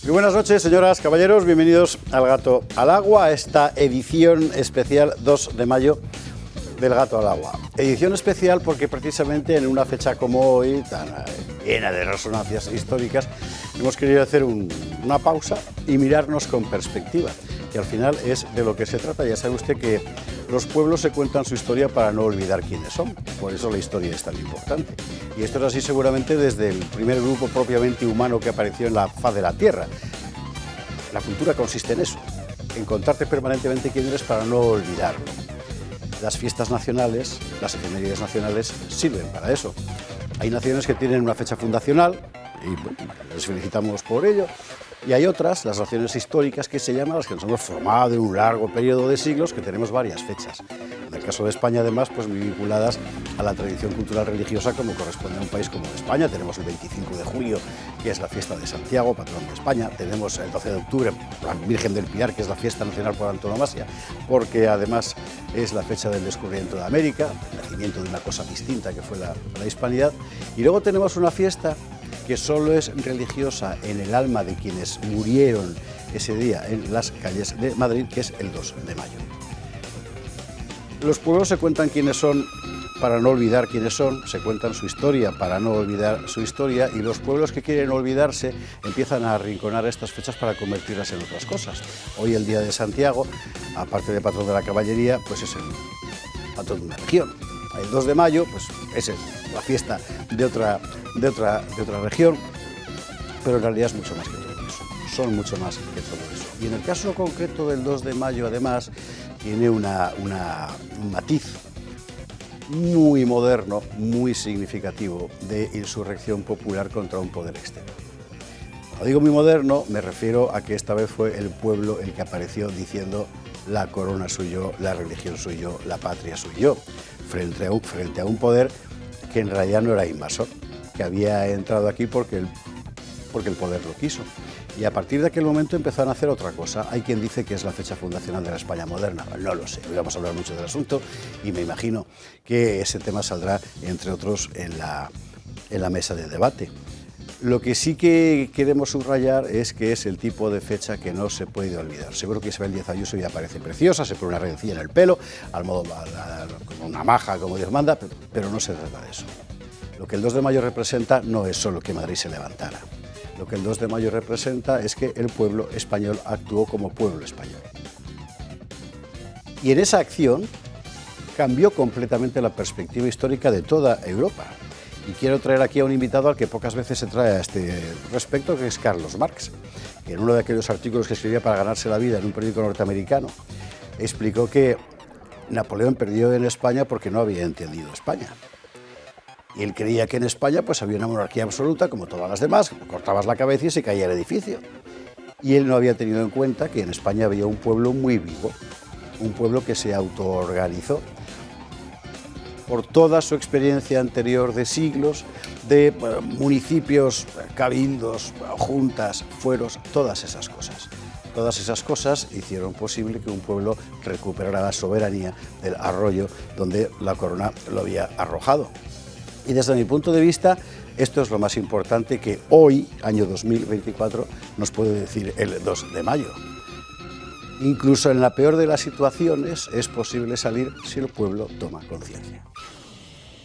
Muy buenas noches, señoras, caballeros, bienvenidos al Gato al Agua, a esta edición especial 2 de mayo del Gato al Agua. Edición especial porque precisamente en una fecha como hoy, tan llena de resonancias históricas, hemos querido hacer una pausa y mirarnos con perspectiva, que al final es de lo que se trata. Ya sabe usted que los pueblos se cuentan su historia para no olvidar quiénes son, por eso la historia es tan importante. Y esto es así seguramente desde el primer grupo propiamente humano que apareció en la faz de la Tierra. La cultura consiste en eso, en contarte permanentemente quién eres para no olvidarlo. Las fiestas nacionales, las efemérides nacionales sirven para eso. Hay naciones que tienen una fecha fundacional y bueno, les felicitamos por ello. Y hay otras, las naciones históricas, que se llaman las que nos hemos formado en un largo periodo de siglos, que tenemos varias fechas. En el caso de España, además, pues muy vinculadas a la tradición cultural religiosa, como corresponde a un país como España. Tenemos el 25 de julio, que es la fiesta de Santiago, patrón de España. Tenemos el 12 de octubre, la Virgen del Pilar, que es la fiesta nacional por antonomasia, porque además es la fecha del descubrimiento de América, el nacimiento de una cosa distinta que fue la hispanidad. Y luego tenemos una fiesta que solo es religiosa en el alma de quienes murieron ese día en las calles de Madrid, que es el 2 de mayo. Los pueblos se cuentan quiénes son para no olvidar quiénes son, se cuentan su historia para no olvidar su historia, y los pueblos que quieren olvidarse empiezan a arrinconar estas fechas para convertirlas en otras cosas. Hoy el Día de Santiago, aparte de patrón de la caballería, pues es el patrón de una región. El 2 de mayo, pues es la fiesta de otra región, pero en realidad es mucho más que todo eso, son mucho más que todo eso. Y en el caso concreto del 2 de mayo, además, tiene un matiz muy moderno, muy significativo de insurrección popular contra un poder exterior. Cuando digo muy moderno, me refiero a que esta vez fue el pueblo el que apareció diciendo: la corona soy yo, la religión soy yo, la patria soy yo, frente a un poder que en realidad no era invasor, que había entrado aquí porque el poder lo quiso. Y a partir de aquel momento empezaron a hacer otra cosa. Hay quien dice que es la fecha fundacional de la España moderna. No lo sé, hoy vamos a hablar mucho del asunto y me imagino que ese tema saldrá, entre otros, en la mesa de debate. Lo que sí que queremos subrayar es que es el tipo de fecha que no se puede olvidar. Seguro que Isabel Díaz Ayuso ya parece preciosa, se pone una redencilla en el pelo, al modo como una maja, como Dios manda, pero no se trata de eso. Lo que el 2 de mayo representa no es solo que Madrid se levantara. Lo que el 2 de mayo representa es que el pueblo español actuó como pueblo español. Y en esa acción cambió completamente la perspectiva histórica de toda Europa. Y quiero traer aquí a un invitado al que pocas veces se trae a este respecto, que es Carlos Marx, que en uno de aquellos artículos que escribía para ganarse la vida en un periódico norteamericano, explicó que Napoleón perdió en España porque no había entendido España. Y él creía que en España pues había una monarquía absoluta, como todas las demás, cortabas la cabeza y se caía el edificio. Y él no había tenido en cuenta que en España había un pueblo muy vivo, un pueblo que se autoorganizó por toda su experiencia anterior de siglos, de municipios, cabildos, juntas, fueros, todas esas cosas. Todas esas cosas hicieron posible que un pueblo recuperara la soberanía del arroyo donde la corona lo había arrojado. Y desde mi punto de vista, esto es lo más importante que hoy, año 2024, nos puede decir el 2 de mayo. Incluso en la peor de las situaciones es posible salir si el pueblo toma conciencia.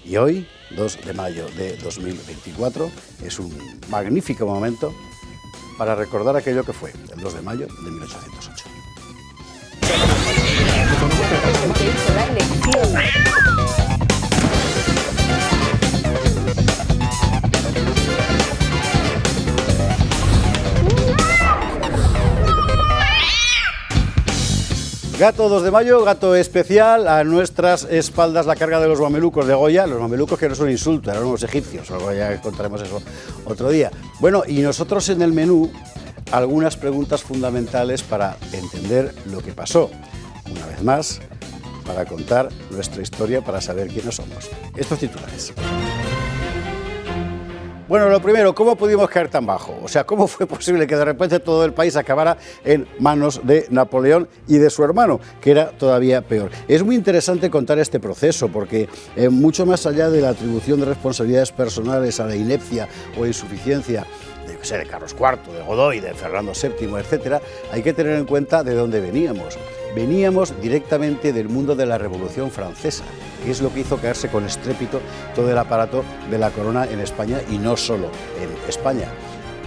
Y hoy, 2 de mayo de 2024, es un magnífico momento para recordar aquello que fue el 2 de mayo de 1808. Gato 2 de mayo, gato especial, a nuestras espaldas la carga de los mamelucos de Goya, los mamelucos que no son un insulto, eran unos egipcios, luego ya contaremos eso otro día. Bueno, y nosotros en el menú algunas preguntas fundamentales para entender lo que pasó, una vez más, para contar nuestra historia, para saber quiénes somos. Estos titulares. Bueno, lo primero, ¿cómo pudimos caer tan bajo? O sea, ¿cómo fue posible que de repente todo el país acabara en manos de Napoleón y de su hermano, que era todavía peor? Es muy interesante contar este proceso porque mucho más allá de la atribución de responsabilidades personales a la inepcia o insuficiencia de que sé, de Carlos IV, de Godoy, de Fernando VII, etcétera, hay que tener en cuenta de dónde veníamos. Veníamos directamente del mundo de la Revolución Francesa, que es lo que hizo caerse con estrépito todo el aparato de la corona en España y no solo en España.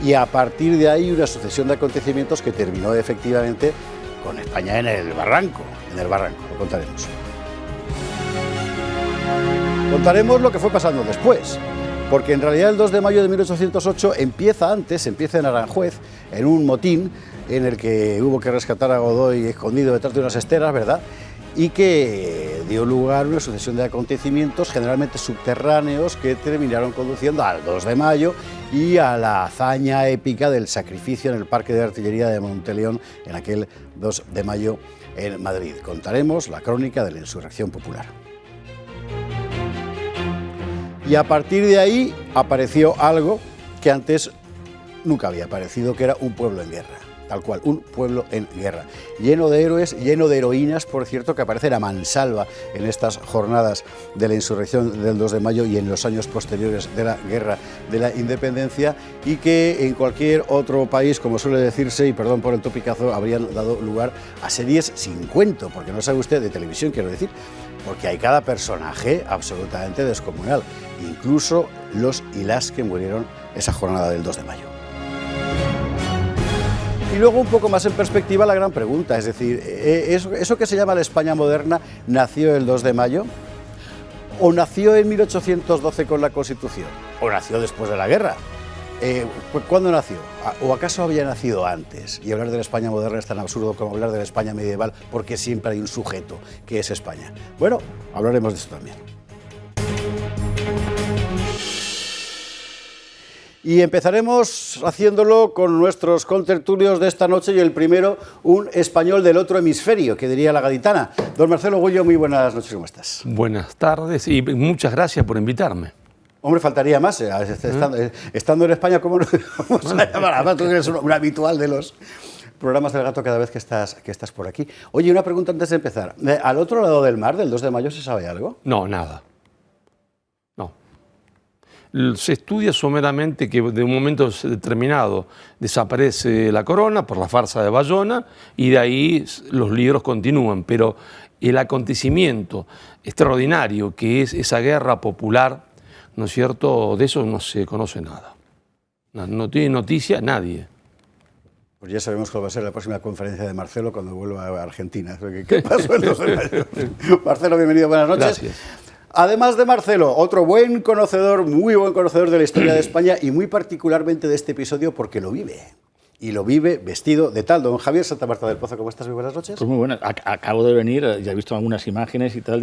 Y a partir de ahí una sucesión de acontecimientos que terminó efectivamente con España en el barranco, lo contaremos. Contaremos lo que fue pasando después, porque en realidad el 2 de mayo de 1808 empieza en Aranjuez, en un motín en el que hubo que rescatar a Godoy escondido detrás de unas esteras, ¿verdad?, y que dio lugar a una sucesión de acontecimientos generalmente subterráneos que terminaron conduciendo al 2 de mayo y a la hazaña épica del sacrificio en el Parque de Artillería de Monteleón en aquel 2 de mayo en Madrid. Contaremos la crónica de la insurrección popular. Y a partir de ahí apareció algo que antes nunca había aparecido, que era un pueblo en guerra. Tal cual, un pueblo en guerra, lleno de héroes, lleno de heroínas, por cierto, que aparecen a mansalva en estas jornadas de la insurrección del 2 de mayo y en los años posteriores de la guerra de la independencia, y que en cualquier otro país, como suele decirse, y perdón por el topicazo, habrían dado lugar a series sin cuento, porque no sabe usted de televisión, quiero decir, porque hay cada personaje absolutamente descomunal, incluso los y las que murieron esa jornada del 2 de mayo. Y luego, un poco más en perspectiva, la gran pregunta, es decir, ¿eso que se llama la España moderna nació el 2 de mayo? ¿O nació en 1812 con la Constitución? ¿O nació después de la guerra? ¿Cuándo nació? ¿O acaso había nacido antes? Y hablar de la España moderna es tan absurdo como hablar de la España medieval, porque siempre hay un sujeto que es España. Bueno, hablaremos de eso también. Y empezaremos haciéndolo con nuestros contertulios de esta noche, y el primero, un español del otro hemisferio, que diría la gaditana. Don Marcelo Gullo, muy buenas noches, ¿cómo estás? Buenas tardes y muchas gracias por invitarme. Hombre, faltaría más, estando en España, ¿cómo nos vamos a llamar? Además, tú eres un habitual de los programas del Gato cada vez que estás por aquí. Oye, una pregunta antes de empezar. ¿Al otro lado del mar, del 2 de mayo, se sabe algo? No, nada. Se estudia someramente que de un momento determinado desaparece la corona por la farsa de Bayona y de ahí los libros continúan, pero el acontecimiento extraordinario que es esa guerra popular, ¿no es cierto?, de eso no se conoce nada. No tiene noticia nadie. Pues ya sabemos cuál va a ser la próxima conferencia de Marcelo cuando vuelva a Argentina. ¿Qué pasó el 2 de mayo? Marcelo, bienvenido, buenas noches. Gracias. Además de Marcelo, otro buen conocedor, muy buen conocedor de la historia de España y muy particularmente de este episodio porque lo vive. Y lo vive vestido de tal. Don Javier Santa Marta del Pozo, ¿cómo estás? Muy buenas noches. Pues muy buenas. Acabo de venir, ya he visto algunas imágenes y tal,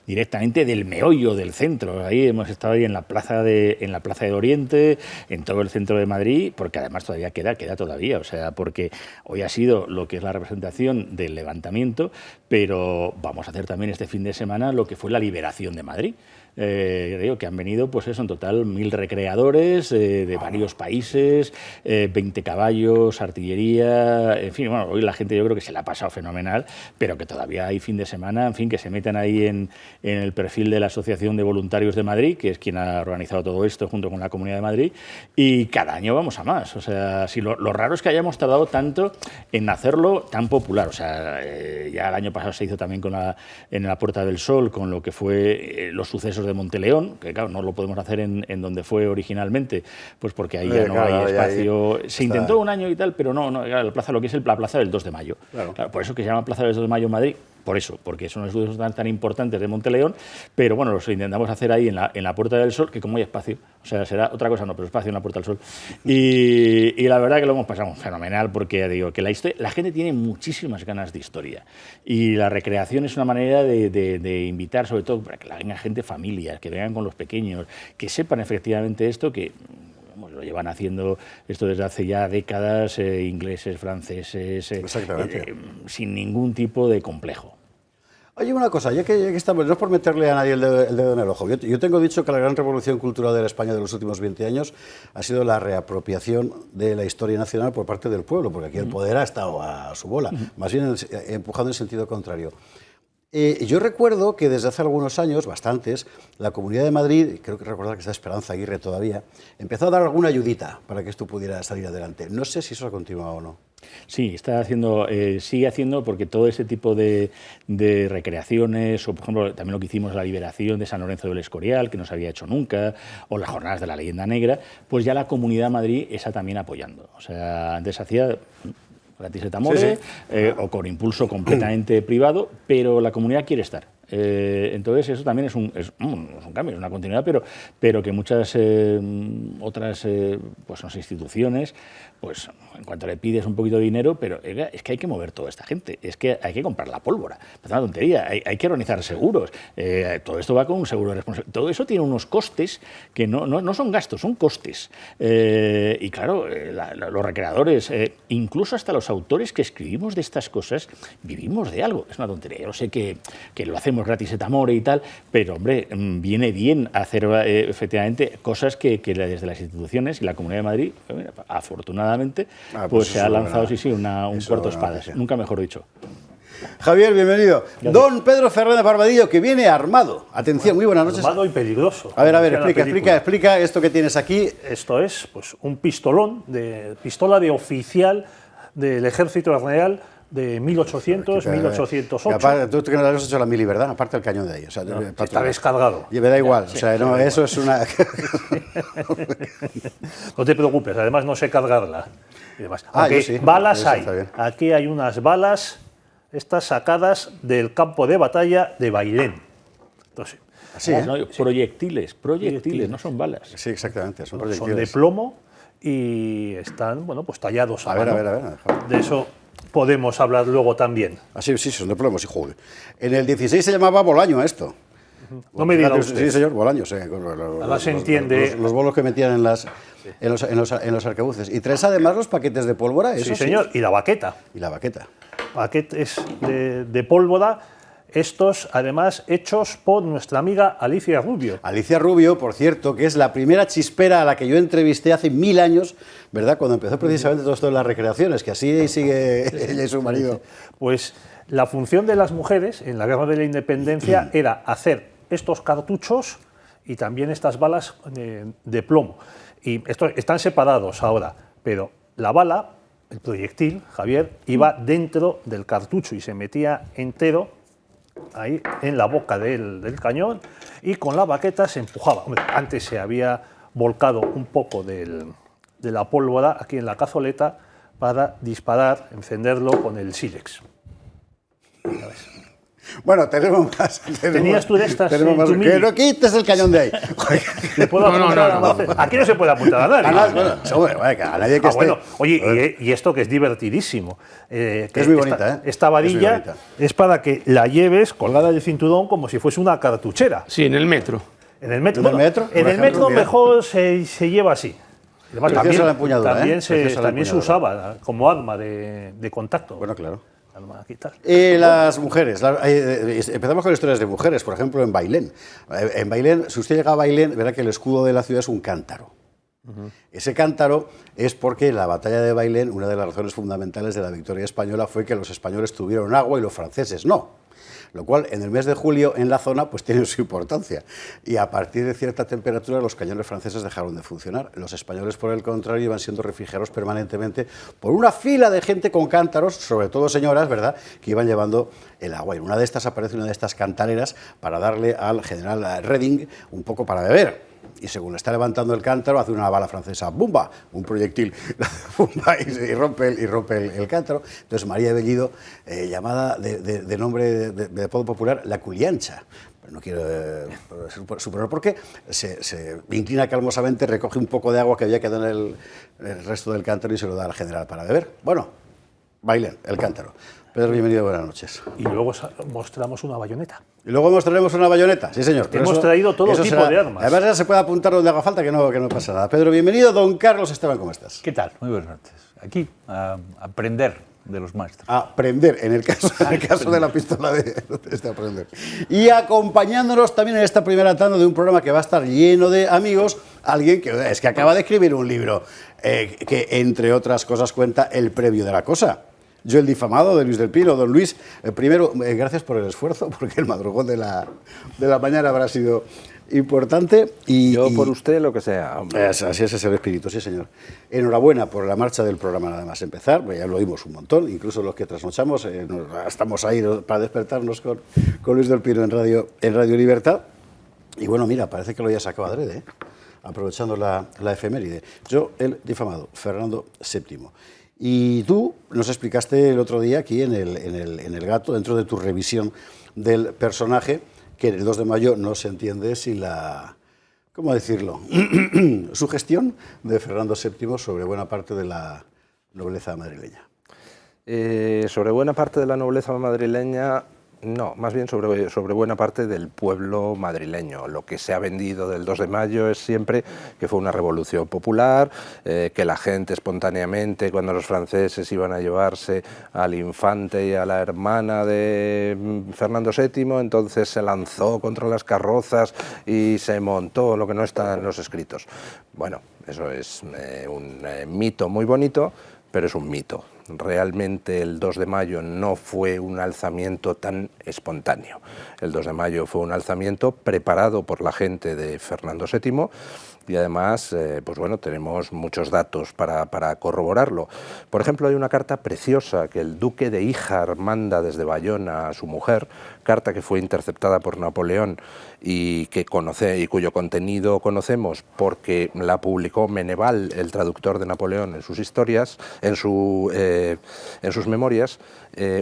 directamente del meollo del centro. Ahí hemos estado ahí en la plaza de Oriente, en todo el centro de Madrid, porque además todavía queda todavía. O sea, porque hoy ha sido lo que es la representación del levantamiento, pero vamos a hacer también este fin de semana lo que fue la liberación de Madrid. Digo que han venido, pues eso, en total 1000 recreadores de varios países, 20 caballos, artillería, en fin, bueno, hoy la gente yo creo que se la ha pasado fenomenal, pero que todavía hay fin de semana, en fin, que se metan ahí en el perfil de la Asociación de Voluntarios de Madrid, que es quien ha organizado todo esto junto con la Comunidad de Madrid, y cada año vamos a más. O sea, si lo raro es que hayamos tardado tanto en hacerlo tan popular. O sea, ya el año pasado se hizo también en la Puerta del Sol, con lo que fue los sucesos de Monteleón, que claro, no lo podemos hacer en donde fue originalmente, pues porque ahí ya no hay espacio. Se intentó un año y tal, pero no claro, la plaza, lo que es la plaza del 2 de mayo. Claro, por eso que se llama Plaza del 2 de Mayo en Madrid, por eso, porque son los estudios tan importantes de Monteleón, pero bueno, los intentamos hacer ahí en la Puerta del Sol, que como hay espacio, o sea, será otra cosa, no, pero espacio en la Puerta del Sol. Y la verdad que lo hemos pasado fenomenal, porque digo que la gente tiene muchísimas ganas de historia, y la recreación es una manera de invitar, sobre todo, para que venga gente, familias, que vengan con los pequeños, que sepan efectivamente esto, que lo llevan haciendo esto desde hace ya décadas, ingleses, franceses, sin ningún tipo de complejo. Oye, una cosa, ya que estamos, no es por meterle a nadie el dedo en el ojo. Yo tengo dicho que la gran revolución cultural de la España de los últimos 20 años ha sido la reapropiación de la historia nacional por parte del pueblo, porque aquí el poder ha estado a su bola, más bien empujando en sentido contrario. Yo recuerdo que desde hace algunos años, bastantes, la Comunidad de Madrid, creo que recordar que está Esperanza Aguirre todavía, empezó a dar alguna ayudita para que esto pudiera salir adelante. No sé si eso ha continuado o no. Sí, está haciendo, sigue haciendo, porque todo ese tipo de recreaciones, o por ejemplo también lo que hicimos, la liberación de San Lorenzo del Escorial, que no se había hecho nunca, o las jornadas de la leyenda negra, pues ya la Comunidad de Madrid está también apoyando. O sea, antes hacía gratis et amore, o con impulso completamente privado, pero la comunidad quiere estar. Entonces eso también es un cambio, es una continuidad, pero que muchas otras pues, no sé, instituciones, pues en cuanto le pides un poquito de dinero, pero es que hay que mover toda esta gente, es que hay que comprar la pólvora, es una tontería, hay que organizar seguros, todo esto va con un seguro de responsabilidad, todo eso tiene unos costes que no son gastos, son costes. Y claro, los recreadores, incluso hasta los autores que escribimos de estas cosas, vivimos de algo, es una tontería, yo sé que lo hacemos gratis et amore y tal, pero hombre, viene bien hacer efectivamente cosas que desde las instituciones y la Comunidad de Madrid, afortunadamente, pues se ha lanzado un cuarto espadas, nunca mejor dicho. Javier, bienvenido. Gracias. Don Pedro Fernández Barbadillo, que viene armado. Atención, muy buenas noches. Armado y peligroso. A ver, explica esto que tienes aquí. Esto es pues un pistolón, pistola de oficial del Ejército Real de 1800, 1808. Aparte, tú que no le has hecho la mili, ¿verdad? Aparte el cañón de ahí. O sea, no, está descargado. Y me da igual, o sea, no, eso es una... No te preocupes, además no sé cargarla. Y demás. Aunque sí, balas hay. Aquí hay unas balas, estas sacadas del campo de batalla de Bailén. Entonces, ¿sí? No, proyectiles, no son balas. Sí, exactamente, son proyectiles. Son de plomo y están, bueno, pues tallados a mano. A ver. De eso podemos hablar luego también. Sí, son de plomo, sí, joder. En el 16 se llamaba Bolaño esto. No me diga usted. Sí, señor, Bolaño. Además se entiende. Los bolos que metían en los arcabuces. ¿Y traes además los paquetes de pólvora? ¿Eso? Sí, señor, y la baqueta. Paquetes de pólvora. Estos, además, hechos por nuestra amiga Alicia Rubio. Alicia Rubio, por cierto, que es la primera chispera a la que yo entrevisté hace 1000 años, ¿verdad? Cuando empezó precisamente todo esto de las recreaciones, que así sigue ella y su marido. Pues la función de las mujeres en la Guerra de la Independencia era hacer estos cartuchos y también estas balas de plomo. Y estos están separados ahora, pero la bala, el proyectil, Javier, iba dentro del cartucho y se metía entero ahí en la boca del cañón y con la baqueta se empujaba. Hombre, antes se había volcado un poco de la pólvora aquí en la cazoleta para disparar, encenderlo con el sílex. Bueno, tenemos más. ¿Tenías tú de estas? Que no quites el cañón de ahí. Aquí no se puede apuntar a nadie. A nadie que esté. Bueno, oye, y esto que es divertidísimo. Que es muy bonita, Esta varilla es para que la lleves colgada del cinturón como si fuese una cartuchera. Sí, en el metro. En el metro mejor se lleva así. Además, también se usaba como arma de contacto. Bueno, claro. Las mujeres, empezamos con historias de mujeres, por ejemplo en Bailén. En Bailén, si usted llega a Bailén, verá que el escudo de la ciudad es un cántaro. Ese cántaro es porque en la batalla de Bailén, una de las razones fundamentales de la victoria española fue que los españoles tuvieron agua y los franceses no. Lo cual en el mes de julio en la zona pues tiene su importancia. Y a partir de cierta temperatura los cañones franceses dejaron de funcionar. Los españoles, por el contrario, iban siendo refrigerados permanentemente por una fila de gente con cántaros, sobre todo señoras, ¿verdad?, que iban llevando el agua. Y en una de estas aparece una de estas cantareras para darle al general Reding un poco para beber. Y según está levantando el cántaro, hace una bala francesa, ¡bumba!, un proyectil, ¡bumba!, y rompe el cántaro. Entonces María Bellido, llamada de nombre de apodo popular, la Culiancha. No quiero superar porque se inclina calmosamente, recoge un poco de agua que había quedado en el resto del cántaro y se lo da al general para beber. Bueno, Bailén, el cántaro. Pedro, bienvenido, buenas noches. Y luego mostramos una bayoneta. Y luego mostraremos una bayoneta, sí señor. Hemos traído todo tipo de armas. Además ya se puede apuntar donde haga falta, que no pasa nada. Pedro, bienvenido. Don Carlos Esteban, ¿cómo estás? ¿Qué tal? Muy buenas noches. Aquí, a aprender de los maestros. A aprender, en el caso de la pistola de aprender. Y acompañándonos también en esta primera tanda de un programa que va a estar lleno de amigos, alguien que acaba de escribir un libro que, entre otras cosas, cuenta el previo de la cosa. Yo el difamado de Luis del Pino. Don Luis, primero, gracias por el esfuerzo, porque el madrugón de la mañana habrá sido importante. Yo por usted lo que sea, hombre. Así es el espíritu, sí señor. Enhorabuena por la marcha del programa nada más empezar, pues ya lo oímos un montón, incluso los que trasnochamos, estamos ahí para despertarnos con Luis del Pino en Radio Libertad. Y bueno, mira, parece que lo ya sacado adrede, aprovechando la efeméride. Yo, el difamado, Fernando VII. Y tú nos explicaste el otro día aquí en el Gato, dentro de tu revisión del personaje, que el 2 de mayo no se entiende sin la, ¿cómo decirlo?, sugestión de Fernando VII sobre buena parte de la nobleza madrileña. Sobre buena parte de la nobleza madrileña, no, más bien sobre buena parte del pueblo madrileño. Lo que se ha vendido del 2 de mayo es siempre que fue una revolución popular, que la gente espontáneamente, cuando los franceses iban a llevarse al infante y a la hermana de Fernando VII, entonces se lanzó contra las carrozas y se montó lo que no está en los escritos. Bueno, eso es un mito muy bonito, pero es un mito. Realmente el 2 de mayo no fue un alzamiento tan espontáneo. El 2 de mayo fue un alzamiento preparado por la gente de Fernando VII y además, pues bueno, tenemos muchos datos para corroborarlo. Por ejemplo, hay una carta preciosa que el duque de Híjar manda desde Bayona a su mujer, carta que fue interceptada por Napoleón y cuyo contenido conocemos porque la publicó Meneval, el traductor de Napoleón, en sus historias, en sus memorias,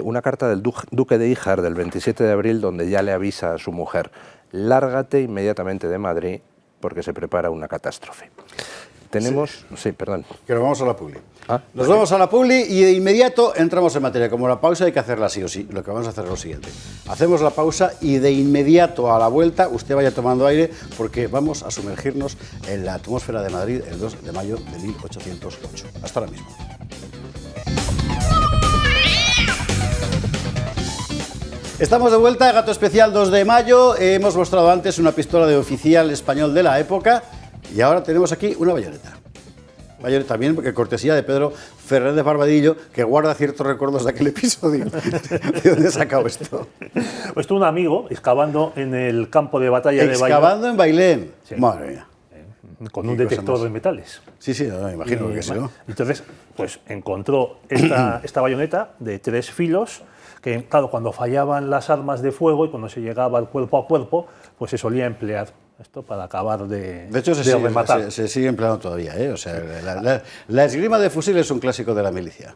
una carta del duque de Híjar del 27 de abril donde ya le avisa a su mujer: lárgate inmediatamente de Madrid porque se prepara una catástrofe. Tenemos... Sí, perdón. Que nos vamos a la publi. Nos vamos a la publi y de inmediato entramos en materia. Como la pausa hay que hacerla sí o sí, lo que vamos a hacer es lo siguiente. Hacemos la pausa y de inmediato a la vuelta usted vaya tomando aire porque vamos a sumergirnos en la atmósfera de Madrid el 2 de mayo de 1808. Hasta ahora mismo. Estamos de vuelta, Gato Especial 2 de mayo. Hemos mostrado antes una pistola de oficial español de la época y ahora tenemos aquí una bayoneta. Bayoneta también, porque cortesía de Pedro Fernández Barbadillo, que guarda ciertos recuerdos de aquel episodio. ¿De dónde he sacado esto? Pues tú, un amigo, excavando en el campo de batalla de Bailén. Excavando en Bailén. Sí. Madre mía. Con un detector de metales. Sí, no, me imagino que sí, ¿no? Entonces, pues encontró esta bayoneta de 3 filos, que claro, cuando fallaban las armas de fuego y cuando se llegaba al cuerpo a cuerpo, pues se solía emplear esto para acabar de hecho, rematar. Se sigue empleando todavía, ¿eh? O sea, la esgrima de fusil es un clásico de la milicia.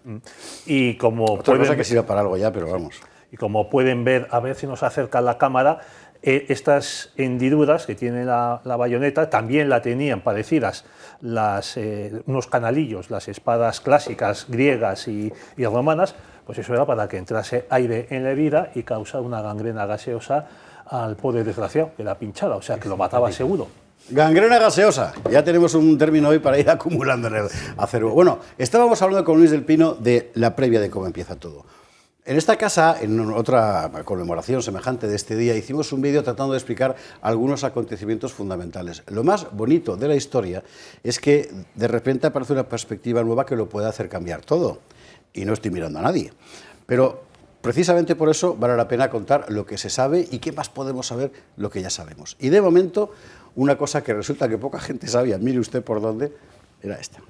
Y como otra cosa que sirva para algo ya, pero vamos. Y como pueden ver, a ver si nos acerca la cámara, estas hendiduras que tiene la bayoneta también la tenían parecidas unos canalillos, las espadas clásicas griegas y romanas. Pues eso era para que entrase aire en la herida y causara una gangrena gaseosa al pobre desgraciado, que la pinchara, o sea, que lo mataba seguro. Gangrena gaseosa. Ya tenemos un término hoy para ir acumulando en el acervo. Bueno, estábamos hablando con Luis del Pino de la previa de cómo empieza todo. En esta casa, en otra conmemoración semejante de este día, hicimos un vídeo tratando de explicar algunos acontecimientos fundamentales. Lo más bonito de la historia es que de repente aparece una perspectiva nueva que lo puede hacer cambiar todo. Y no estoy mirando a nadie. Pero precisamente por eso vale la pena contar lo que se sabe y qué más podemos saber lo que ya sabemos. Y de momento, una cosa que resulta que poca gente sabía, mire usted por dónde, era esta.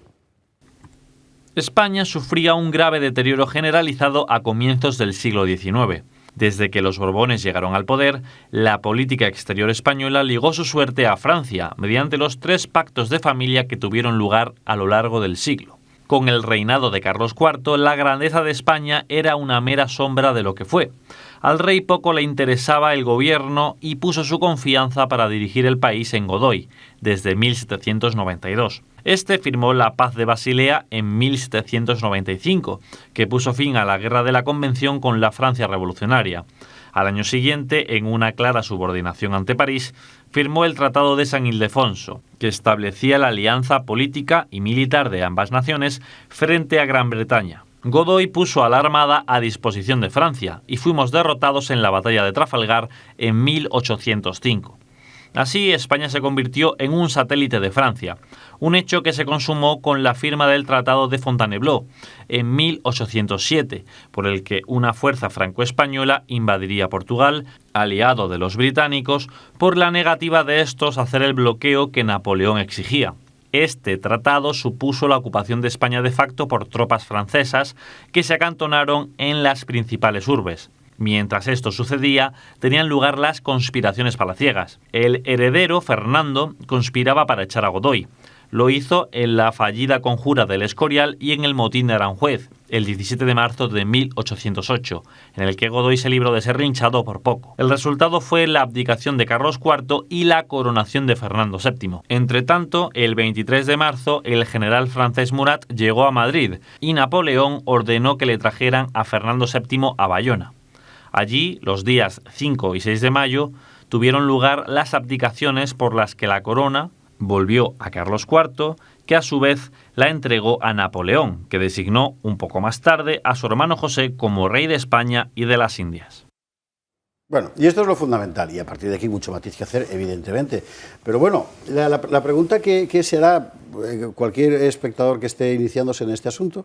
España sufría un grave deterioro generalizado a comienzos del siglo XIX. Desde que los Borbones llegaron al poder, la política exterior española ligó su suerte a Francia mediante los 3 pactos de familia que tuvieron lugar a lo largo del siglo. Con el reinado de Carlos IV, la grandeza de España era una mera sombra de lo que fue. Al rey poco le interesaba el gobierno y puso su confianza para dirigir el país en Godoy, desde 1792. Este firmó la Paz de Basilea en 1795, que puso fin a la Guerra de la Convención con la Francia revolucionaria. Al año siguiente, en una clara subordinación ante París, firmó el Tratado de San Ildefonso, que establecía la alianza política y militar de ambas naciones frente a Gran Bretaña. Godoy puso a la Armada a disposición de Francia y fuimos derrotados en la batalla de Trafalgar en 1805. Así, España se convirtió en un satélite de Francia, un hecho que se consumó con la firma del Tratado de Fontainebleau en 1807, por el que una fuerza franco-española invadiría Portugal, aliado de los británicos, por la negativa de estos a hacer el bloqueo que Napoleón exigía. Este tratado supuso la ocupación de España de facto por tropas francesas que se acantonaron en las principales urbes. Mientras esto sucedía, tenían lugar las conspiraciones palaciegas. El heredero, Fernando, conspiraba para echar a Godoy. Lo hizo en la fallida conjura del Escorial y en el motín de Aranjuez, el 17 de marzo de 1808, en el que Godoy se libró de ser linchado por poco. El resultado fue la abdicación de Carlos IV y la coronación de Fernando VII. Entretanto, el 23 de marzo, el general francés Murat llegó a Madrid y Napoleón ordenó que le trajeran a Fernando VII a Bayona. Allí, los días 5 y 6 de mayo, tuvieron lugar las abdicaciones por las que la corona volvió a Carlos IV, que a su vez la entregó a Napoleón, que designó un poco más tarde a su hermano José como rey de España y de las Indias. Bueno, y esto es lo fundamental, y a partir de aquí mucho matiz que hacer, evidentemente. Pero bueno, la pregunta que se hará cualquier espectador que esté iniciándose en este asunto,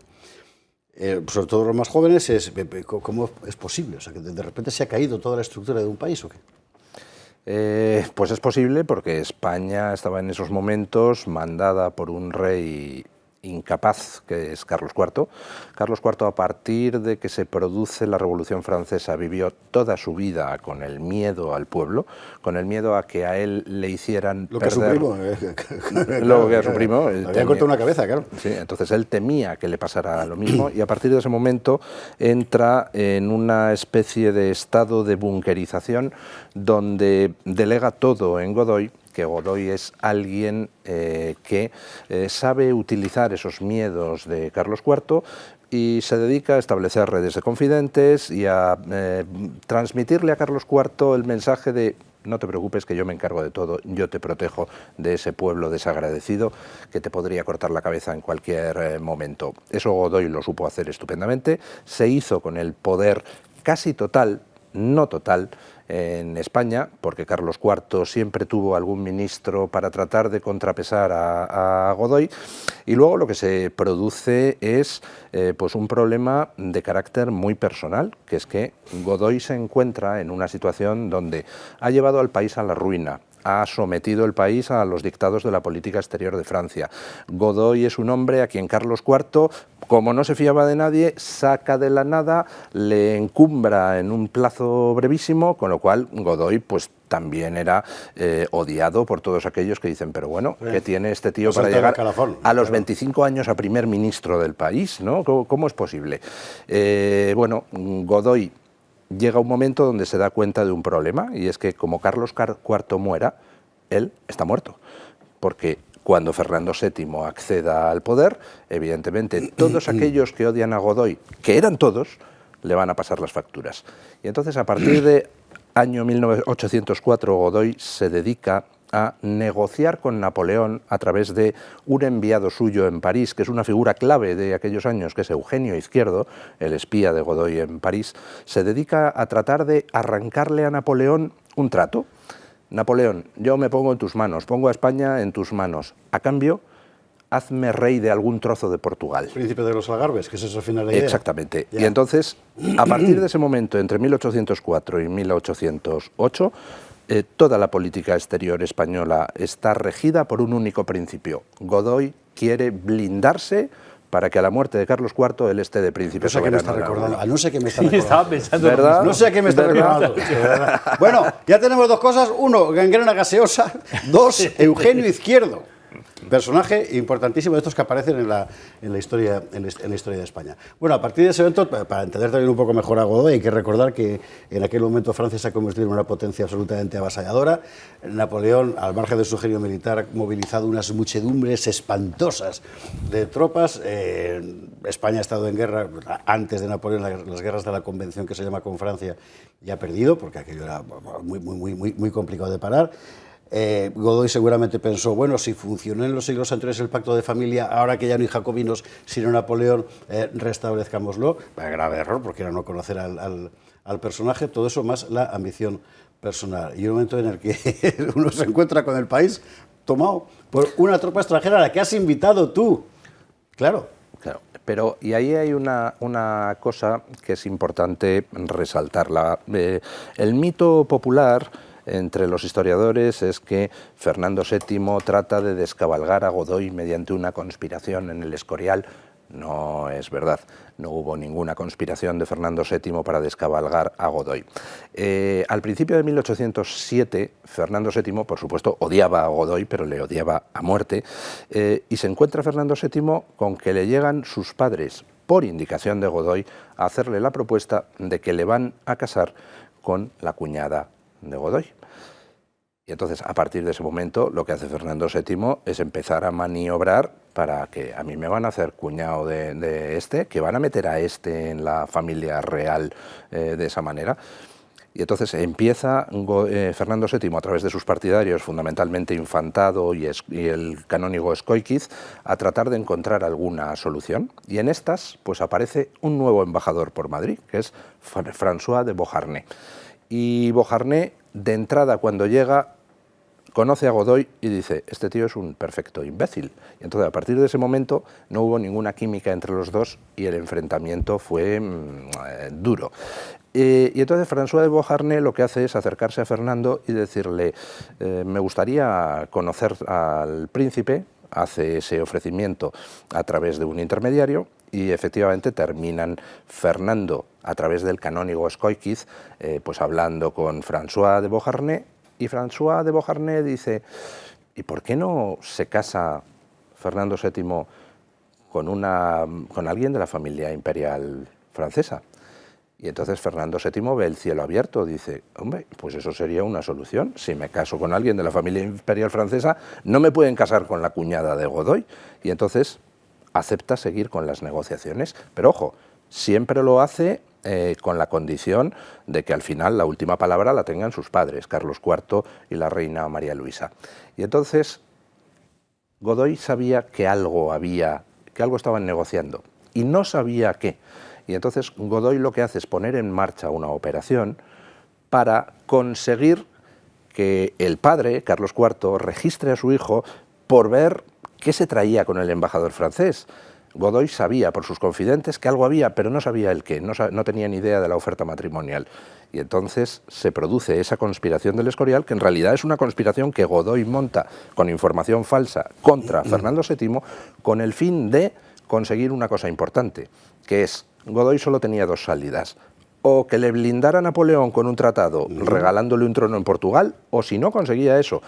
sobre todo los más jóvenes, es ¿cómo es posible? O sea, que de repente se ha caído toda la estructura de un país, ¿o qué? Pues es posible porque España estaba en esos momentos mandada por un rey incapaz, que es Carlos IV. Carlos IV, a partir de que se produce la Revolución Francesa, vivió toda su vida con el miedo al pueblo, con el miedo a que a él le hicieran lo que perder... Lo que a su primo. Había cortado una cabeza, claro. Sí, entonces él temía que le pasara lo mismo y a partir de ese momento entra en una especie de estado de bunkerización donde delega todo en Godoy, que Godoy es alguien que sabe utilizar esos miedos de Carlos IV y se dedica a establecer redes de confidentes y a transmitirle a Carlos IV el mensaje de: no te preocupes, que yo me encargo de todo, yo te protejo de ese pueblo desagradecido que te podría cortar la cabeza en cualquier momento. Eso Godoy lo supo hacer estupendamente, se hizo con el poder casi total, no total, en España, porque Carlos IV siempre tuvo algún ministro para tratar de contrapesar a Godoy, y luego lo que se produce es pues un problema de carácter muy personal, que es que Godoy se encuentra en una situación donde ha llevado al país a la ruina, ha sometido el país a los dictados de la política exterior de Francia. Godoy es un hombre a quien Carlos IV, como no se fiaba de nadie, saca de la nada, le encumbra en un plazo brevísimo, con lo cual Godoy pues también era odiado por todos aquellos que dicen, pero bueno, ¿qué tiene este tío para llegar a los 25 años a primer ministro del país, ¿no? ¿Cómo es posible? Bueno, Godoy llega un momento donde se da cuenta de un problema, y es que como Carlos IV muera, él está muerto, porque cuando Fernando VII acceda al poder, evidentemente todos aquellos que odian a Godoy, que eran todos, le van a pasar las facturas. Y entonces, a partir de año 1804, Godoy se dedica a negociar con Napoleón a través de un enviado suyo en París, que es una figura clave de aquellos años, que es Eugenio Izquierdo, el espía de Godoy en París. Se dedica a tratar de arrancarle a Napoleón un trato. Napoleón, yo me pongo en tus manos, pongo a España en tus manos. A cambio, hazme rey de algún trozo de Portugal. Príncipe de los Algarbes, que es eso al final la idea. Exactamente. Ya. Y entonces, a partir de ese momento, entre 1804 y 1808, toda la política exterior española está regida por un único principio. Godoy quiere blindarse para que a la muerte de Carlos IV él esté de príncipe soberano. No sé qué me está recordando. Sí, estaba pensando. ¿Verdad? No sé a qué me está recordando. Bueno, ya tenemos dos cosas. Uno, gangrena gaseosa. Dos, Eugenio Izquierdo. Personaje importantísimo de estos que aparecen en la historia de España. Bueno, a partir de ese evento, para entender también un poco mejor a Godoy, hay que recordar que en aquel momento Francia se ha convertido en una potencia absolutamente avasalladora. Napoleón, al margen de su genio militar, ha movilizado unas muchedumbres espantosas de tropas. España ha estado en guerra antes de Napoleón, las guerras de la Convención que se llama con Francia, y ha perdido, porque aquello era muy complicado de parar. Godoy seguramente pensó, bueno, si funcionó en los siglos anteriores el pacto de familia, ahora que ya no hay jacobinos sino Napoleón, restablezcámoslo. Grave error, porque era no conocer al personaje, todo eso más la ambición personal y el momento en el que uno se encuentra con el país tomado por una tropa extranjera a la que has invitado tú. Claro. Claro, pero y ahí hay una cosa que es importante resaltarla. El mito popular entre los historiadores es que Fernando VII trata de descabalgar a Godoy mediante una conspiración en el Escorial. No es verdad, no hubo ninguna conspiración de Fernando VII para descabalgar a Godoy. Al principio de 1807, Fernando VII, por supuesto, odiaba a Godoy, pero le odiaba a muerte, y se encuentra Fernando VII con que le llegan sus padres, por indicación de Godoy, a hacerle la propuesta de que le van a casar con la cuñada de Godoy. Y entonces, a partir de ese momento, lo que hace Fernando VII es empezar a maniobrar para que a mí me van a hacer cuñado de este, que van a meter a este en la familia real de esa manera. Y entonces empieza Fernando VII, a través de sus partidarios, fundamentalmente Infantado y el canónigo Escóiquiz, a tratar de encontrar alguna solución. Y en estas, pues aparece un nuevo embajador por Madrid, que es François de Beauharnais. Y Beauharnais, de entrada, cuando llega, conoce a Godoy y dice, este tío es un perfecto imbécil. Y entonces, a partir de ese momento, no hubo ninguna química entre los dos y el enfrentamiento fue duro. Y entonces François de Beauharnais lo que hace es acercarse a Fernando y decirle, me gustaría conocer al príncipe, hace ese ofrecimiento a través de un intermediario y efectivamente terminan Fernando, a través del canónigo Escóiquiz, pues hablando con François de Beauharnais, y François de Beauharnais dice, ¿y por qué no se casa Fernando VII con alguien de la familia imperial francesa? Y entonces Fernando VII ve el cielo abierto, dice, hombre, pues eso sería una solución. Si me caso con alguien de la familia imperial francesa, no me pueden casar con la cuñada de Godoy. Y entonces acepta seguir con las negociaciones. Pero ojo, siempre lo hace con la condición de que al final la última palabra la tengan sus padres, Carlos IV y la reina María Luisa. Y entonces Godoy sabía que algo estaban negociando, y no sabía qué. Y entonces Godoy lo que hace es poner en marcha una operación para conseguir que el padre, Carlos IV, registre a su hijo por ver qué se traía con el embajador francés. Godoy sabía por sus confidentes que algo había, pero no sabía el qué, no tenía ni idea de la oferta matrimonial. Y entonces se produce esa conspiración del Escorial, que en realidad es una conspiración que Godoy monta con información falsa contra Fernando VII, con el fin de conseguir una cosa importante, que es, Godoy solo tenía dos salidas: o que le blindara a Napoleón con un tratado regalándole un trono en Portugal, o si no conseguía eso,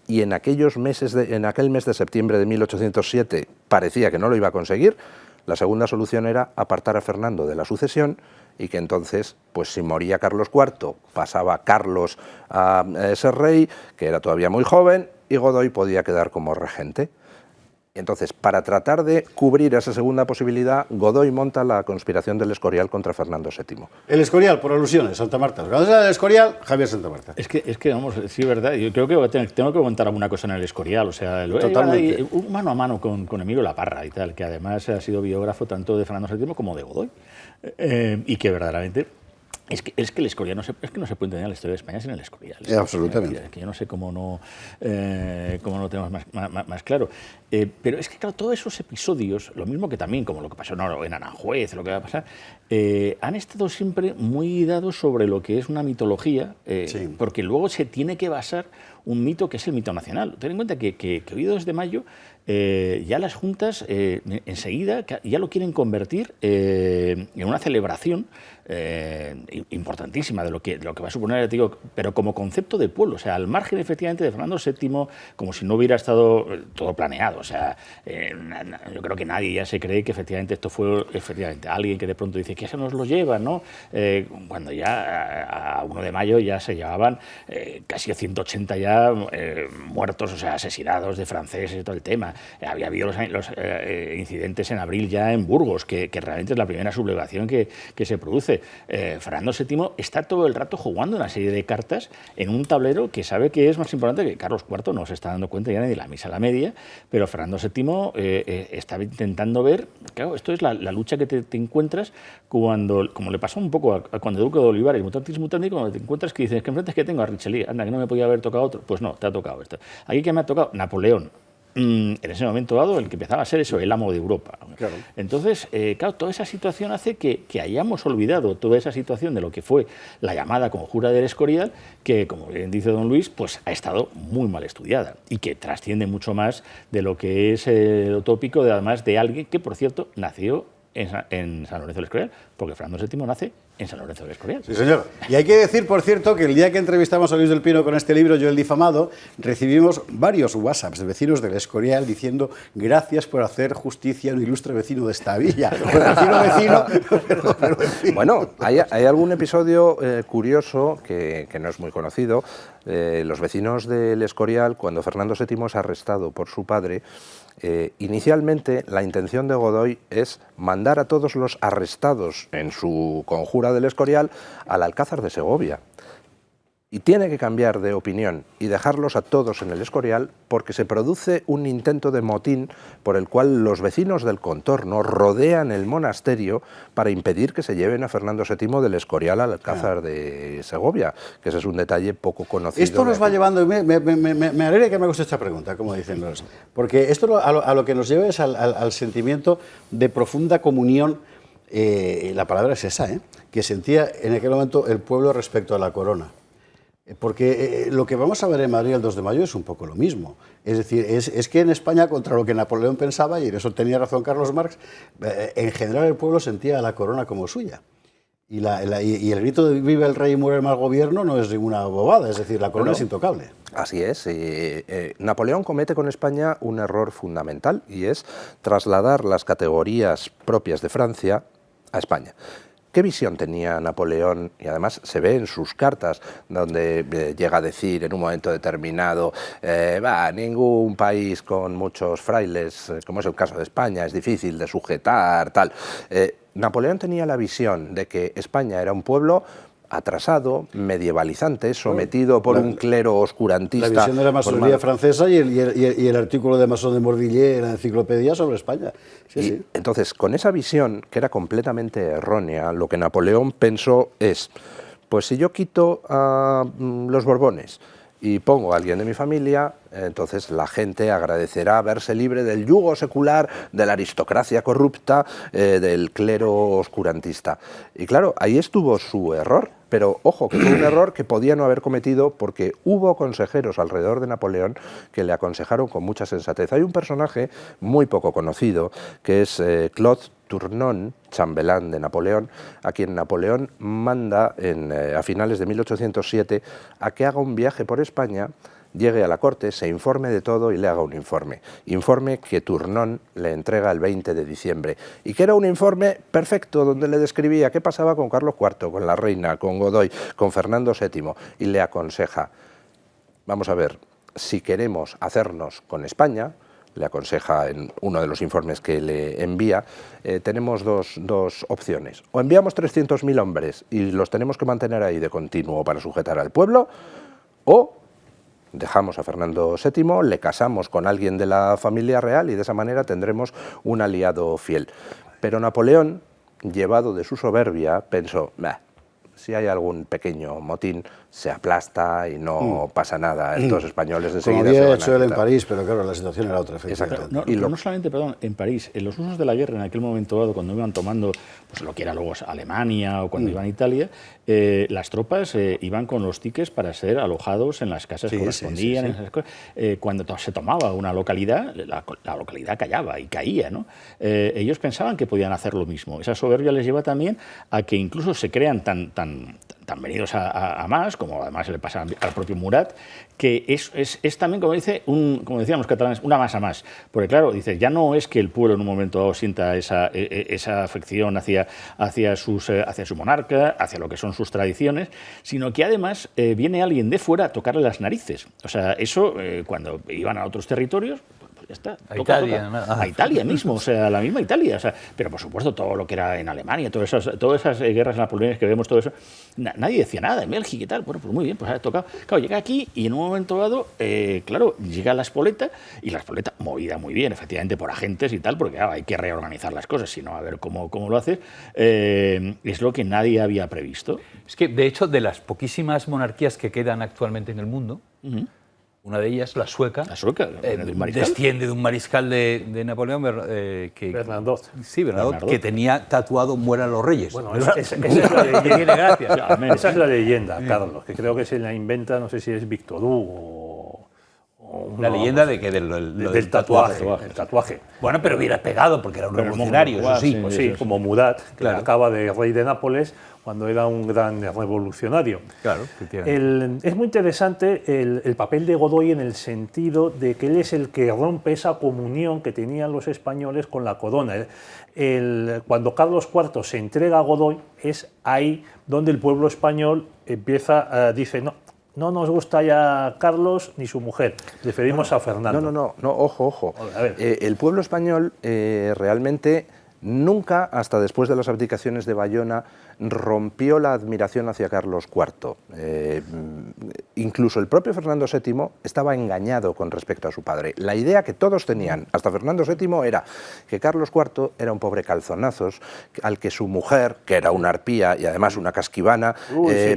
y en aquel mes de septiembre de 1807 parecía que no lo iba a conseguir, la segunda solución era apartar a Fernando de la sucesión y que entonces, pues si moría Carlos IV, pasaba Carlos a ser rey, que era todavía muy joven, y Godoy podía quedar como regente. Entonces, para tratar de cubrir esa segunda posibilidad, Godoy monta la conspiración del Escorial contra Fernando VII. El Escorial, por alusiones, Santa Marta. Cuando sea el Escorial, Javier Santa Marta. Es que vamos, sí, es verdad. Yo creo que tengo que comentar alguna cosa en el Escorial. O sea, Totalmente. Un mano a mano con Emilio Laparra y tal, que además ha sido biógrafo tanto de Fernando VII como de Godoy. Y que verdaderamente... Es que el Escorial no se puede entender la historia de España sin el Escorial. Absolutamente. Es que yo no sé cómo no lo tenemos más claro. Pero es que, claro, todos esos episodios, lo mismo que también, como lo que pasó en Aranjuez, lo que va a pasar, han estado siempre muy dados sobre lo que es una mitología, Sí. porque luego se tiene que basar un mito que es el mito nacional. Ten en cuenta que hoy 2 de mayo ya las juntas enseguida ya lo quieren convertir en una celebración importantísima de lo que va a suponer, digo, pero como concepto de pueblo, o sea, al margen efectivamente de Fernando VII, como si no hubiera estado todo planeado. O sea, yo creo que nadie ya se cree que efectivamente esto fue alguien que de pronto dice que se nos lo lleva, ¿no? Cuando ya a 1 de mayo ya se llevaban casi 180 ya muertos, o sea, asesinados de franceses y todo el tema. había habido los incidentes en abril ya en Burgos, que realmente es la primera sublevación que se produce. Fernando VII está todo el rato jugando una serie de cartas en un tablero que sabe que es más importante, que Carlos IV no se está dando cuenta ya ni de la misa a la media, pero Fernando VII está intentando ver, claro, esto es la lucha que te encuentras cuando, como le pasó un poco a cuando Duque de Olivares, mutatis mutandis, cuando te encuentras que dices que enfrente es que tengo a Richelieu, anda, que no me podía haber tocado otro, pues no, te ha tocado esto. Aquí que me ha tocado Napoleón. En ese momento dado, el que empezaba a ser eso, el amo de Europa. Claro. Entonces, claro, toda esa situación hace que hayamos olvidado toda esa situación de lo que fue la llamada conjura del Escorial, que, como bien dice don Luis, pues ha estado muy mal estudiada y que trasciende mucho más de lo que es lo tópico, además de alguien que, por cierto, nació en San Lorenzo del Escorial, porque Fernando VII nace en San Lorenzo del Escorial. Sí, señor. Y hay que decir, por cierto, que el día que entrevistamos a Luis del Pino con este libro, Yo el difamado, recibimos varios WhatsApps de vecinos del Escorial diciendo gracias por hacer justicia a un ilustre vecino de esta villa. Vecino, pero en fin. Bueno, hay algún episodio curioso que no es muy conocido. Los vecinos del Escorial, cuando Fernando VII es arrestado por su padre, inicialmente la intención de Godoy es mandar a todos los arrestados en su conjura del Escorial al Alcázar de Segovia. Y tiene que cambiar de opinión y dejarlos a todos en el Escorial porque se produce un intento de motín por el cual los vecinos del contorno rodean el monasterio para impedir que se lleven a Fernando VII del Escorial al Alcázar de Segovia, que ese es un detalle poco conocido. Esto nos va llevando, me alegra que me hagas esta pregunta, como dicen los, porque esto a lo que nos lleva es al sentimiento de profunda comunión, la palabra es esa, que sentía en aquel momento el pueblo respecto a la corona. Porque lo que vamos a ver en Madrid el 2 de mayo es un poco lo mismo. Es decir, es que en España, contra lo que Napoleón pensaba, y en eso tenía razón Carlos Marx, en general el pueblo sentía a la corona como suya. Y el grito de viva el rey y muere el mal gobierno no es ninguna bobada, es decir, la corona es intocable. Así es. Napoleón comete con España un error fundamental y es trasladar las categorías propias de Francia a España. ¿Qué visión tenía Napoleón? Y además se ve en sus cartas, donde llega a decir en un momento determinado, ningún país con muchos frailes, como es el caso de España, es difícil de sujetar, tal. Napoleón tenía la visión de que España era un pueblo atrasado, medievalizante, sometido por un clero oscurantista. La visión de la masonería francesa y el artículo de Masson de Mordillier en la enciclopedia sobre España. Sí. Entonces, con esa visión, que era completamente errónea, lo que Napoleón pensó es, pues si yo quito a los Borbones y pongo a alguien de mi familia, entonces la gente agradecerá verse libre del yugo secular, de la aristocracia corrupta, del clero oscurantista. Y claro, ahí estuvo su error, pero ojo, que fue un error que podía no haber cometido porque hubo consejeros alrededor de Napoleón que le aconsejaron con mucha sensatez. Hay un personaje muy poco conocido que es Claude Tournon, chambelán de Napoleón, a quien Napoleón manda a finales de 1807 a que haga un viaje por España, llegue a la corte, se informe de todo y le haga un informe. Informe que Tournon le entrega el 20 de diciembre y que era un informe perfecto donde le describía qué pasaba con Carlos IV, con la reina, con Godoy, con Fernando VII y le aconseja, vamos a ver, si queremos hacernos con España, le aconseja en uno de los informes que le envía, tenemos dos opciones. O enviamos 300.000 hombres y los tenemos que mantener ahí de continuo para sujetar al pueblo, o dejamos a Fernando VII, le casamos con alguien de la familia real y de esa manera tendremos un aliado fiel. Pero Napoleón, llevado de su soberbia, pensó, si hay algún pequeño motín, se aplasta y no pasa nada. Estos españoles enseguida como se había van hecho a él en quitar. París, pero claro, la situación era otra. Exacto. No solamente, en París, en los usos de la guerra, en aquel momento dado, cuando iban tomando pues, lo que era luego Alemania o cuando iban a Italia, las tropas iban con los tickets para ser alojados en las casas que correspondían. En esas cosas. Cuando se tomaba una localidad, la localidad callaba y caía, ¿no? Ellos pensaban que podían hacer lo mismo. Esa soberbia les lleva también a que incluso se crean tan venidos a más, como además le pasa al propio Murat, que es también, como decían los catalanes, una masa más. Porque claro, dice, ya no es que el pueblo en un momento dado sienta esa afección hacia su monarca, hacia lo que son sus tradiciones, sino que además viene alguien de fuera a tocarle las narices. O sea, eso cuando iban a otros territorios, ya está. A Italia, ¿no? A Italia mismo, o sea, a la misma Italia. O sea, pero por supuesto, todo lo que era en Alemania, todas esas guerras napoleónicas que vemos, todo eso, nadie decía nada, en Bélgica y tal. Bueno, pues muy bien, pues ha tocado. Claro, llega aquí y en un momento dado, claro, llega la Espoleta, y la Espoleta, movida muy bien, efectivamente, por agentes y tal, porque claro, hay que reorganizar las cosas, sino a ver cómo lo hace, es lo que nadie había previsto. Es que, de hecho, de las poquísimas monarquías que quedan actualmente en el mundo, una de ellas, la sueca, del mariscal. desciende de un mariscal de Napoleón, Bernadotte. Sí, Bernadotte, que tenía tatuado "Mueran los reyes". Bueno, esa es la leyenda. Tiene gracia. Esa es la leyenda, Carlos, que creo que se la inventa, no sé si es Víctor Hugo o La leyenda de que del tatuaje. El tatuaje. Bueno, pero hubiera pegado porque era un revolucionario, eso sí. Pues sí, como Murat, que Claro. acaba de rey de Nápoles cuando era un gran revolucionario. Claro, Es muy interesante el papel de Godoy en el sentido de que él es el que rompe esa comunión que tenían los españoles con la corona. Cuando Carlos IV se entrega a Godoy, es ahí donde el pueblo español dice, no nos gusta ya Carlos ni su mujer, preferimos a Fernando. No, ojo. A ver. El pueblo español realmente nunca, hasta después de las abdicaciones de Bayona, rompió la admiración hacia Carlos IV. Incluso el propio Fernando VII estaba engañado con respecto a su padre. La idea que todos tenían, hasta Fernando VII, era que Carlos IV era un pobre calzonazos al que su mujer, que era una arpía y además una casquivana,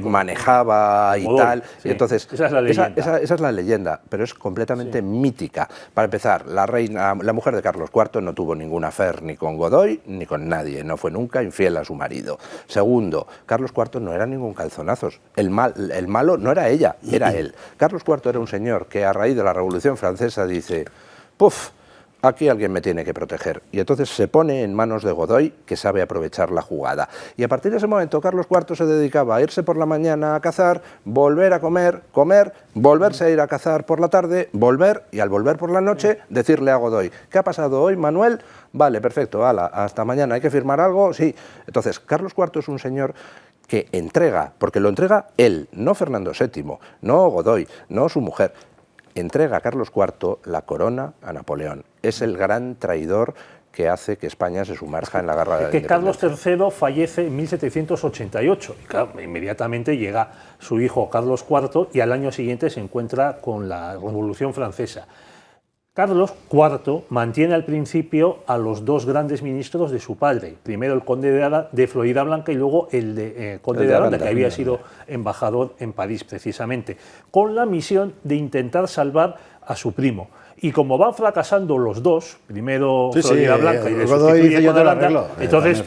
manejaba y tal. Sí. Y entonces, esa es la leyenda. Esa es la leyenda, pero es completamente mítica. Para empezar, la mujer de Carlos IV no tuvo ningún affair ni con Godoy ni con nadie, no fue nunca infiel a su marido. Segundo, Carlos IV no era ningún calzonazos. El malo no era ella, era él. Carlos IV era un señor que a raíz de la Revolución Francesa dice, ¡puf!, aquí alguien me tiene que proteger. Y entonces se pone en manos de Godoy, que sabe aprovechar la jugada. Y a partir de ese momento Carlos IV se dedicaba a irse por la mañana a cazar, volver a comer, volverse a ir a cazar por la tarde, volver, y al volver por la noche decirle a Godoy, ¿qué ha pasado hoy, Manuel? Vale, perfecto, hala, hasta mañana, ¿hay que firmar algo? Sí. Entonces, Carlos IV es un señor que entrega, porque lo entrega él, no Fernando VII, no Godoy, no su mujer. Entrega a Carlos IV la corona a Napoleón. Es el gran traidor que hace que España se sumerja en la guerra de la Carlos independencia. III fallece en 1788 y claro, inmediatamente llega su hijo Carlos IV y al año siguiente se encuentra con la Revolución Francesa. Carlos IV mantiene al principio a los dos grandes ministros de su padre, primero el conde de Florida Blanca y luego el conde de Aranda, que había sido embajador en París precisamente, con la misión de intentar salvar a su primo. Y como van fracasando los dos, primero Florida Blanca y le sustituye con Aranda, entonces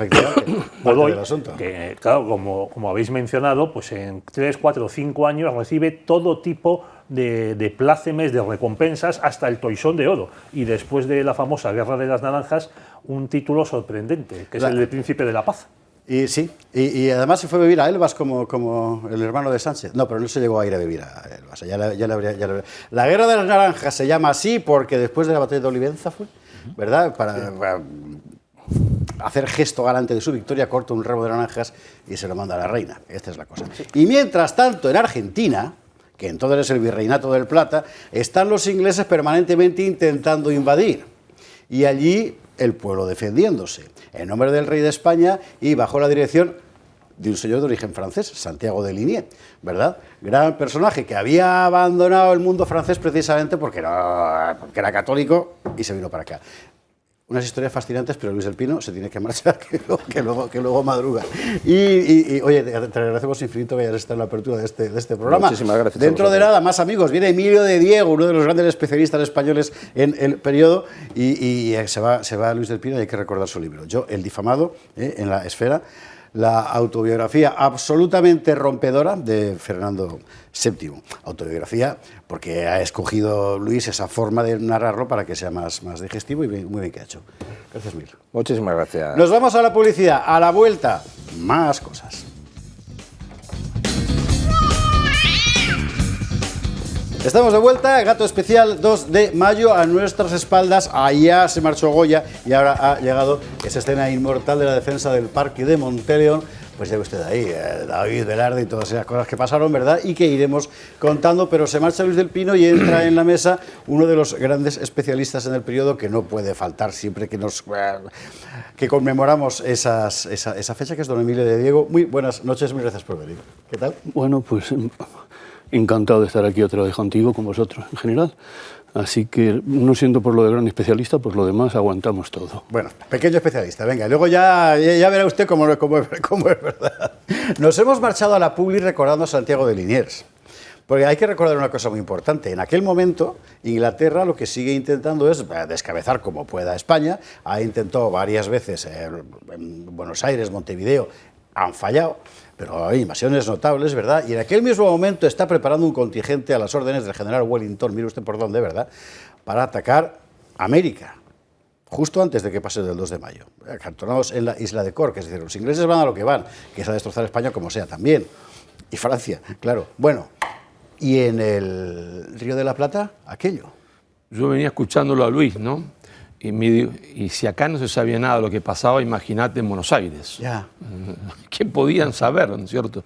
Godoy, que claro, como habéis mencionado, pues en 3, 4 o 5 años recibe todo tipo de plácemes, de recompensas, hasta el Toisón de Oro. Y después de la famosa Guerra de las Naranjas, un título sorprendente, que es el de Príncipe de la Paz. Y sí, y además se fue a vivir a Elvas como el hermano de Sánchez. No, pero no se llegó a ir a vivir a Elvas. La Guerra de las Naranjas se llama así porque después de la batalla de Olivenza fue, ¿verdad? Para hacer gesto galante de su victoria, corta un ramo de naranjas y se lo manda a la reina. Esta es la cosa. Y mientras tanto, en Argentina, que entonces es el Virreinato del Plata, están los ingleses permanentemente intentando invadir. Y allí el pueblo defendiéndose, en nombre del rey de España y bajo la dirección de un señor de origen francés, Santiago de Ligné, ¿verdad? Gran personaje que había abandonado el mundo francés precisamente porque era católico y se vino para acá. Unas historias fascinantes, pero Luis del Pino se tiene que marchar, que luego madruga. Y oye, te agradecemos infinito que hayas estado en la apertura de este programa. Muchísimas gracias. Dentro de nada, más amigos, viene Emilio de Diego, uno de los grandes especialistas españoles en el periodo, y se va Luis del Pino y hay que recordar su libro. Yo, El difamado, en la Esfera, la autobiografía absolutamente rompedora de Fernando VII. Autobiografía porque ha escogido Luis esa forma de narrarlo para que sea más digestivo y muy bien que ha hecho. Gracias mil. Muchísimas gracias. Nos vamos a la publicidad. A la vuelta, más cosas. Estamos de vuelta, Gato Especial 2 de mayo, a nuestras espaldas. Allá se marchó Goya y ahora ha llegado esa escena inmortal de la defensa del Parque de Monteleón Pues ya usted ahí, David Velarde y todas esas cosas que pasaron, ¿verdad? Y que iremos contando, pero se marcha Luis del Pino y entra en la mesa uno de los grandes especialistas en el periodo que no puede faltar siempre que conmemoramos esa fecha, que es don Emilio de Diego. Muy buenas noches, muy gracias por venir. ¿Qué tal? Bueno, pues encantado de estar aquí otra vez contigo, con vosotros en general. Así que, no siendo por lo de gran especialista, por lo demás aguantamos todo. Bueno, pequeño especialista, venga, y luego ya verá usted cómo es verdad. Nos hemos marchado a la publi recordando a Santiago de Liniers, porque hay que recordar una cosa muy importante. En aquel momento, Inglaterra lo que sigue intentando es descabezar como pueda a España. Ha intentado varias veces en Buenos Aires, Montevideo, han fallado, pero hay invasiones notables, ¿verdad? Y en aquel mismo momento está preparando un contingente a las órdenes del general Wellington, mire usted por dónde, ¿verdad?, para atacar América, justo antes de que pase el 2 de mayo, acantonados en la isla de Cork. Es decir, los ingleses van a lo que van, que es a destrozar España como sea también, y Francia, claro. Bueno, y en el Río de la Plata, aquello. Yo venía escuchándolo a Luis, ¿no? Y si acá no se sabía nada de lo que pasaba, imagínate en Buenos Aires. Ya. ¿Qué podían saber, no es cierto?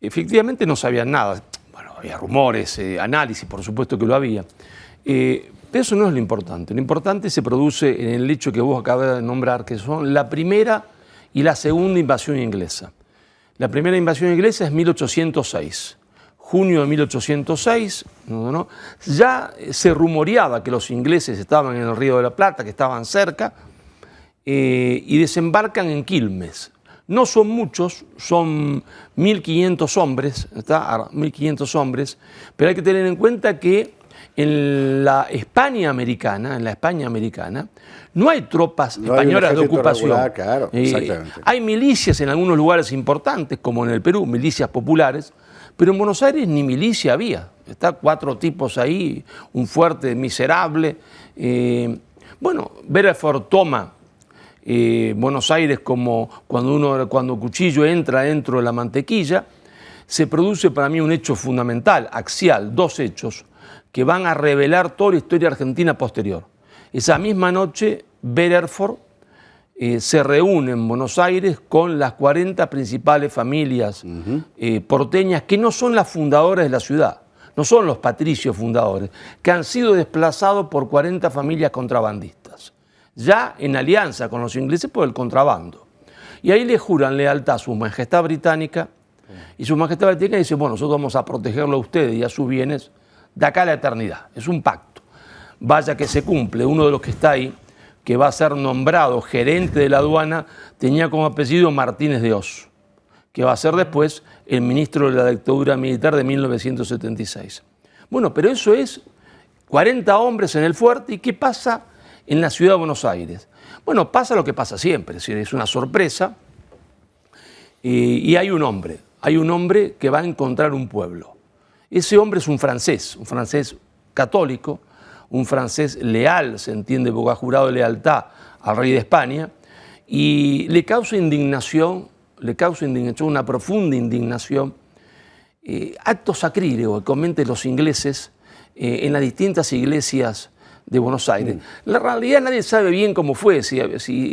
Efectivamente no sabían nada. Bueno, había rumores, análisis, por supuesto que lo había. Pero eso no es lo importante. Lo importante se produce en el hecho que vos acabas de nombrar, que son la primera y la segunda invasión inglesa. La primera invasión inglesa es 1806. Junio de 1806, ya se rumoreaba que los ingleses estaban en el Río de la Plata, que estaban cerca, y desembarcan en Quilmes. No son muchos, son 1.500 hombres, 1.500 hombres, pero hay que tener en cuenta que en la España americana, no hay tropas españolas de ocupación. Regular, claro, exactamente. Hay milicias en algunos lugares importantes, como en el Perú, milicias populares, pero en Buenos Aires ni milicia había. Está 4 tipos ahí, un fuerte miserable. Bueno, Beresford toma Buenos Aires como cuando Cuchillo entra dentro de la mantequilla. Se produce para mí un hecho fundamental, axial, 2 hechos que van a revelar toda la historia argentina posterior. Esa misma noche, Beresford se reúne en Buenos Aires con las 40 principales familias porteñas, que no son las fundadoras de la ciudad, no son los patricios fundadores, que han sido desplazados por 40 familias contrabandistas, ya en alianza con los ingleses por el contrabando. Y ahí le juran lealtad a su majestad británica, y su majestad británica dice, bueno, nosotros vamos a protegerlo a ustedes y a sus bienes de acá a la eternidad. Es un pacto. Vaya que se cumple. Uno de los que está ahí, que va a ser nombrado gerente de la aduana, tenía como apellido Martínez de Oz, que va a ser después el ministro de la dictadura militar de 1976. Bueno, pero eso es 40 hombres en el fuerte. ¿Y qué pasa en la ciudad de Buenos Aires? Bueno, pasa lo que pasa siempre, es decir, es una sorpresa, y hay un hombre que va a encontrar un pueblo. Ese hombre es un francés católico, un francés leal, se entiende, porque ha jurado lealtad al rey de España, y le causa indignación, una profunda indignación, actos sacrílegos que cometen los ingleses en las distintas iglesias de Buenos Aires. La realidad nadie sabe bien cómo fue, si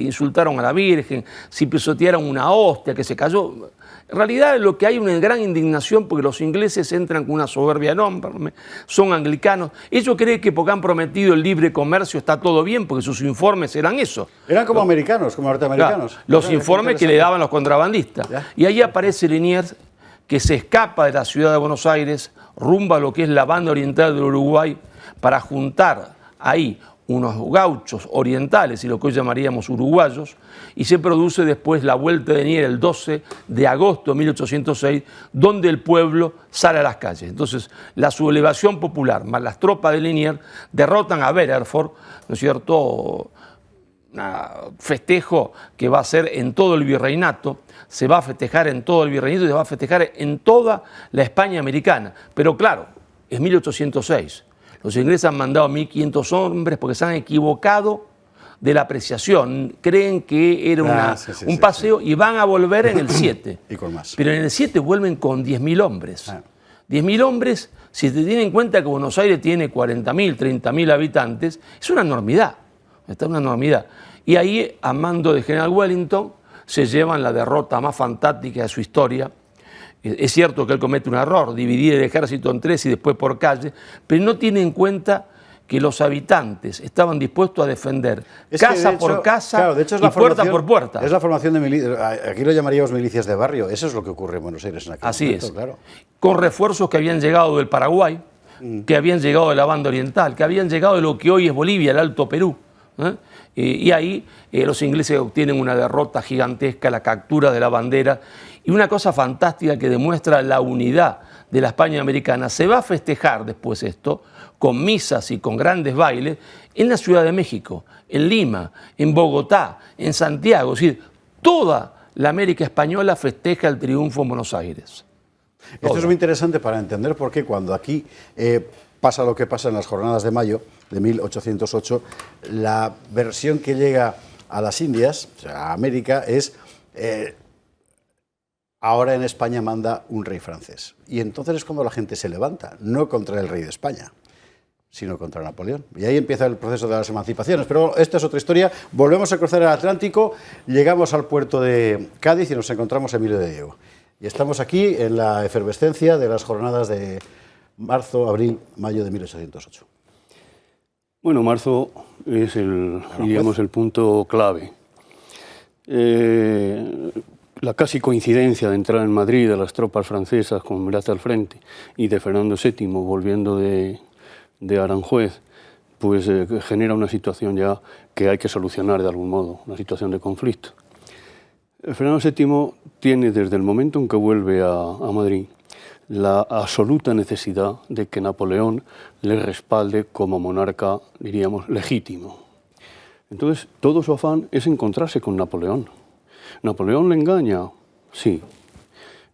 insultaron a la Virgen, si pisotearon una hostia que se cayó. En realidad lo que hay es una gran indignación porque los ingleses entran con una soberbia enorme, son anglicanos. Ellos creen que porque han prometido el libre comercio está todo bien, porque sus informes eran eso. Eran como americanos, como norteamericanos. Claro, los informes que le daban los contrabandistas. ¿Ya? Y ahí aparece Liniers, que se escapa de la ciudad de Buenos Aires, rumba a lo que es la banda oriental del Uruguay, para juntar ahí unos gauchos orientales y lo que hoy llamaríamos uruguayos, y se produce después la vuelta de Liniers el 12 de agosto de 1806, donde el pueblo sale a las calles. Entonces, la sublevación popular más las tropas de Liniers derrotan a Beresford, ¿no es cierto?, un festejo que va a ser en todo el virreinato, se va a festejar en todo el virreinato y se va a festejar en toda la España americana. Pero claro, es 1806. Los ingleses han mandado 1.500 hombres porque se han equivocado de la apreciación. Creen que era un paseo y van a volver en el 7. Y con más. Pero en el 7 vuelven con 10.000 hombres. 10.000 hombres, si se tiene en cuenta que Buenos Aires tiene 40.000, 30.000 habitantes, es una enormidad. Está una enormidad. Y ahí, a mando del general Wellington, se llevan la derrota más fantástica de su historia. Es cierto que él comete un error, dividir el ejército en 3 y después por calle, pero no tiene en cuenta que los habitantes estaban dispuestos a defender casa por casa, claro, de hecho es y puerta por puerta. Es la formación de milicias, aquí lo llamaríamos milicias de barrio, eso es lo que ocurre en Buenos Aires en aquel Así momento, es, claro. Con refuerzos que habían llegado del Paraguay, que habían llegado de la banda oriental, que habían llegado de lo que hoy es Bolivia, el Alto Perú. Y ahí los ingleses obtienen una derrota gigantesca, la captura de la bandera, y una cosa fantástica que demuestra la unidad de la España americana. Se va a festejar después esto, con misas y con grandes bailes, en la Ciudad de México, en Lima, en Bogotá, en Santiago. Es decir, toda la América española festeja el triunfo en Buenos Aires. Esto es muy interesante para entender por qué cuando aquí pasa lo que pasa en las jornadas de mayo de 1808, la versión que llega a las Indias, o sea, a América, es ahora en España manda un rey francés. Y entonces es cuando la gente se levanta, no contra el rey de España, sino contra Napoleón. Y ahí empieza el proceso de las emancipaciones. Pero esta es otra historia. Volvemos a cruzar el Atlántico, llegamos al puerto de Cádiz y nos encontramos a Emilio de Diego. Y estamos aquí en la efervescencia de las jornadas de marzo, abril, mayo de 1808. Bueno, marzo es el punto clave. La casi coincidencia de entrar en Madrid de las tropas francesas con Murat al frente y de Fernando VII volviendo de Aranjuez, pues genera una situación ya que hay que solucionar de algún modo, una situación de conflicto. Fernando VII tiene desde el momento en que vuelve a Madrid la absoluta necesidad de que Napoleón le respalde como monarca, diríamos, legítimo. Entonces, todo su afán es encontrarse con Napoleón. ¿Napoleón le engaña? Sí.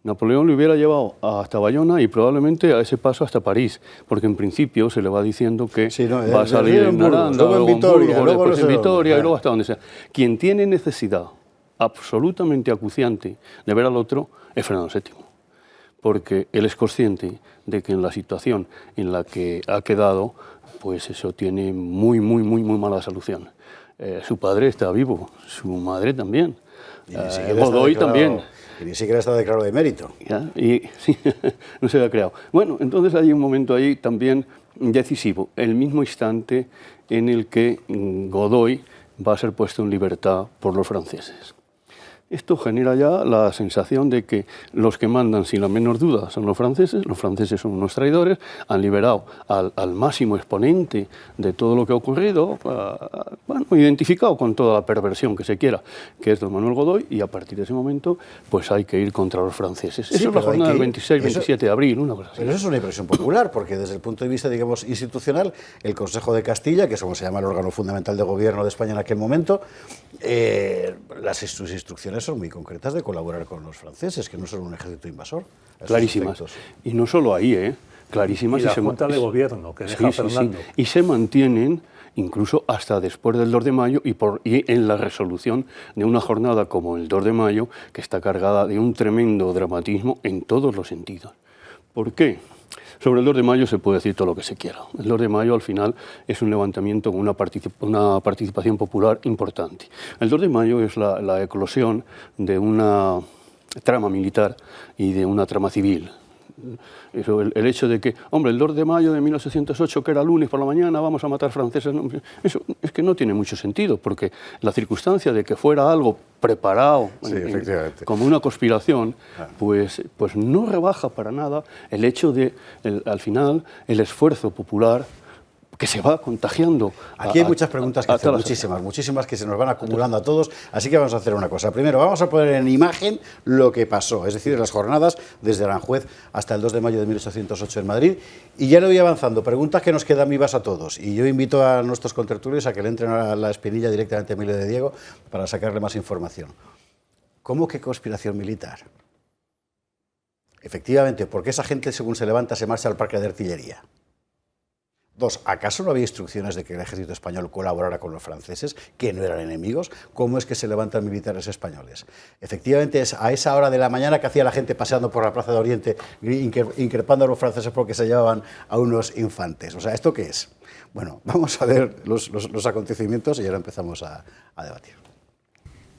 Napoleón le hubiera llevado hasta Bayona y probablemente a ese paso hasta París, porque en principio se le va diciendo que va a salir en Aranda, luego en Vitoria, después en Vitoria y luego hasta donde sea. Quien tiene necesidad absolutamente acuciante de ver al otro es Fernando VII, porque él es consciente de que en la situación en la que ha quedado, pues eso tiene muy mala solución. Su padre está vivo, su madre también, Godoy también. Y ni siquiera está declarado de mérito. ¿Ya? Y sí, no se había creado. Bueno, entonces hay un momento ahí también decisivo, el mismo instante en el que Godoy va a ser puesto en libertad por los franceses. Esto genera ya la sensación de que los que mandan sin la menor duda son los franceses son unos traidores, han liberado al máximo exponente de todo lo que ha ocurrido, bueno, identificado con toda la perversión que se quiera, que es don Manuel Godoy, y a partir de ese momento pues hay que ir contra los franceses. Eso es la jornada del 26-27 de abril, una cosa así. Pero eso es una impresión popular, porque desde el punto de vista, digamos, institucional, el Consejo de Castilla, que es como se llama el órgano fundamental de gobierno de España en aquel momento, sus instrucciones son muy concretas de colaborar con los franceses, que no son un ejército invasor. Clarísimas. Y no solo ahí, clarísimas. Y la Junta de Gobierno, que deja Fernando. Sí. Y se mantienen incluso hasta después del 2 de mayo y en la resolución de una jornada como el 2 de mayo, que está cargada de un tremendo dramatismo en todos los sentidos. ¿Por qué? Sobre el 2 de mayo se puede decir todo lo que se quiera. El 2 de mayo al final es un levantamiento con una participación popular importante. El 2 de mayo es la eclosión de una trama militar y de una trama civil. Eso, el hecho de que, hombre, el 2 de mayo de 1808, que era lunes por la mañana, vamos a matar franceses, eso es que no tiene mucho sentido, porque la circunstancia de que fuera algo preparado como una conspiración, pues no rebaja para nada el hecho de, al final, el esfuerzo popular que se va contagiando. Aquí hay muchas preguntas que hacer, muchísimas que se nos van acumulando a todos, así que vamos a hacer una cosa. Primero, vamos a poner en imagen lo que pasó, es decir, las jornadas desde Aranjuez hasta el 2 de mayo de 1808 en Madrid, y ya le voy avanzando, preguntas que nos quedan vivas a todos, y yo invito a nuestros contertulios a que le entren a la espinilla directamente a Emilio de Diego para sacarle más información. ¿Cómo que conspiración militar? Efectivamente, porque esa gente, según se levanta, se marcha al parque de artillería. 2. ¿Acaso no había instrucciones de que el ejército español colaborara con los franceses, que no eran enemigos? ¿Cómo es que se levantan militares españoles? Efectivamente, es a esa hora de la mañana que hacía la gente paseando por la Plaza de Oriente, increpando a los franceses porque se llevaban a unos infantes. O sea, ¿esto qué es? Bueno, vamos a ver los acontecimientos y ahora empezamos a debatir.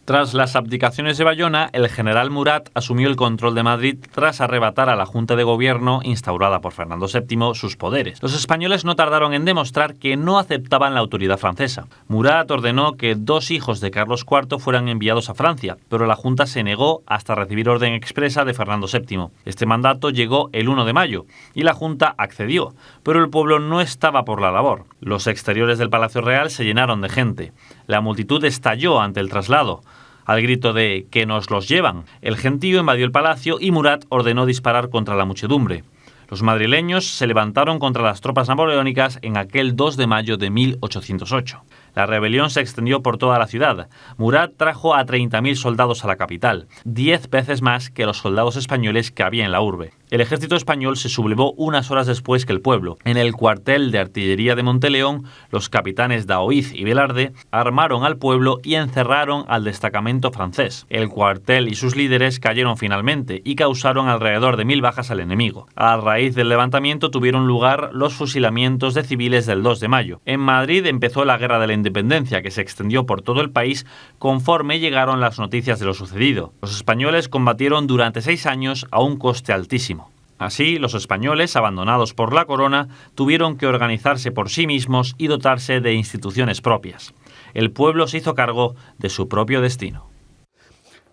Tras las abdicaciones de Bayona, el general Murat asumió el control de Madrid tras arrebatar a la Junta de Gobierno, instaurada por Fernando VII, sus poderes. Los españoles no tardaron en demostrar que no aceptaban la autoridad francesa. Murat ordenó que 2 hijos de Carlos IV fueran enviados a Francia, pero la Junta se negó hasta recibir orden expresa de Fernando VII. Este mandato llegó el 1 de mayo y la Junta accedió, pero el pueblo no estaba por la labor. Los exteriores del Palacio Real se llenaron de gente. La multitud estalló ante el traslado. Al grito de «¡que nos los llevan!», el gentío invadió el palacio y Murat ordenó disparar contra la muchedumbre. Los madrileños se levantaron contra las tropas napoleónicas en aquel 2 de mayo de 1808. La rebelión se extendió por toda la ciudad. Murat trajo a 30.000 soldados a la capital, 10 veces más que los soldados españoles que había en la urbe. El ejército español se sublevó unas horas después que el pueblo. En el cuartel de artillería de Monteleón, los capitanes Daoiz y Velarde armaron al pueblo y encerraron al destacamento francés. El cuartel y sus líderes cayeron finalmente y causaron alrededor de 1.000 bajas al enemigo. A raíz del levantamiento tuvieron lugar los fusilamientos de civiles del 2 de mayo. En Madrid empezó la Guerra de la Independencia, que se extendió por todo el país conforme llegaron las noticias de lo sucedido. Los españoles combatieron durante 6 años a un coste altísimo. Así, los españoles, abandonados por la corona, tuvieron que organizarse por sí mismos y dotarse de instituciones propias. El pueblo se hizo cargo de su propio destino.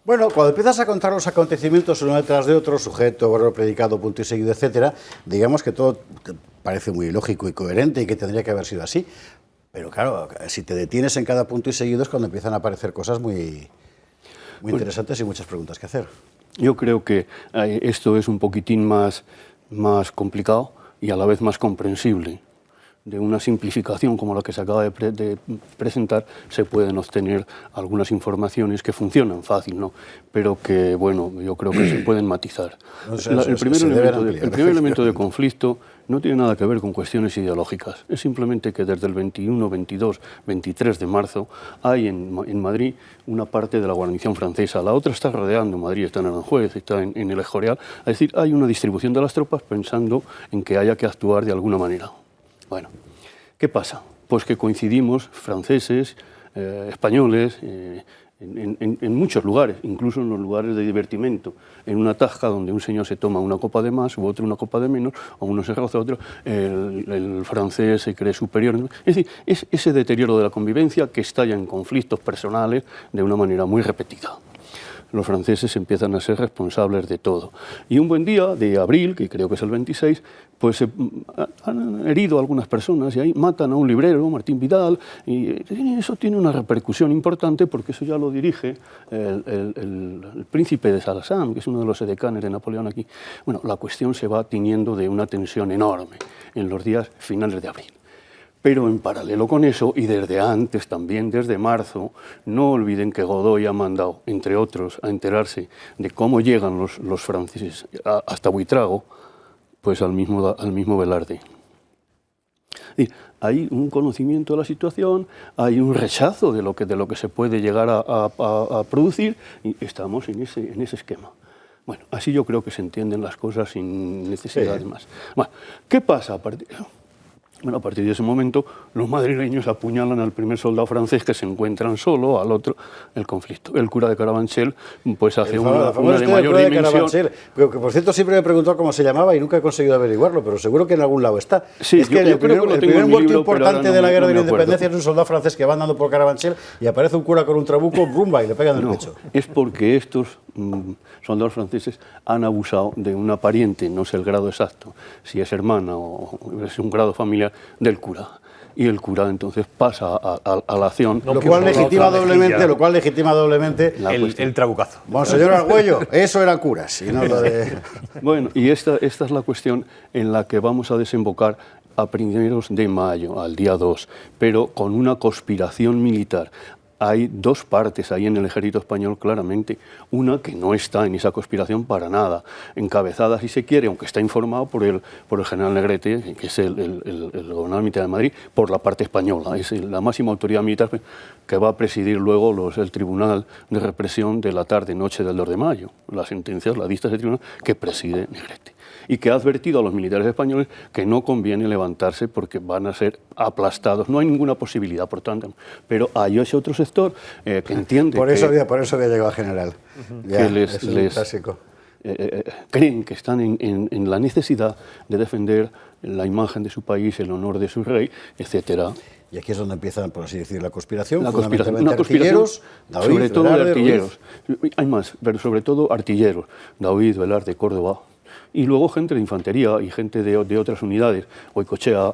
Bueno, cuando empiezas a contar los acontecimientos uno detrás de otro, sujeto, verbo, predicado, punto y seguido, etcétera, digamos que todo parece muy lógico y coherente y que tendría que haber sido así. Pero claro, si te detienes en cada punto y seguido es cuando empiezan a aparecer cosas muy interesantes y muchas preguntas que hacer. Yo creo que esto es un poquitín más complicado y a la vez más comprensible. De una simplificación como la que se acaba de presentar se pueden obtener algunas informaciones que funcionan fácil, ¿no? Pero que, bueno, yo creo que se pueden matizar. El primer elemento de conflicto no tiene nada que ver con cuestiones ideológicas. Es simplemente que desde el 21, 22, 23 de marzo hay en Madrid una parte de la guarnición francesa. La otra está rodeando Madrid, está en Aranjuez, está en el Escorial. Es decir, hay una distribución de las tropas pensando en que haya que actuar de alguna manera. Bueno, ¿qué pasa? Pues que coincidimos franceses, españoles, en muchos lugares, incluso en los lugares de divertimento, en una tasca donde un señor se toma una copa de más u otro una copa de menos, o uno se roza a otro, el francés se cree superior. Es decir, es ese deterioro de la convivencia que estalla en conflictos personales de una manera muy repetida. Los franceses empiezan a ser responsables de todo. Y un buen día de abril, que creo que es el 26, pues han herido a algunas personas y ahí matan a un librero, Martín Vidal, y eso tiene una repercusión importante porque eso ya lo dirige el príncipe de Salazán, que es uno de los edecanes de Napoleón aquí. Bueno, la cuestión se va tiñendo de una tensión enorme en los días finales de abril. Pero en paralelo con eso, y desde antes, también desde marzo, no olviden que Godoy ha mandado, entre otros, a enterarse de cómo llegan los franceses hasta Buitrago, pues al mismo Velarde. Y hay un conocimiento de la situación, hay un rechazo de lo que se puede llegar a producir, y estamos en ese esquema. Bueno, así yo creo que se entienden las cosas sin necesidad de más. Bueno, ¿qué pasa a partir de eso? Bueno, a partir de ese momento, los madrileños apuñalan al primer soldado francés que se encuentran solo, al otro, el conflicto. El cura de Carabanchel, pues hace una de mayor dimensión. Que por cierto siempre me he preguntado cómo se llamaba y nunca he conseguido averiguarlo, pero seguro que en algún lado está. Sí, es que el primer muerto importante de la Guerra de la Independencia es un soldado francés que va andando por Carabanchel y aparece un cura con un trabuco, rumba, y le pegan en el pecho. Es porque estos soldados franceses han abusado de una pariente, no sé el grado exacto, si es hermana o es un grado familiar, del cura. Y el cura entonces pasa a la acción. Lo cual legitima doblemente el trabucazo. Monseñor Argüello, eso eran curas. Y no lo de... Bueno, y esta es la cuestión en la que vamos a desembocar a primeros de mayo, al día 2, pero con una conspiración militar. Hay dos partes ahí en el ejército español claramente, una que no está en esa conspiración para nada, encabezada si se quiere, aunque está informado por el general Negrete, que es el gobernador militar de Madrid, por la parte española, es la máxima autoridad militar que va a presidir luego el Tribunal de Represión de la tarde-noche del 2 de mayo, las sentencias, la dicta del tribunal que preside Negrete. y que ha advertido a los militares españoles que no conviene levantarse porque van a ser aplastados. No hay ninguna posibilidad, por tanto. Pero hay ese otro sector que entiende por eso había llegado a general. Que les clásico. Creen que están en la necesidad de defender la imagen de su país, el honor de su rey, etcétera. Y aquí es donde empieza, por así decir, la conspiración. Una conspiración David, sobre todo Velarde, de artilleros. Hay más, pero sobre todo artilleros. David, Velarde, Córdoba. Y luego gente de infantería y gente de otras unidades, Goicoechea,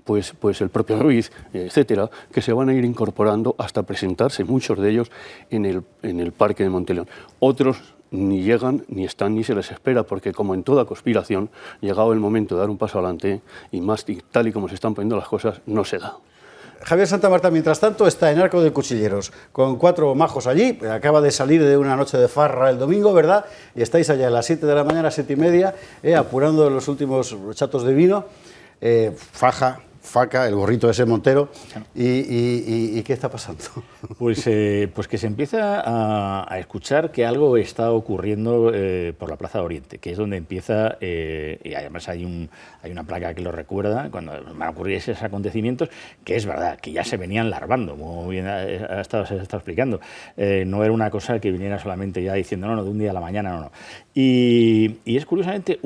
pues el propio Ruiz, etcétera, que se van a ir incorporando hasta presentarse, muchos de ellos, en el Parque de Monteleón. Otros ni llegan, ni están, ni se les espera, porque como en toda conspiración, llegado el momento de dar un paso adelante, y más tal y como se están poniendo las cosas, no se da. Javier Santamarta, mientras tanto, está en Arco de Cuchilleros, con 4 majos allí, acaba de salir de una noche de farra el domingo, ¿verdad? Y estáis allá a las 7 de la mañana, 7:30, apurando los últimos chatos de vino, faca, el gorrito de ese Montero, y ¿qué está pasando? Pues que se empieza a escuchar que algo está ocurriendo por la Plaza de Oriente, que es donde empieza, y además hay una placa que lo recuerda, cuando van a ocurrir esos acontecimientos, que es verdad, que ya se venían larvando, muy bien se está explicando. No era una cosa que viniera solamente ya diciendo, no, de un día a la mañana, no. Y es curiosamente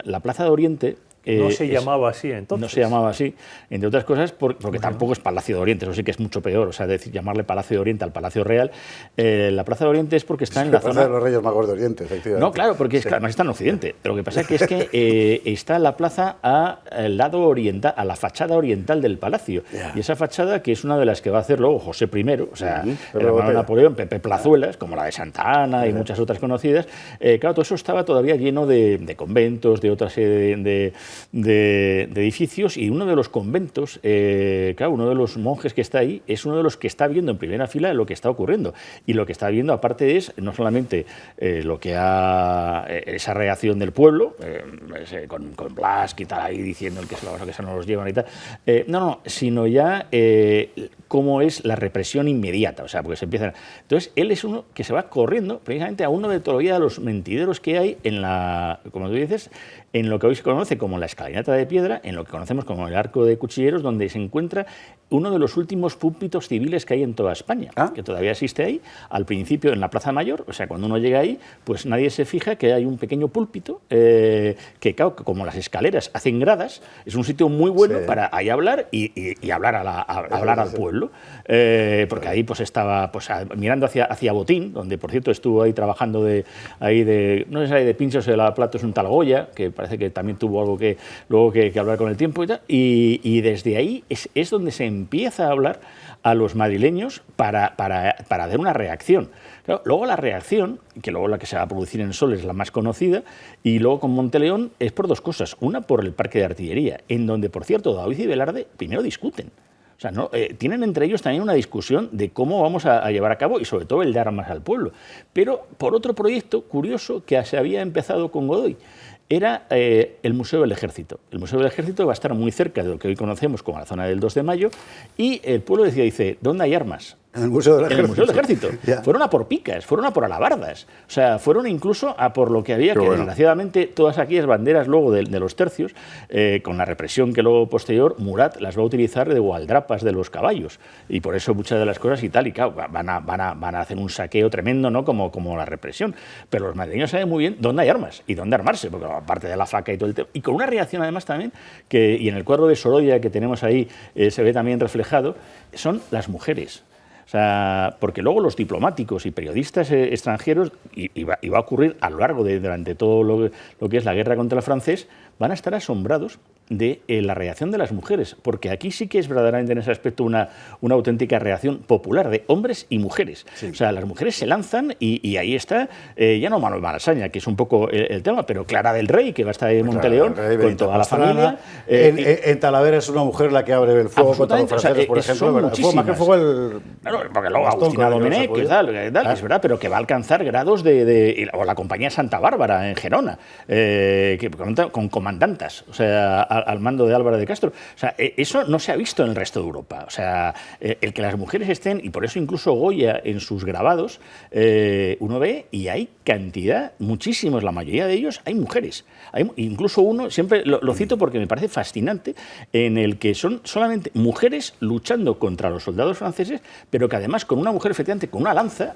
la Plaza de Oriente. No se llamaba así entonces. No se llamaba así, entre otras cosas porque tampoco es Palacio de Oriente, eso sí que es mucho peor, o sea, llamarle Palacio de Oriente al Palacio Real. La Plaza de Oriente es porque está en la zona de los Reyes Magos de Oriente, efectivamente. No, claro, porque además está en Occidente. Pero lo que pasa es que está la plaza al lado oriental, a la fachada oriental del palacio. Y esa fachada, que es una de las que va a hacer luego José I, o sea, el hermano de Napoleón, Pepe Plazuelas, como la de Santa Ana y muchas otras conocidas, claro, todo eso estaba todavía lleno de conventos, de otra serie de edificios, y uno de los conventos, uno de los monjes que está ahí es uno de los que está viendo en primera fila lo que está ocurriendo, y lo que está viendo aparte es no solamente lo que esa reacción del pueblo, con Blas y tal ahí diciendo que se nos los llevan y tal, sino ya cómo es la represión inmediata, o sea, porque se empiezan. Entonces él es uno que se va corriendo precisamente a uno de todavía de los mentideros que hay como tú dices, en lo que hoy se conoce como la escalinata de piedra, en lo que conocemos como el Arco de Cuchilleros, donde se encuentra uno de los últimos púlpitos civiles que hay en toda España, que todavía existe ahí, al principio en la Plaza Mayor, o sea, cuando uno llega ahí, pues nadie se fija que hay un pequeño púlpito, que claro, como las escaleras hacen gradas, es un sitio muy bueno para ahí hablar y hablar hablar al pueblo, porque ahí pues estaba mirando hacia Botín, donde por cierto estuvo ahí trabajando no sé si hay de pinchos de la platos un tal Goya, que parece que también tuvo algo que luego que hablar con el tiempo y tal, y desde ahí es donde se empieza a hablar a los madrileños para dar una reacción. Claro, luego la reacción, que luego la que se va a producir en Sol es la más conocida, y luego con Monteleón es por dos cosas. Una, por el Parque de Artillería, en donde, por cierto, David y Velarde primero discuten. O sea, tienen entre ellos también una discusión de cómo vamos a llevar a cabo, y sobre todo el de armas al pueblo. Pero por otro proyecto curioso que se había empezado con Godoy, era el Museo del Ejército. El Museo del Ejército va a estar muy cerca de lo que hoy conocemos como la zona del 2 de mayo, y el pueblo dice, ¿dónde hay armas? En el Museo del Ejército. En el Museo del Ejército. Fueron a por picas, fueron a por alabardas. O sea, fueron incluso a por lo que había, desgraciadamente, todas aquellas banderas luego de los tercios, con la represión que luego posterior, Murat las va a utilizar de gualdrapas de los caballos. Y por eso muchas de las cosas y tal, y claro, van a hacer un saqueo tremendo, ¿no? Como la represión. Pero los madrileños saben muy bien dónde hay armas y dónde armarse, porque aparte de la faca y todo el tema. Y con una reacción además también, y en el cuadro de Sorolla que tenemos ahí se ve también reflejado, son las mujeres. O sea, porque luego los diplomáticos y periodistas extranjeros, y va a ocurrir a lo largo durante todo lo que es la guerra contra el francés, van a estar asombrados de la reacción de las mujeres, porque aquí sí que es verdaderamente en ese aspecto una auténtica reacción popular de hombres y mujeres. Sí. O sea, las mujeres se lanzan y ahí está, ya no Manuel Malasaña, que es un poco el tema, pero Clara del Rey, que va a estar en Monteleón, con toda la familia. En Talavera es una mujer la que abre el fuego contra los franceses, por ejemplo. Más que fuego el... Claro, porque luego Agustina Domenech, es verdad, pero que va a alcanzar grados o la compañía Santa Bárbara en Gerona, con comandantas, o sea, al mando de Álvaro de Castro. O sea, eso no se ha visto en el resto de Europa. O sea, el que las mujeres estén, y por eso incluso Goya en sus grabados, uno ve y hay cantidad, muchísimos, la mayoría de ellos, hay mujeres. Hay, incluso uno, siempre lo cito porque me parece fascinante, en el que son solamente mujeres luchando contra los soldados franceses, pero que además con una mujer efectivamente con una lanza,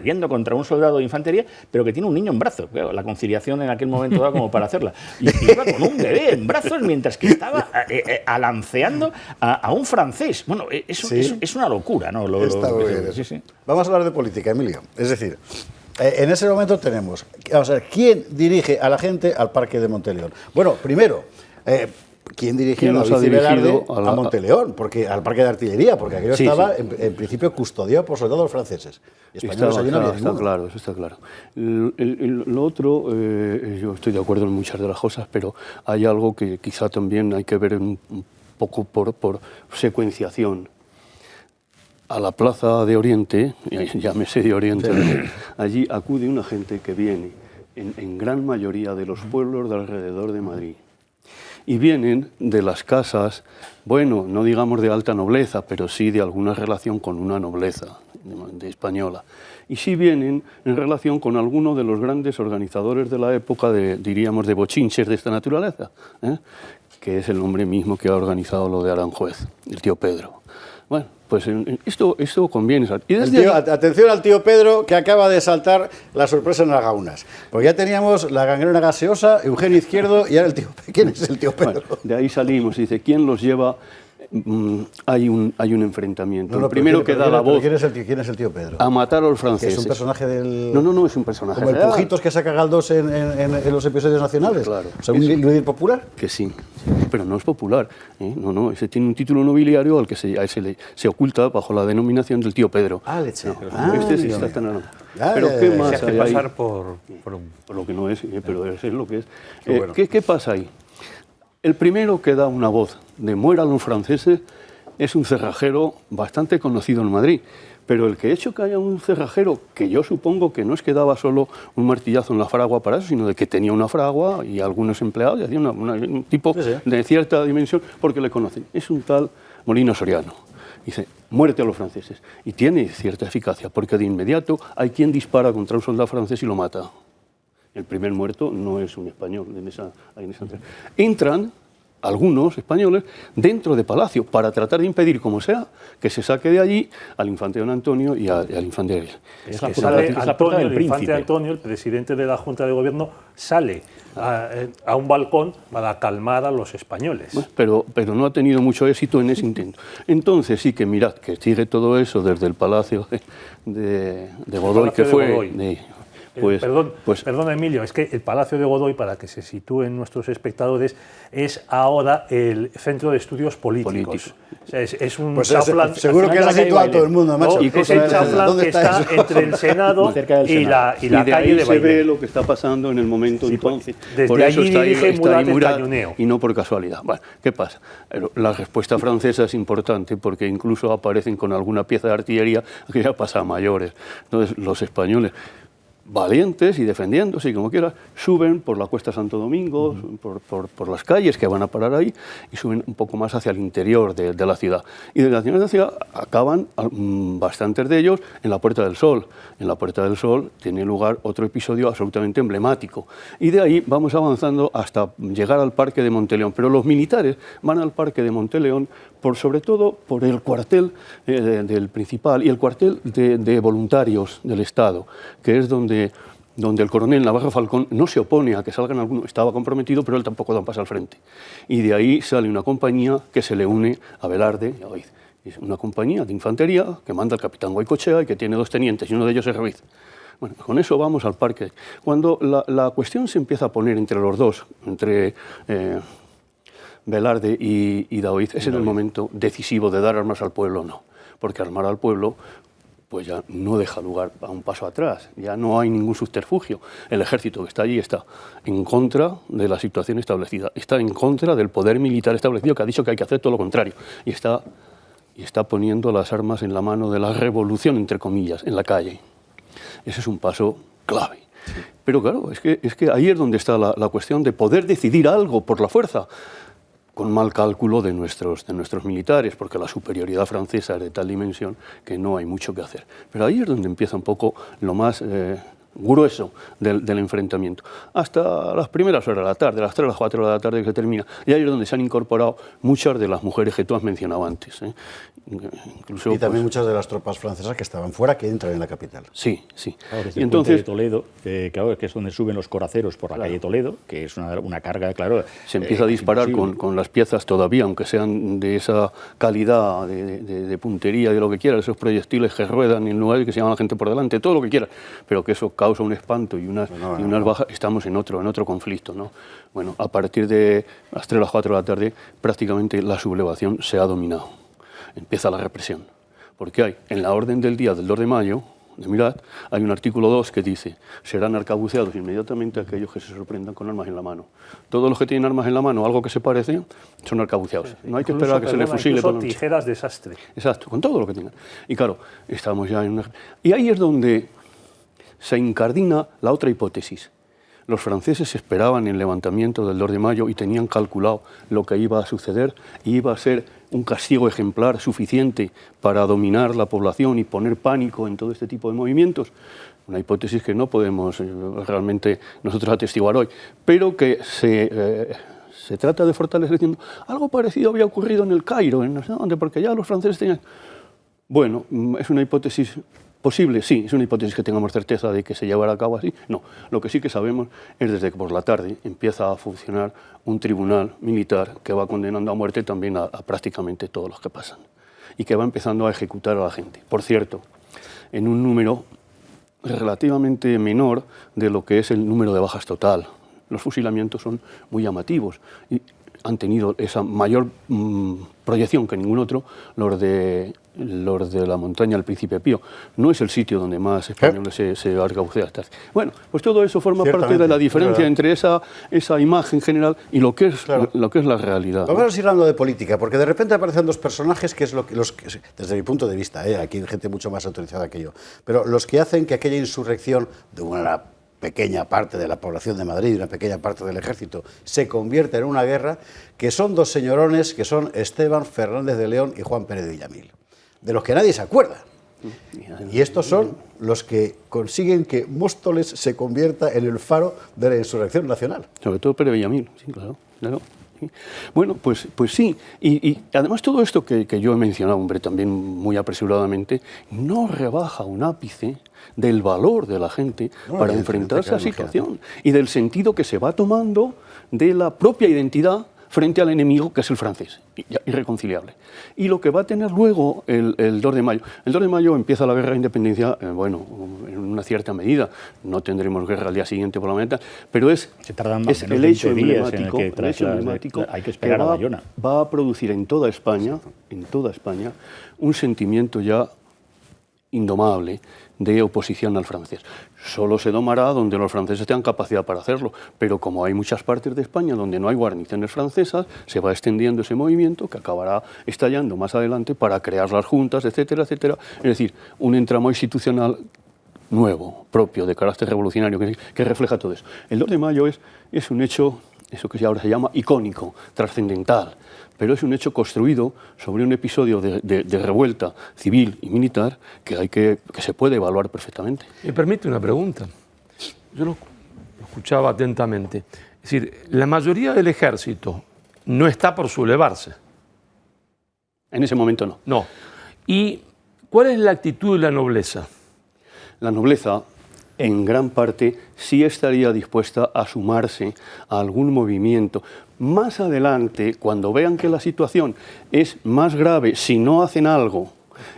yendo contra un soldado de infantería, pero que tiene un niño en brazos. Claro, la conciliación en aquel momento da como para hacerla. Y iba con un bebé en brazos mientras que estaba alanceando a un francés. Bueno, eso es una locura, ¿no? Está muy bien. Sí. Vamos a hablar de política, Emilio. Es decir, en ese momento tenemos, vamos a ver, ¿quién dirige a la gente al Parque de Monteleón? Bueno, primero, ¿quién dirige a Velarde a Monteleón? Porque al Parque de Artillería, porque aquello estaba en principio custodiado por soldados franceses. Y españoles allí no había ninguno. Está claro, eso está claro. Lo otro, yo estoy de acuerdo en muchas de las cosas, pero hay algo que quizá también hay que ver un poco por secuenciación. A la Plaza de Oriente, llámese de Oriente, allí acude una gente que viene en gran mayoría de los pueblos de alrededor de Madrid. Y vienen de las casas, bueno, no digamos de alta nobleza, pero sí de alguna relación con una nobleza de española. Y sí vienen en relación con alguno de los grandes organizadores de la época, diríamos, de bochinches de esta naturaleza, que es el hombre mismo que ha organizado lo de Aranjuez, el tío Pedro. Bueno, pues esto conviene. Y atención al tío Pedro, que acaba de saltar la sorpresa en las gaunas. Porque ya teníamos la gangrena gaseosa, Eugenio Izquierdo, y ahora el tío. ¿Quién es el tío Pedro? Bueno, de ahí salimos, dice, ¿quién los lleva? Hay un enfrentamiento. El primero que da la voz. ¿Quién es el tío Pedro? A matar a los franceses. ¿Es un personaje del...? No, es un personaje como el Pujitos que saca Galdós en los episodios nacionales. Claro. O sea, un líder popular. Que sí, pero no es popular. No, ese tiene un título nobiliario al que se oculta bajo la denominación del tío Pedro. Leche. Está tan... Pero ¿qué más se hace hay pasar ahí? por lo que no es, pero es lo que es. Bueno. ¿Qué pasa ahí? El primero que da una voz de mueran los franceses es un cerrajero bastante conocido en Madrid, pero el que ha hecho que haya un cerrajero, que yo supongo que no es que daba solo un martillazo en la fragua para eso, sino de que tenía una fragua y algunos empleados, y hacía un tipo de cierta dimensión, porque le conocen. Es un tal Molino Soriano. Dice, muerte a los franceses. Y tiene cierta eficacia, porque de inmediato hay quien dispara contra un soldado francés y lo mata. El primer muerto no es un español. Entran algunos españoles dentro de Palacio para tratar de impedir, como sea, que se saque de allí al infante don Antonio y al infante Ariel. Es que sale Antonio, el infante Antonio, el presidente de la Junta de Gobierno, sale a un balcón para calmar a los españoles. Bueno, pero no ha tenido mucho éxito en ese intento. Entonces sí que mirad, que sigue todo eso desde el Palacio de Godoy, que fue... Perdón, Emilio, es que el Palacio de Godoy, para que se sitúen nuestros espectadores, es ahora el Centro de Estudios Políticos. O sea, es un chaflán. Seguro que se ha situado todo el mundo, macho. Es el chaflán que está entre el Senado y la calle de se ve lo que está pasando en el momento entonces. Desde por eso allí dirige Murat y no por casualidad. Bueno, ¿qué pasa? La respuesta francesa es importante porque incluso aparecen con alguna pieza de artillería que ya pasa a mayores. Entonces, los españoles, valientes y defendiéndose, y como quiera, suben por la Cuesta Santo Domingo, por las calles que van a parar ahí, y suben un poco más hacia el interior de la ciudad. Y de la ciudad acaban, bastantes de ellos, en la Puerta del Sol. En la Puerta del Sol tiene lugar otro episodio absolutamente emblemático. Y de ahí vamos avanzando hasta llegar al Parque de Monteleón. Pero los militares van al Parque de Monteleón sobre todo por el cuartel del Principal y el cuartel de voluntarios del Estado, que es donde el coronel Navarro Falcón no se opone a que salgan algunos, estaba comprometido, pero él tampoco da un paso al frente. Y de ahí sale una compañía que se le une a Velarde. Es una compañía de infantería que manda el capitán Goicoechea y que tiene 2 tenientes, y uno de ellos es Ruiz. Bueno, con eso vamos al parque. Cuando la cuestión se empieza a poner entre los dos, entre Velarde y Daoíz, es en el momento decisivo de dar armas al pueblo o no. Porque armar al pueblo pues ya no deja lugar a un paso atrás, ya no hay ningún subterfugio. El ejército que está allí está en contra de la situación establecida, está en contra del poder militar establecido, que ha dicho que hay que hacer todo lo contrario, y está poniendo las armas en la mano de la revolución, entre comillas, en la calle. Ese es un paso clave. Pero claro, es que ahí es donde está la cuestión de poder decidir algo por la fuerza, con mal cálculo de nuestros militares, porque la superioridad francesa es de tal dimensión que no hay mucho que hacer. Pero ahí es donde empieza un poco lo más grueso del enfrentamiento. Hasta las primeras horas de la tarde, las 3 a las 4 de la tarde que se termina. Y ahí es donde se han incorporado muchas de las mujeres que tú has mencionado antes. Incluso, y también muchas de las tropas francesas que estaban fuera, que entran en la capital. Sí, sí. Claro, y entonces de Toledo, claro, que es donde suben los coraceros por la calle Toledo, que es una carga, claro. Se empieza a disparar con las piezas todavía, aunque sean de esa calidad de puntería, de lo que quieras, esos proyectiles que ruedan en lugares que se llaman la gente por delante, todo lo que quieras, pero que eso causa un espanto y unas bajas. Estamos en otro conflicto, ¿no? Bueno, a partir de las 3 a las 4 de la tarde, prácticamente la sublevación se ha dominado. Empieza la represión, porque hay en la orden del día del 2 de mayo, de Mirad, hay un artículo 2 que dice: serán arcabuceados inmediatamente aquellos que se sorprendan con armas en la mano. Todos los que tienen armas en la mano, algo que se parece, son arcabuceados. No hay que esperar a que se les fusile por la noche. Tijeras desastre. Exacto, con todo lo que tengan. Y claro, estamos ya en una... Y ahí es donde se incardina la otra hipótesis. Los franceses esperaban el levantamiento del 2 de mayo y tenían calculado lo que iba a suceder y iba a ser un castigo ejemplar suficiente para dominar la población y poner pánico en todo este tipo de movimientos. Una hipótesis que no podemos realmente nosotros atestiguar hoy, pero que se trata de fortalecer diciendo algo parecido había ocurrido en el Cairo, en no sé dónde, porque ya los franceses tenían... Bueno, es una hipótesis posible, sí, es una hipótesis que tengamos certeza de que se llevará a cabo así. No, lo que sí que sabemos es desde que por la tarde empieza a funcionar un tribunal militar que va condenando a muerte también a prácticamente todos los que pasan y que va empezando a ejecutar a la gente. Por cierto, en un número relativamente menor de lo que es el número de bajas total. Los fusilamientos son muy llamativos y han tenido esa mayor proyección que ningún otro los de la montaña del Príncipe Pío. No es el sitio donde más españoles se arcabucea. Bueno, pues todo eso forma parte de la diferencia entre esa imagen general y lo que es la realidad. Vamos a ir hablando de política, porque de repente aparecen dos personajes que es los que, desde mi punto de vista, aquí hay gente mucho más autorizada que yo, pero los que hacen que aquella insurrección de una pequeña parte de la población de Madrid y una pequeña parte del ejército se convierta en una guerra, que son dos señorones que son Esteban Fernández de León y Juan Pérez de Villamil, de los que nadie se acuerda. Y estos son los que consiguen que Móstoles se convierta en el faro de la insurrección nacional. Sobre todo Pérez de Villamil, sí, claro. Bueno, pues sí, y además todo esto que yo he mencionado, hombre, también muy apresuradamente, no rebaja un ápice del valor de la gente para enfrentarse a la situación y del sentido que se va tomando de la propia identidad frente al enemigo, que es el francés, irreconciliable. Y lo que va a tener luego el 2 de mayo. El 2 de mayo empieza la guerra de independencia, bueno, en una cierta medida. No tendremos guerra al día siguiente por la meta, pero es el hecho emblemático, hay que esperar a Bayona. Va a producir en toda España, un sentimiento ya indomable de oposición al francés. Solo se domará donde los franceses tengan capacidad para hacerlo, pero como hay muchas partes de España donde no hay guarniciones francesas, se va extendiendo ese movimiento que acabará estallando más adelante para crear las juntas, etcétera, etcétera. Es decir, un entramo institucional nuevo, propio, de carácter revolucionario, que refleja todo eso. El 2 de mayo es un hecho, eso que ahora se llama icónico, trascendental, pero es un hecho construido sobre un episodio de revuelta civil y militar que se puede evaluar perfectamente. Me permite una pregunta. Yo lo escuchaba atentamente. Es decir, la mayoría del ejército no está por sublevarse. En ese momento no. No. ¿Y cuál es la actitud de la nobleza? La nobleza, en gran parte, sí estaría dispuesta a sumarse a algún movimiento. Más adelante, cuando vean que la situación es más grave, si no hacen algo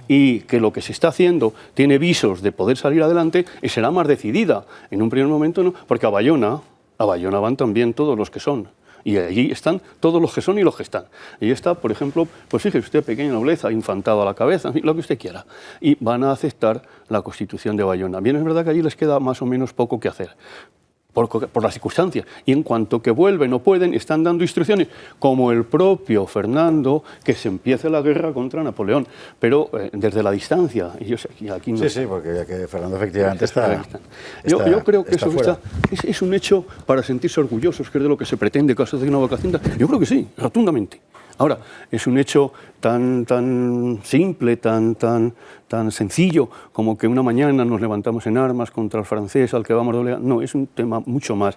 y que lo que se está haciendo tiene visos de poder salir adelante, será más decidida. En un primer momento no, porque a Bayona van también todos los que son. Y allí están todos los que son y los que están. Y está, por ejemplo, pues fíjese usted, pequeña nobleza, infantado a la cabeza, lo que usted quiera. Y van a aceptar la Constitución de Bayona. Bien, es verdad que allí les queda más o menos poco que hacer. por las circunstancias. Y en cuanto que vuelven o pueden, están dando instrucciones, como el propio Fernando, que se empiece la guerra contra Napoleón, pero desde la distancia. Y aquí no. Sí, porque que Fernando efectivamente está. Yo creo que eso fuera. es un hecho para sentirse orgullosos, que es de lo que se pretende que hace una vocación. Yo creo que sí, rotundamente. Ahora, es un hecho tan simple, tan sencillo, como que una mañana nos levantamos en armas contra el francés al que vamos a doblegar. No, es un tema mucho más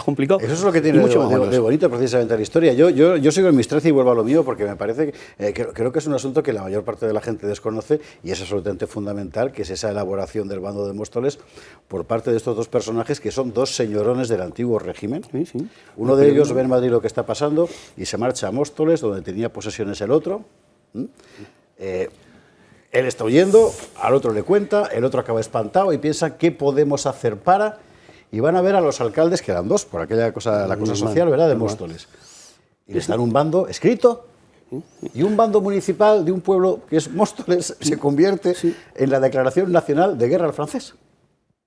complicado. Eso es lo que tiene de bonito precisamente la historia. Yo sigo en mis 13 y vuelvo a lo mío, porque me parece creo que es un asunto que la mayor parte de la gente desconoce y es absolutamente fundamental, que es esa elaboración del bando de Móstoles por parte de estos dos personajes que son dos señorones del antiguo régimen. Sí. Uno de ellos ve en Madrid lo que está pasando y se marcha a Móstoles, donde tenía posesiones el otro. Él está huyendo, al otro le cuenta, el otro acaba espantado y piensa qué podemos hacer para... Y van a ver a los alcaldes, que eran dos, por aquella cosa, la cosa social, ¿verdad?, de Móstoles. Y les dan un bando escrito, y un bando municipal de un pueblo que es Móstoles se convierte en la declaración nacional de guerra al francés.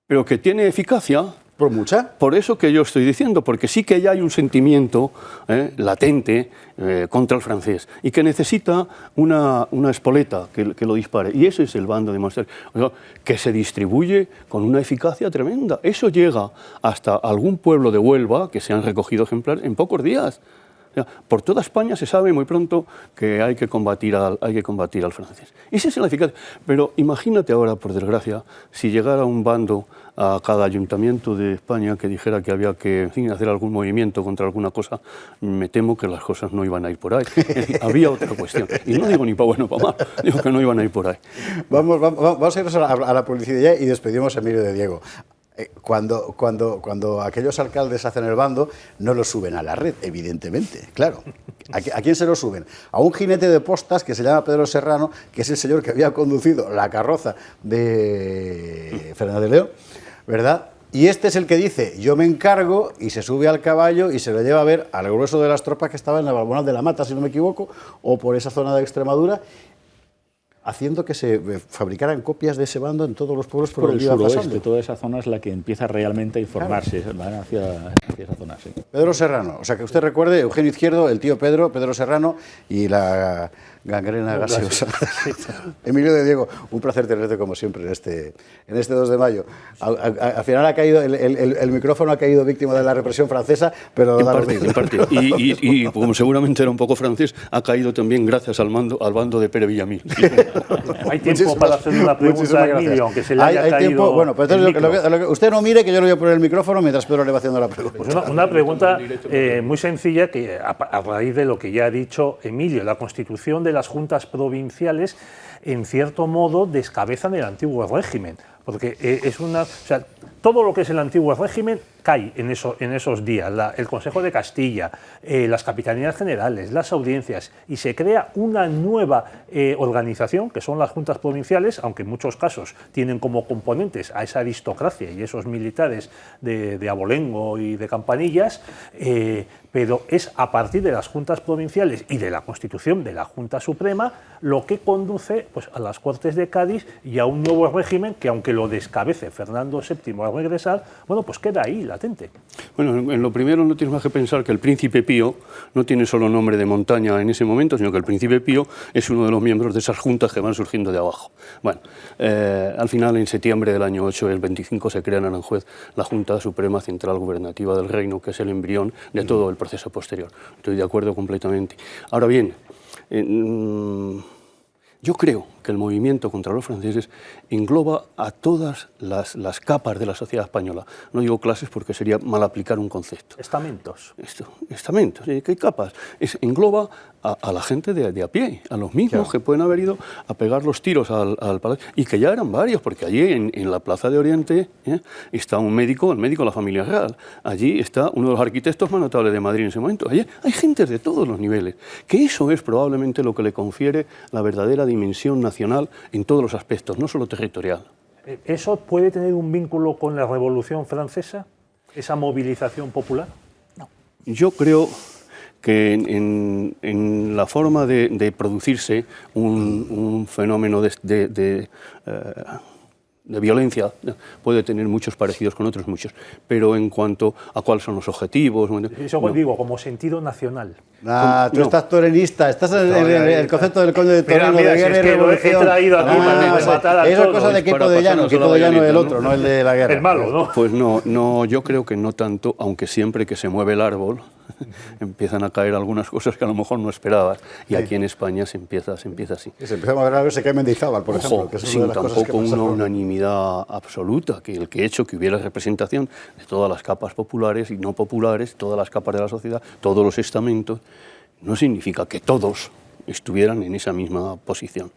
Pero que tiene eficacia. ¿Por mucha? Por eso que yo estoy diciendo, porque sí que ya hay un sentimiento latente contra el francés y que necesita una espoleta que lo dispare. Y ese es el bando de Móstoles, que se distribuye con una eficacia tremenda. Eso llega hasta algún pueblo de Huelva, que se han recogido ejemplares en pocos días. O sea, por toda España se sabe muy pronto que hay que combatir al francés. Esa es la eficacia. Pero imagínate ahora, por desgracia, si llegara un bando a cada ayuntamiento de España que dijera que había que hacer algún movimiento contra alguna cosa, me temo que las cosas no iban a ir por ahí. Había otra cuestión. Y no digo ni para bueno ni para mal, digo que no iban a ir por ahí. Vamos a irnos a la publicidad ya y despedimos a Emilio de Diego. Cuando aquellos alcaldes hacen el bando, no lo suben a la red, evidentemente, claro. ¿A quién se lo suben? A un jinete de postas que se llama Pedro Serrano, que es el señor que había conducido la carroza de Fernando de León, ¿verdad? Y este es el que dice, yo me encargo, y se sube al caballo y se lo lleva a ver al grueso de las tropas que estaban en la Balbonal de la Mata, si no me equivoco, o por esa zona de Extremadura, haciendo que se fabricaran copias de ese bando en todos los pueblos por el donde iba suroeste. pasando. Toda esa zona es la que empieza realmente a informarse, van hacia esa zona, sí. Pedro Serrano, o sea, que usted recuerde, Eugenio Izquierdo, el tío Pedro Serrano y la gangrena gaseosa. Emilio de Diego, un placer tenerte como siempre en este 2 de mayo. Al final ha caído, el micrófono ha caído víctima de la represión francesa, pero... En parte. Y como seguramente era un poco francés, ha caído también gracias al bando de Pere Villamil. Hay tiempo para hacer una pregunta a Emilio, aunque se le haya caído tiempo. Bueno, pues entonces usted no mire, que yo le voy a poner el micrófono mientras Pedro le va haciendo la pregunta. Pues una pregunta muy sencilla, que a raíz de lo que ya ha dicho Emilio, la constitución de las juntas provinciales, en cierto modo, descabezan el antiguo régimen, porque todo lo que es el antiguo régimen cae en esos días, el Consejo de Castilla, las capitanías generales, las audiencias, y se crea una nueva organización, que son las juntas provinciales, aunque en muchos casos tienen como componentes a esa aristocracia y esos militares de abolengo y de campanillas, pero es a partir de las juntas provinciales y de la constitución de la Junta Suprema lo que conduce pues, a las Cortes de Cádiz y a un nuevo régimen que, aunque lo descabece Fernando VII al regresar, bueno, pues queda ahí latente. Bueno, en lo primero no tienes más que pensar que el Príncipe Pío no tiene solo nombre de montaña en ese momento, sino que el Príncipe Pío es uno de los miembros de esas juntas que van surgiendo de abajo. Bueno, al final, en septiembre del año 8, el 25, se crea en Aranjuez la Junta Suprema Central Gubernativa del Reino, que es el embrión de todo el proceso posterior. Estoy de acuerdo completamente. Ahora bien, yo creo que el movimiento contra los franceses engloba a todas las capas de la sociedad española. No digo clases porque sería mal aplicar un concepto. Estamentos. Estamentos, ¿qué capas? Engloba a la gente de a pie, a los mismos que pueden haber ido a pegar los tiros al palacio, y que ya eran varios, porque allí en la Plaza de Oriente está un médico, el médico de la familia real. Allí está uno de los arquitectos más notables de Madrid en ese momento. Allí hay gente de todos los niveles, que eso es probablemente lo que le confiere la verdadera dimensión nacional en todos los aspectos, no solo territorial. ¿Eso puede tener un vínculo con la Revolución Francesa? ¿Esa movilización popular? No. Yo creo que en la forma de producirse un fenómeno de violencia, puede tener muchos parecidos con otros muchos, pero en cuanto a cuáles son los objetivos... Eso no. digo, como sentido nacional. Tú estás torenista, estás en el concepto del conde de Toreno, de guerra y revolución. He traído aquí para matar a Esa todos. cosa de Quepo de Llano, Quepo de Llano es el otro, no el de la guerra. El malo, ¿no? Pues no, yo creo que no tanto, aunque siempre que se mueve el árbol empiezan a caer algunas cosas que a lo mejor no esperabas, y aquí en España se empieza así. Y se empieza a ver se cae Mendizábal, por ejemplo, que es sin una de las cosas que tampoco pasa una por- unanimidad absoluta, que el que ha hecho que hubiera representación de todas las capas populares y no populares, todas las capas de la sociedad, todos los estamentos, no significa que todos estuvieran en esa misma posición.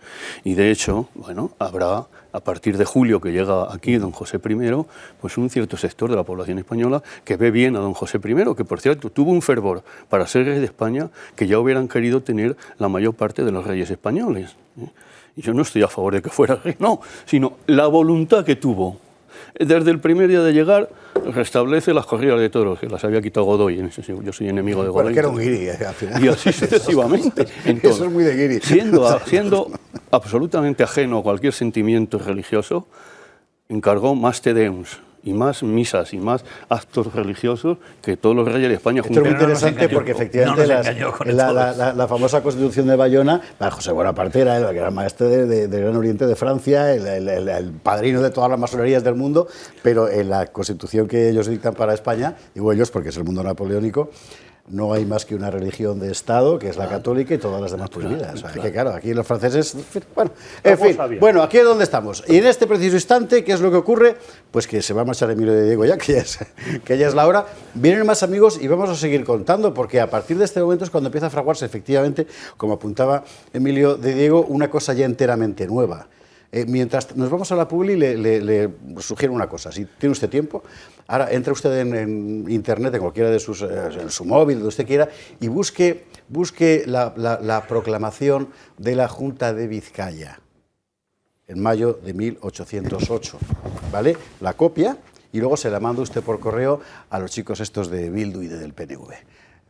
Y de hecho, bueno, habrá, a partir de julio que llega aquí don José I, pues un cierto sector de la población española que ve bien a don José I, que por cierto tuvo un fervor para ser rey de España que ya hubieran querido tener la mayor parte de los reyes españoles. Y yo no estoy a favor de que fuera rey, no, sino la voluntad que tuvo. Desde el primer día de llegar, restablece las corridas de toros, que las había quitado Godoy. En ese, yo soy enemigo de Godoy. Bueno, que era un guiri, al final. Y así sucesivamente. Eso es muy de guiri. Siendo absolutamente ajeno a cualquier sentimiento religioso, encargó más Te Deums y más misas y más actos religiosos que todos los reyes de España Esto es muy juntos. interesante porque efectivamente la famosa Constitución de Bayona, José Bonaparte era el gran maestre del Gran Oriente de Francia, el padrino de todas las masonerías del mundo, pero en la Constitución que ellos dictan para España, digo ellos porque es el mundo napoleónico, no hay más que una religión de Estado, que es la católica, y todas las demás prohibidas. O sea, que claro, aquí los franceses... Bueno, en fin, bueno, aquí es donde estamos. Y en este preciso instante, ¿qué es lo que ocurre? Pues que se va a marchar Emilio de Diego ya, que ya es la hora. Vienen más amigos y vamos a seguir contando, porque a partir de este momento es cuando empieza a fraguarse, efectivamente, como apuntaba Emilio de Diego, una cosa ya enteramente nueva. Mientras nos vamos a la publi, le sugiero una cosa. Si tiene usted tiempo, ahora entra usted en internet, en cualquiera de sus, en su móvil, donde usted quiera, y busque la proclamación de la Junta de Vizcaya, en mayo de 1808, ¿vale? La copia y luego se la manda usted por correo a los chicos estos de Bildu y del PNV.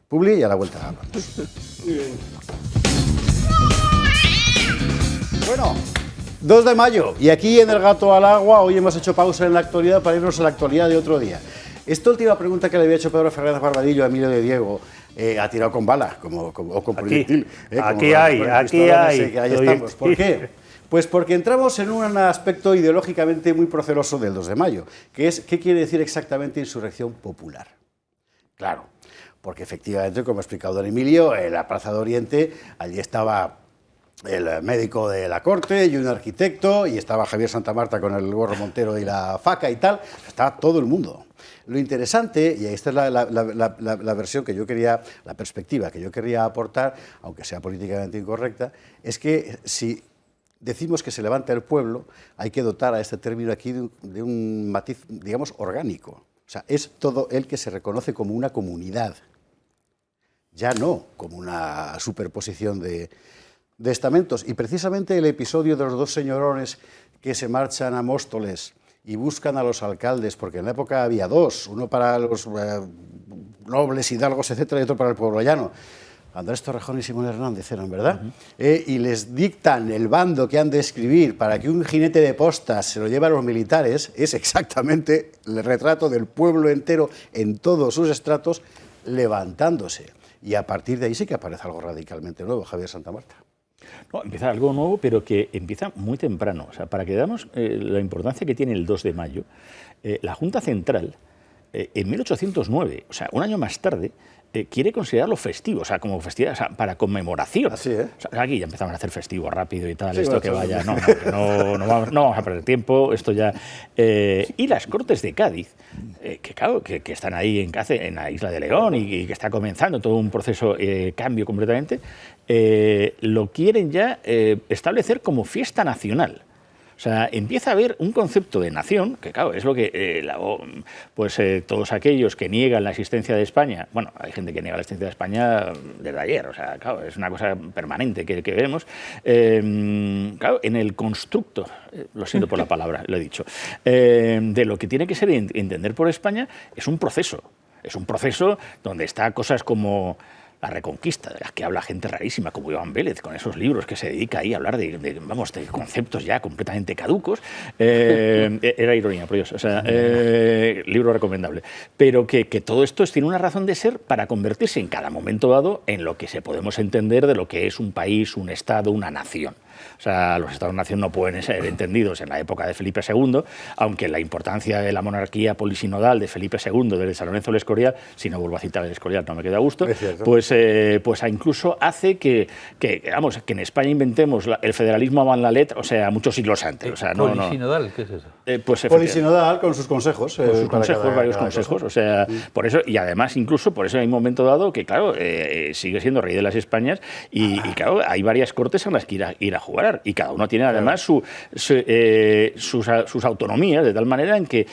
Publi y a la vuelta hablamos. Bueno, 2 de mayo, y aquí en El Gato al Agua hoy hemos hecho pausa en la actualidad para irnos a la actualidad de otro día. Esta última pregunta que le había hecho Pedro Fernández Barbadillo a Emilio de Diego ha tirado con bala o con proyectil. Aquí hay. Ahí estamos. ¿Por qué? Pues porque entramos en un aspecto ideológicamente muy proceloso del 2 de mayo, que es qué quiere decir exactamente insurrección popular. Claro, porque efectivamente, como ha explicado don Emilio, en la Plaza de Oriente, allí estaba el médico de la corte y un arquitecto, y estaba Javier Santamarta con el gorro Montero y la faca y tal, estaba todo el mundo. Lo interesante, y esta es la versión que yo quería, la perspectiva que yo quería aportar, aunque sea políticamente incorrecta, es que si decimos que se levanta el pueblo, hay que dotar a este término aquí de un matiz, digamos, orgánico. O sea, es todo el que se reconoce como una comunidad, ya no como una superposición de estamentos. Y precisamente el episodio de los 2 señorones que se marchan a Móstoles y buscan a los alcaldes, porque en la época había 2, uno para los nobles, hidalgos, etcétera, y otro para el pueblo llano. Andrés Torrejón y Simón Hernández eran, ¿verdad? Y les dictan el bando que han de escribir para que un jinete de postas se lo lleve a los militares. Es exactamente el retrato del pueblo entero en todos sus estratos levantándose. Y a partir de ahí sí que aparece algo radicalmente nuevo, Javier Santamarta. No, empieza algo nuevo, pero que empieza muy temprano. O sea, para que veamos la importancia que tiene el 2 de mayo, la Junta Central, en 1809, o sea, un año más tarde, quiere considerarlo festivo, o sea, como festividad, o sea, para conmemoración. Así, ¿eh? O sea, aquí ya empezamos a hacer festivo rápido y tal, Sí, esto bueno, que vaya, no vamos a perder tiempo, esto ya... y las Cortes de Cádiz, que claro, que están ahí en la isla de León y que está comenzando todo un proceso cambio completamente, lo quieren ya establecer como fiesta nacional. O sea, empieza a haber un concepto de nación, que claro, es lo que todos aquellos que niegan la existencia de España, bueno, hay gente que niega la existencia de España desde ayer, o sea, claro, es una cosa permanente que vemos. Claro, en el constructo, lo siento por la palabra, lo he dicho, de lo que tiene que ser entender por España, es un proceso donde está cosas como la Reconquista, de las que habla gente rarísima como Iván Vélez, con esos libros que se dedica ahí a hablar de conceptos ya completamente caducos. Era ironía, por Dios. O sea, libro recomendable. Pero que todo esto tiene una razón de ser para convertirse en cada momento dado en lo que se podemos entender de lo que es un país, un Estado, una nación. O sea, los Estados-nación no pueden ser entendidos en la época de Felipe II, aunque la importancia de la monarquía polisinodal de Felipe II, de San Lorenzo del Escorial, si no vuelvo a citar el Escorial no me queda a gusto, pues incluso hace que en España inventemos el federalismo avant la lettre, o sea, muchos siglos antes. O sea, ¿Polisinodal? ¿Qué es eso? Polisinodal con sus consejos. Con sus consejos, varios consejos. O sea, por eso, y además incluso por eso hay un momento dado que, claro, sigue siendo rey de las Españas y claro, hay varias cortes en las que ir a jugar. Y cada uno tiene además sus autonomías, de tal manera en que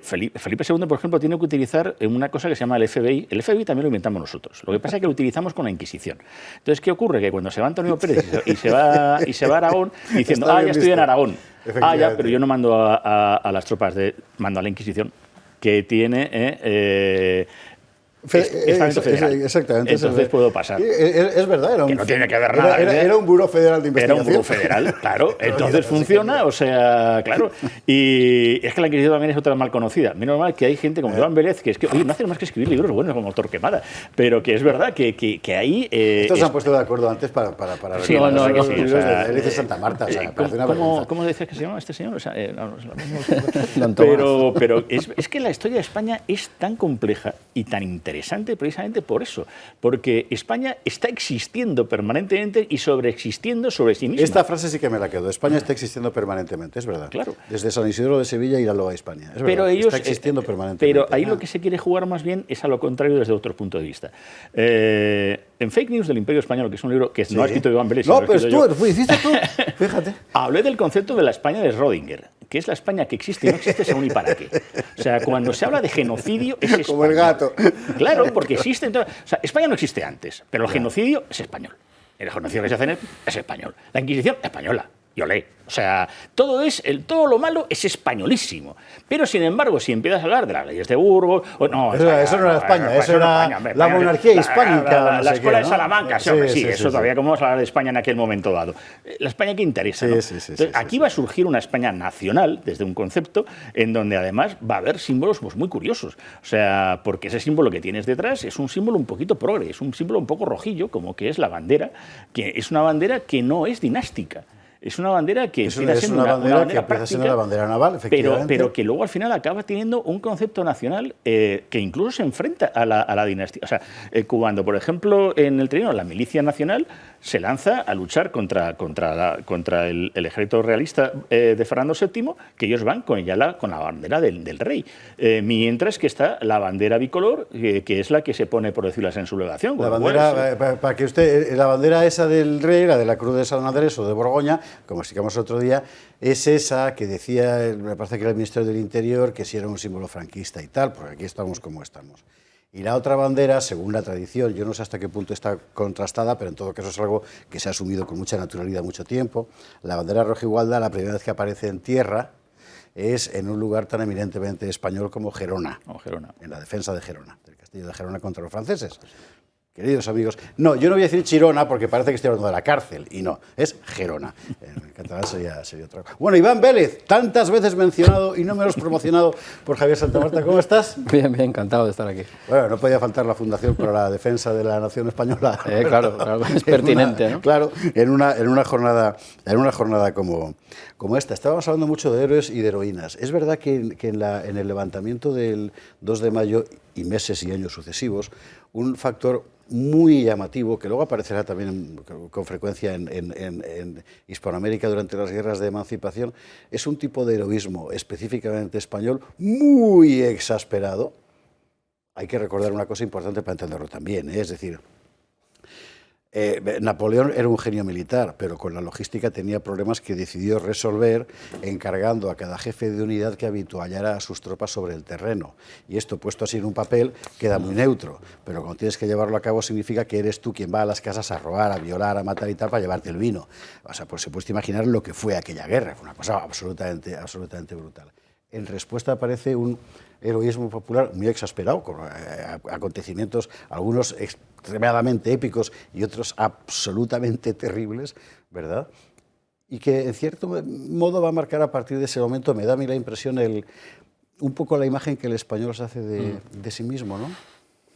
Felipe II, por ejemplo, tiene que utilizar una cosa que se llama el FBI. El FBI también lo inventamos nosotros. Lo que pasa es que lo utilizamos con la Inquisición. Entonces, ¿qué ocurre? Que cuando se va Antonio Pérez y se va a Aragón, diciendo, ya estoy en Aragón. Ya, pero yo no mando a las tropas, mando a la Inquisición, que tiene... Estamento federal. Exactamente. Entonces puedo pasar. Es verdad. Que no tiene que ver nada. Era un buró federal de investigación. Era un buró federal, claro. Entonces funciona, o sea, claro. Y es que la Inquisición también es otra mal conocida. Menos mal que hay gente como Iván Vélez, que es que, oye, no hace más que escribir libros buenos como Torquemada, pero que es verdad que ahí... Estos se han puesto de acuerdo antes para sí, los libros de Él dice Santa Marta. O sea, ¿Cómo decías que se llama este señor? O sea, pero es que la historia de España es tan compleja y tan interesante precisamente por eso, porque España está existiendo permanentemente y sobreexistiendo sobre sí misma. Esta frase sí que me la quedo. España está existiendo permanentemente, es verdad. Claro. Desde San Isidro de Sevilla y a España. Es pero verdad, ellos, está existiendo permanentemente. Pero ahí lo que se quiere jugar más bien es a lo contrario desde otro punto de vista. En Fake News del Imperio Español, que es un libro que no ha escrito Iván Vélez, no, pero tú, hiciste tú, fíjate. Hablé del concepto de la España de Schrödinger, que es la España que existe y no existe según y para qué. O sea, cuando se habla de genocidio es España. Como el gato. Claro, porque existe... O sea, España no existe antes, pero el genocidio es español. El genocidio que se hace es español. La Inquisición, española. Y olé. O sea, todo lo malo es españolísimo. Pero, sin embargo, si empiezas a hablar de las leyes de Burgos... Eso no era España, eso era la monarquía hispánica. La escuela de Salamanca, sí, eso todavía, ¿cómo vamos a hablar de España en aquel momento dado? La España que interesa, ¿no? Entonces, aquí va a surgir una España nacional, desde un concepto, en donde además va a haber símbolos pues, muy curiosos. O sea, porque ese símbolo que tienes detrás es un símbolo un poquito progre, es un símbolo un poco rojillo, como que es la bandera, que es una bandera que no es dinástica. Es una bandera que empieza siendo una bandera que empieza siendo la bandera naval, efectivamente. Pero que luego al final acaba teniendo un concepto nacional que incluso se enfrenta a la dinastía. O sea, cuando, por ejemplo, en el Trienio la milicia nacional se lanza a luchar contra el ejército realista de Fernando VII, que ellos van con la bandera del rey. Mientras que está la bandera bicolor, que es la que se pone, por decirlo así, en sublevación. La bandera, para que usted, la bandera esa del rey, la de la Cruz de San Andrés o de Borgoña, como explicamos otro día, es esa que decía, me parece que era el Ministerio del Interior, que sí era un símbolo franquista y tal, porque aquí estamos como estamos. Y la otra bandera, según la tradición, yo no sé hasta qué punto está contrastada, pero en todo caso es algo que se ha asumido con mucha naturalidad mucho tiempo, la bandera rojigualda, la primera vez que aparece en tierra, es en un lugar tan eminentemente español como Gerona, en la defensa de Gerona, del castillo de Gerona contra los franceses. Queridos amigos, no, yo no voy a decir Chirona porque parece que estoy hablando de la cárcel, y no, es Gerona. En catalán sería otra cosa. Bueno, Iván Vélez, tantas veces mencionado y no menos promocionado por Javier Santamarta, ¿cómo estás? Bien, encantado de estar aquí. Bueno, no podía faltar la Fundación para la Defensa de la Nación Española. Claro, es pertinente, ¿no? Claro, en una jornada como esta. Estábamos hablando mucho de héroes y de heroínas. Es verdad que en el levantamiento del 2 de mayo y meses y años sucesivos, un factor muy llamativo, que luego aparecerá también con frecuencia en Hispanoamérica durante las guerras de emancipación, es un tipo de heroísmo específicamente español muy exasperado. Hay que recordar una cosa importante para entenderlo también, es decir, Napoleón era un genio militar, pero con la logística tenía problemas que decidió resolver encargando a cada jefe de unidad que habituallara a sus tropas sobre el terreno. Y esto, puesto así en un papel, queda muy neutro, pero cuando tienes que llevarlo a cabo significa que eres tú quien va a las casas a robar, a violar, a matar y tal para llevarte el vino. O sea, pues se puede imaginar lo que fue aquella guerra, fue una cosa absolutamente brutal. En respuesta aparece un heroísmo popular muy exasperado, con acontecimientos, algunos extremadamente épicos y otros absolutamente terribles, ¿verdad? Y que en cierto modo va a marcar a partir de ese momento, me da a mí la impresión, un poco la imagen que el español se hace de sí mismo, ¿no?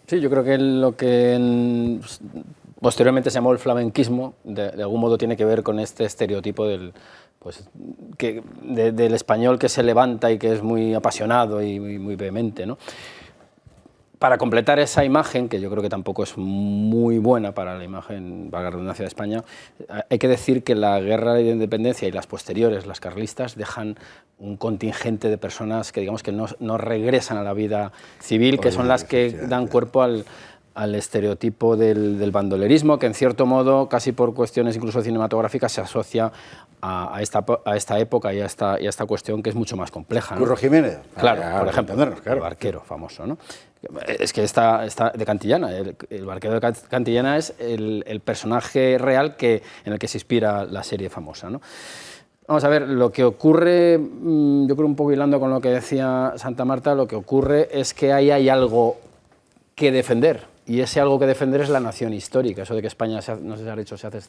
Sí, yo creo que lo que posteriormente se llamó el flamenquismo, de algún modo tiene que ver con este estereotipo del español que se levanta y que es muy apasionado y muy vehemente, ¿no? Para completar esa imagen, que yo creo que tampoco es muy buena para la imagen, para la redundancia de España, hay que decir que la guerra de independencia y las posteriores, las carlistas, dejan un contingente de personas que, digamos, que no regresan a la vida civil, que son las que dan cuerpo al estereotipo del bandolerismo, que en cierto modo, casi por cuestiones incluso cinematográficas, se asocia a esta época y a esta cuestión que es mucho más compleja, ¿no? Curro Jiménez. Claro, por ejemplo, el barquero famoso, ¿no? Es que está de Cantillana, el barquero de Cantillana es el personaje real en el que se inspira la serie famosa, ¿no? Vamos a ver, lo que ocurre, yo creo un poco hilando con lo que decía Santa Marta, lo que ocurre es que ahí hay algo que defender, y ese algo que defender es la nación histórica, eso de que España, no sé si ha dicho, se hace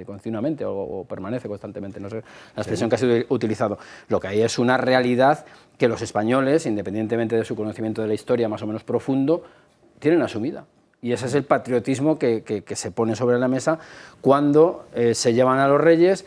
continuamente o permanece constantemente, no sé la expresión que ha sido utilizado. Lo que hay es una realidad que los españoles, independientemente de su conocimiento de la historia más o menos profundo, tienen asumida. Y ese es el patriotismo que se pone sobre la mesa cuando se llevan a los reyes,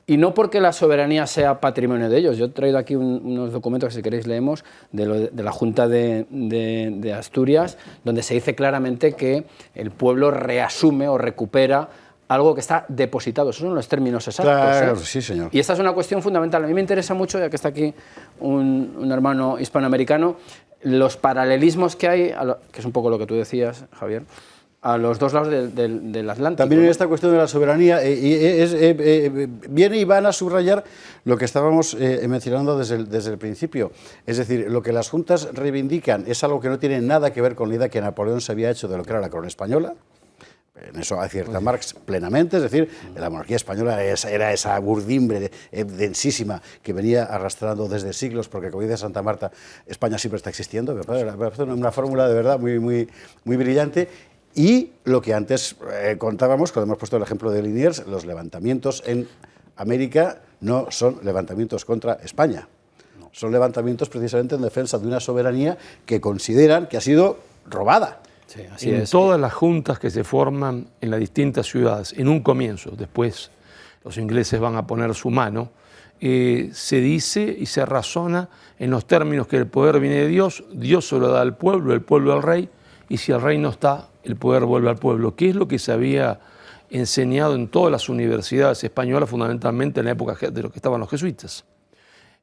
y no porque la soberanía sea patrimonio de ellos. Yo he traído aquí unos documentos que, si queréis, leemos, de la Junta de Asturias, donde se dice claramente que el pueblo reasume o recupera algo que está depositado. Esos son los términos exactos. Claro, sí, señor. Y esta es una cuestión fundamental. A mí me interesa mucho, ya que está aquí un hermano hispanoamericano, los paralelismos que hay, que es un poco lo que tú decías, Javier, a los dos lados del Atlántico. También en esta cuestión de la soberanía viene y van a subrayar lo que estábamos mencionando desde el principio. Es decir, lo que las juntas reivindican es algo que no tiene nada que ver con la idea que Napoleón se había hecho de lo que era la corona española. En eso acierta Marx plenamente, es decir, la monarquía española era esa urdimbre densísima que venía arrastrando desde siglos, porque, como dice Santa Marta, España siempre está existiendo. Me parece una fórmula de verdad muy brillante. Y lo que antes contábamos, cuando hemos puesto el ejemplo de Liniers, los levantamientos en América no son levantamientos contra España, son levantamientos precisamente en defensa de una soberanía que consideran que ha sido robada. Sí, así en es. Todas las juntas que se forman en las distintas ciudades, en un comienzo, después los ingleses van a poner su mano, se dice y se razona en los términos que el poder viene de Dios, Dios se lo da al pueblo, el pueblo al rey, y si el rey no está, el poder vuelve al pueblo, que es lo que se había enseñado en todas las universidades españolas, fundamentalmente en la época de los que estaban los jesuitas.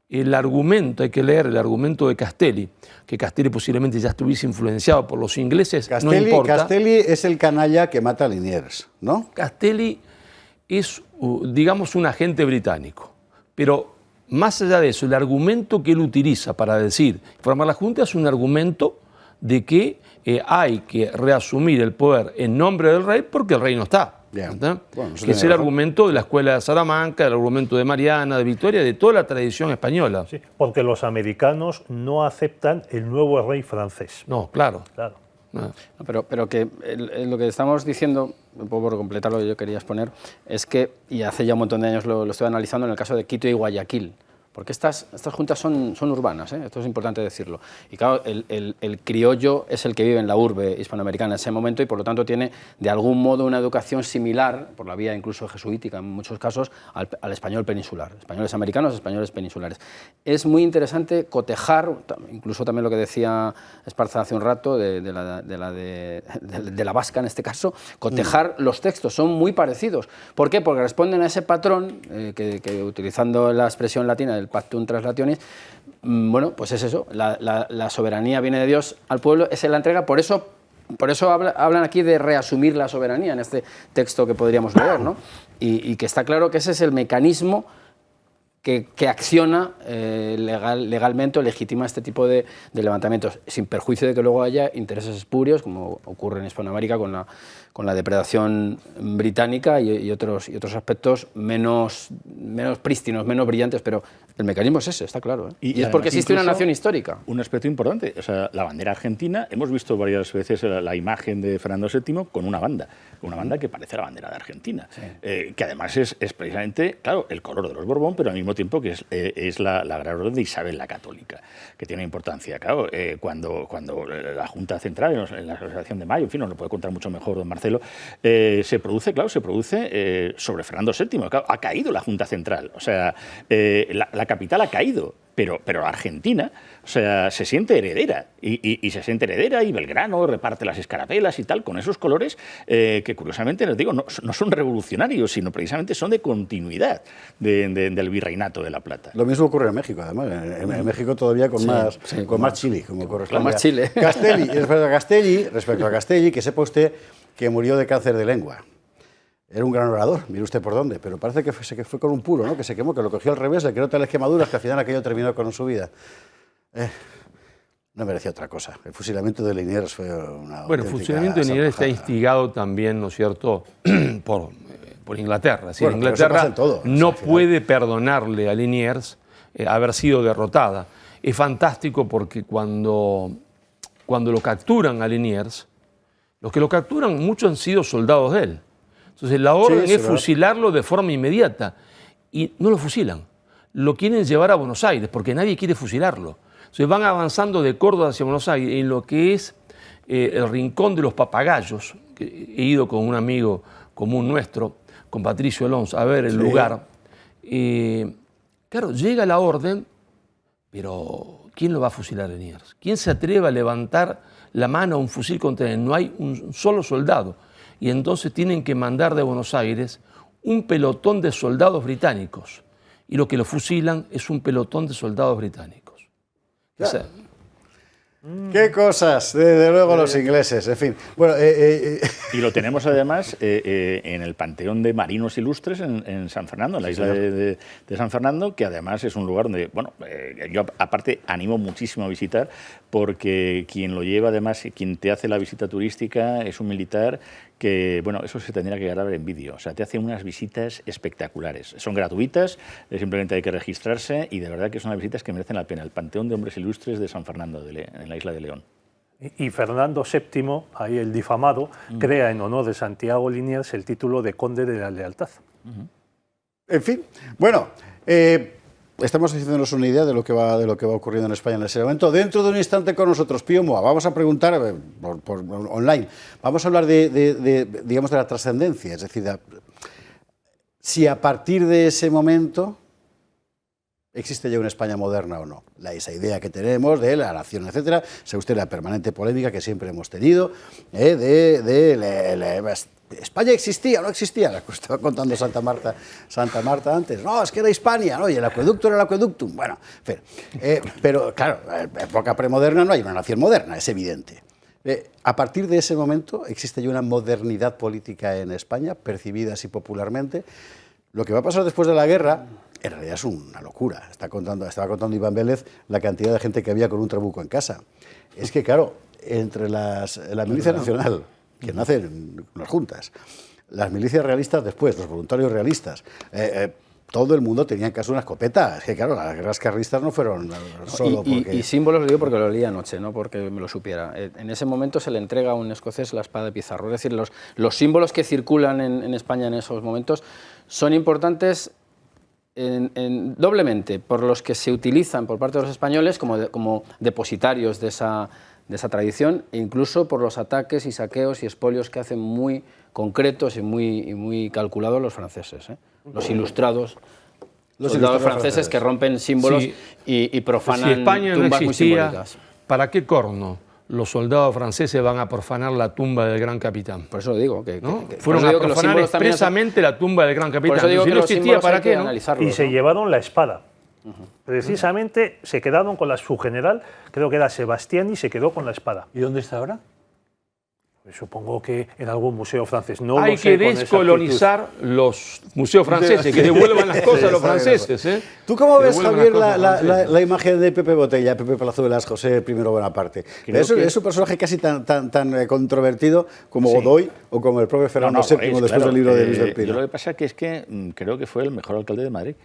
El argumento, hay que leer el argumento de Castelli, que Castelli posiblemente ya estuviese influenciado por los ingleses, no importa. Castelli es el canalla que mata a Liniers, ¿no? Castelli es, digamos, un agente británico, pero más allá de eso, el argumento que él utiliza para decir, formar la Junta es un argumento de que hay que reasumir el poder en nombre del rey porque el rey no está. Bueno, que es el argumento de la escuela de Salamanca, el argumento de Mariana, de Victoria, de toda la tradición española. Sí, porque los americanos no aceptan el nuevo rey francés. No, claro. No, pero que lo que estamos diciendo, un poco por completar lo que yo quería exponer, es que, y hace ya un montón de años lo estoy analizando en el caso de Quito y Guayaquil, porque estas juntas son urbanas, esto es importante decirlo. Y claro, el criollo es el que vive en la urbe hispanoamericana en ese momento y por lo tanto tiene de algún modo una educación similar, por la vía incluso jesuítica en muchos casos, al español peninsular. Españoles americanos, españoles peninsulares. Es muy interesante cotejar, incluso también lo que decía Esparza hace un rato, de la vasca en este caso, cotejar los textos, son muy parecidos. ¿Por qué? Porque responden a ese patrón que utilizando la expresión latina del pactum translationis, bueno, pues es eso, la soberanía viene de Dios al pueblo, es la entrega, por eso hablan aquí de reasumir la soberanía en este texto que podríamos leer, ¿no? Y que está claro que ese es el mecanismo que acciona legalmente o legitima este tipo de levantamientos, sin perjuicio de que luego haya intereses espurios, como ocurre en Hispanoamérica con la depredación británica y otros aspectos menos prístinos, menos brillantes, pero el mecanismo es ese, está claro. Y es porque existe una nación histórica. Un aspecto importante, o sea, la bandera argentina, hemos visto varias veces la imagen de Fernando VII con una banda que parece la bandera de Argentina, sí. Que además es precisamente, claro, el color de los Borbón, pero al mismo tiempo que es la gran orden de Isabel la Católica, que tiene importancia. Claro, cuando la Junta Central, en la Asociación de Mayo, en fin, nos lo puede contar mucho mejor don Marcelo, se produce sobre Fernando VII. Claro, ha caído la Junta Central, o sea, la capital ha caído, pero Argentina, o sea, se siente heredera, y se siente heredera, y Belgrano reparte las escarapelas y tal, con esos colores que curiosamente, les digo, no son revolucionarios, sino precisamente son de continuidad del virreinato de La Plata. Lo mismo ocurre en México, además, en México todavía con más chili, como corresponde. Con más chile. Respecto a Castelli, que sepa usted que murió de cáncer de lengua. Era un gran orador, mire usted por dónde, pero parece que fue con un puro, ¿no? Que se quemó, que lo cogió al revés, le quedó tales quemaduras que al final aquello terminó con su vida. No merecía otra cosa. El fusilamiento de Liniers fue una... Bueno, el fusilamiento de Liniers está instigado también, ¿no es cierto?, por Inglaterra. Es decir, bueno, Inglaterra todo, no puede perdonarle a Liniers haber sido derrotada. Es fantástico porque cuando lo capturan a Liniers, los que lo capturan muchos han sido soldados de él. Entonces la orden es fusilarlo de forma inmediata y no lo fusilan. Lo quieren llevar a Buenos Aires porque nadie quiere fusilarlo. Entonces van avanzando de Córdoba hacia Buenos Aires en lo que es el Rincón de los Papagayos. Que he ido con un amigo común nuestro, con Patricio Alonso, a ver el lugar. Claro, llega la orden, pero ¿quién lo va a fusilar a Liniers? ¿Quién se atreve a levantar la mano a un fusil contra él? No hay un solo soldado. Y entonces tienen que mandar de Buenos Aires un pelotón de soldados británicos. Y lo que lo fusilan es un pelotón de soldados británicos. O sea, ¡qué cosas! Desde luego los ingleses, en fin. Bueno, y lo tenemos además en el Panteón de Marinos Ilustres en San Fernando, en la isla de San Fernando, que además es un lugar donde, bueno, yo aparte animo muchísimo a visitar, porque quien lo lleva, además, quien te hace la visita turística es un militar que, bueno, eso se tendría que grabar en vídeo. O sea, te hace unas visitas espectaculares. Son gratuitas, simplemente hay que registrarse, y de verdad que son unas visitas que merecen la pena. El Panteón de Hombres Ilustres de San Fernando, en la isla de León. Y Fernando VII, ahí el difamado, crea en honor de Santiago Liniers el título de Conde de la Lealtad. En fin, bueno, estamos haciéndonos una idea de lo que va ocurriendo en España en ese momento. Dentro de un instante con nosotros, Pío Moa, vamos a preguntar por online, vamos a hablar digamos, de la trascendencia, es decir, si a partir de ese momento existe ya una España moderna o no. Esa idea que tenemos de la nación, etcétera, sabe usted la permanente polémica que siempre hemos tenido, ¿España existía o no existía? La que estaba contando Santa Marta antes. No, es que era Hispania, ¿no? Y el acueducto era el acueductum. Bueno, pero claro, en época premoderna no hay una nación moderna, es evidente. A partir de ese momento existe ya una modernidad política en España, percibida así popularmente. Lo que va a pasar después de la guerra, en realidad es una locura. Estaba contando Iván Vélez la cantidad de gente que había con un trabuco en casa. Es que, claro, entre la milicia nacional, que nacen las juntas, las milicias realistas después, los voluntarios realistas, todo el mundo tenía en casa una escopeta. Es que, claro, las guerras carlistas no fueron solo porque... Y símbolos lo digo porque lo leí anoche, no porque me lo supiera. En ese momento se le entrega a un escocés la espada de Pizarro. Es decir, los símbolos que circulan en España en esos momentos son importantes doblemente por los que se utilizan por parte de los españoles como depositarios de esa tradición, e incluso por los ataques y saqueos y expolios que hacen muy concretos y muy calculados los franceses, los ilustrados. Los soldados franceses que rompen símbolos y profanan si España tumbas no muy simbólicas. ¿Para qué corno los soldados franceses van a profanar la tumba del gran capitán? Por eso digo fueron a profanar expresamente la tumba del gran capitán. Por eso digo si que no existía, ¿para qué? Y se llevaron la espada. Precisamente se quedaron con su general, creo que era Sebastiani, y se quedó con la espada. ¿Y dónde está ahora? Supongo que en algún museo francés. No Hay lo sé que con esa descolonizar los museos franceses, que devuelvan las cosas a los franceses. ¿eh? ¿Tú cómo Que ves, devuelvan Javier, las cosas a los franceses. la imagen de Pepe Botella, Pepe Palazuelas, José I Bonaparte? Es un personaje casi tan controvertido como Godoy o como el propio Fernando VII después claro, del libro de Luis del Pino. Yo lo que pasa es que creo que fue el mejor alcalde de Madrid.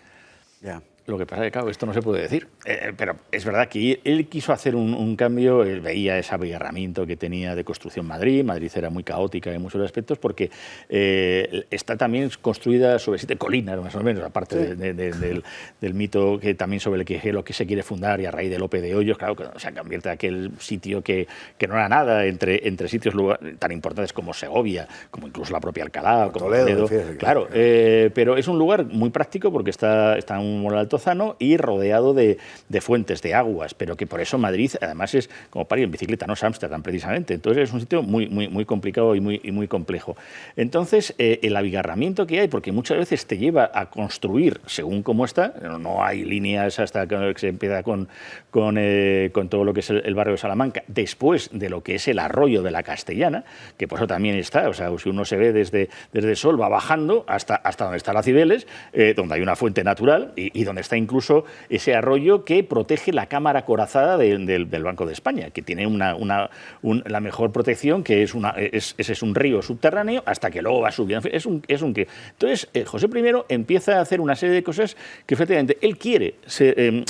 Ya. Lo que pasa es que, claro, esto no se puede decir. Pero es verdad que él quiso hacer un cambio, él veía ese abigarramiento que tenía de construcción Madrid. Madrid era muy caótica en muchos aspectos porque está también construida sobre 7 colinas, más o menos, aparte del mito que también sobre el que lo que se quiere fundar y a raíz de Lope de Hoyos, claro, que se convierte en aquel sitio que no era nada entre sitios tan importantes como Segovia, como incluso la propia Alcalá, como Toledo. Claro, pero es un lugar muy práctico porque está en un moral alto y rodeado de fuentes, de aguas, pero que por eso Madrid además es como para ir en bicicleta, no es Ámsterdam precisamente. Entonces es un sitio muy complicado y muy complejo. Entonces el abigarramiento que hay, porque muchas veces te lleva a construir según cómo está, no hay líneas hasta que se empieza con todo lo que es el barrio de Salamanca, después de lo que es el arroyo de la Castellana, que por eso también está, o sea, si uno se ve desde el Sol va bajando hasta donde está la Cibeles, donde hay una fuente natural y donde está incluso ese arroyo que protege la cámara acorazada del Banco de España, que tiene la mejor protección, que es un río subterráneo hasta que luego va subiendo. Entonces, José I empieza a hacer una serie de cosas que efectivamente él quiere ser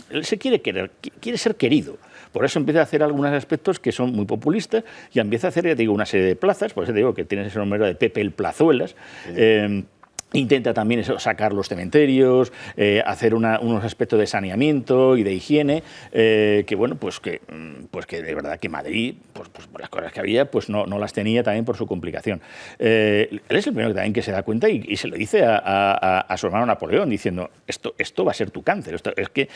querido. Por eso empieza a hacer algunos aspectos que son muy populistas y empieza a hacer, ya te digo, una serie de plazas, por eso te digo que tiene ese nombre de Pepe el Plazuelas. Sí. Intenta también sacar los cementerios, hacer unos aspectos de saneamiento y de higiene, que bueno, pues que de verdad que Madrid, pues por las cosas que había, pues no las tenía también por su complicación. Él es el primero también que se da cuenta y se lo dice a su hermano Napoleón, diciendo, esto va a ser tu cáncer, es que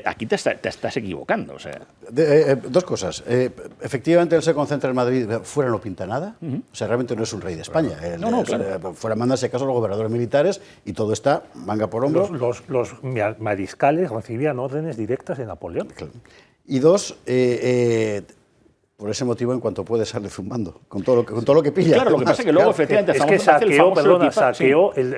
aquí te estás equivocando. O sea. Dos cosas. Efectivamente, él se concentra en Madrid, fuera no pinta nada, o sea, realmente no es un rey de España. Claro. Fuera mandan, si acaso, los gobernadores militares y todo está manga por hombro. Los mariscales recibían órdenes directas de Napoleón. Claro. Y dos, por ese motivo, en cuanto puede, sale zumbando, con todo lo que pilla. Claro, lo que pasa es que luego, efectivamente, es que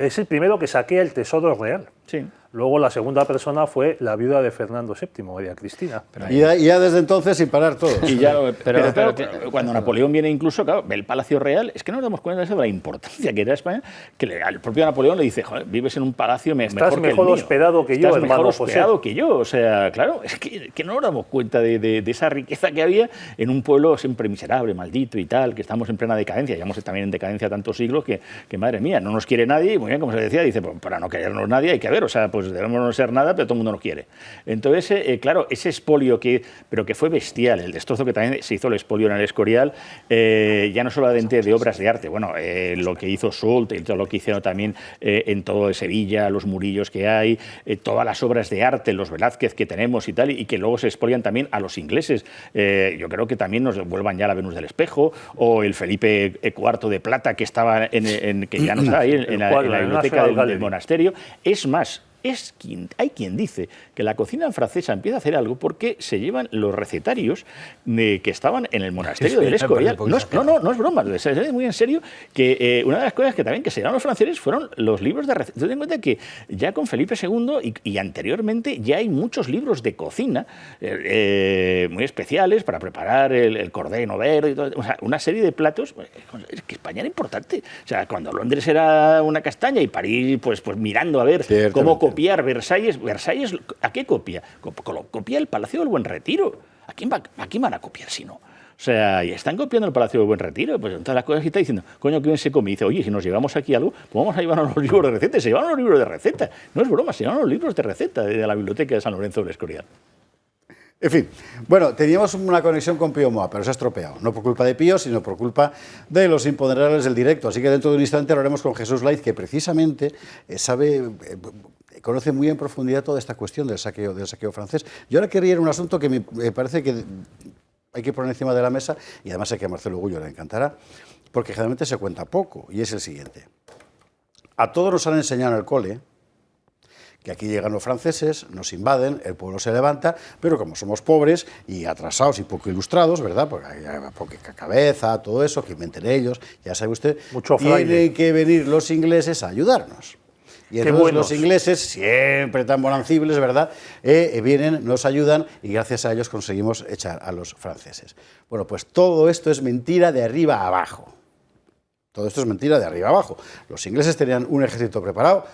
es el primero que saquea el tesoro real. Sí. Luego la segunda persona fue la viuda de Fernando VII, María Cristina. Y ya desde entonces sin parar todos. Y ya, pero cuando Napoleón viene incluso, claro, ve el Palacio Real, es que no nos damos cuenta de la importancia que era España, que al propio Napoleón le dice, joder, vives en un palacio mejor hospedado que yo, estás hermano mejor José. hospedado que yo. O sea, claro, es que no nos damos cuenta de esa riqueza que había en un pueblo siempre miserable, maldito y tal, que estamos en plena decadencia, llevamos también en decadencia tantos siglos que madre mía, no nos quiere nadie, y muy bien, como se decía, dice, pues para no querernos nadie hay que ver, o sea, pues debemos no ser nada, pero todo el mundo nos quiere. Entonces, claro, ese expolio pero que fue bestial, el destrozo que también se hizo el expolio en el Escorial, ya no solamente de obras de arte, bueno, lo que hizo Soult y todo lo que hicieron también en todo Sevilla, los murillos que hay, todas las obras de arte, los Velázquez que tenemos y tal, y que luego se expolian también a los ingleses. Yo creo que también nos devuelvan ya la Venus del Espejo, o el Felipe IV de plata que estaba que ya no está ahí en la biblioteca del monasterio. Es más, hay quien dice que la cocina francesa empieza a hacer algo porque se llevan los recetarios que estaban en el monasterio del Escorial. No es broma, es muy en serio que una de las cosas que también que se llevaron los franceses fueron los libros de recetas. Ten en cuenta que ya con Felipe II y anteriormente ya hay muchos libros de cocina muy especiales para preparar el cordero verde y todo, o sea, una serie de platos. Es que España era importante. O sea, cuando Londres era una castaña y París pues mirando a ver cómo copiar Versalles, ¿a qué copia? Copia el Palacio del Buen Retiro. ¿A quién van a copiar si no? O sea, y están copiando el Palacio del Buen Retiro, pues todas las cosas que está diciendo, coño, que bien se come. Y dice, oye, si nos llevamos aquí algo, pues vamos a llevarnos los libros de recetas. Se llevan los libros de recetas. No es broma, se llevan los libros de recetas de la biblioteca de San Lorenzo del Escorial. En fin, bueno, teníamos una conexión con Pío Moa, pero se ha estropeado. No por culpa de Pío, sino por culpa de los imponderables del directo. Así que dentro de un instante hablaremos con Jesús Laiz, que precisamente conoce muy en profundidad toda esta cuestión del saqueo francés. Yo ahora quería ir a un asunto que me parece que hay que poner encima de la mesa, y además sé que a Marcelo Gullo le encantará, porque generalmente se cuenta poco, y es el siguiente. A todos nos han enseñado en el cole que aquí llegan los franceses, nos invaden, el pueblo se levanta, pero como somos pobres y atrasados y poco ilustrados, ¿verdad? Porque hay poca cabeza, todo eso, que inventen ellos, ya sabe usted, Mucho fraile. tienen que venir los ingleses a ayudarnos. Y entonces los ingleses, siempre tan bonancibles, ¿verdad?, vienen, nos ayudan y gracias a ellos conseguimos echar a los franceses. Bueno, pues todo esto es mentira de arriba a abajo. Todo esto es mentira de arriba a abajo. Los ingleses tenían un ejército preparado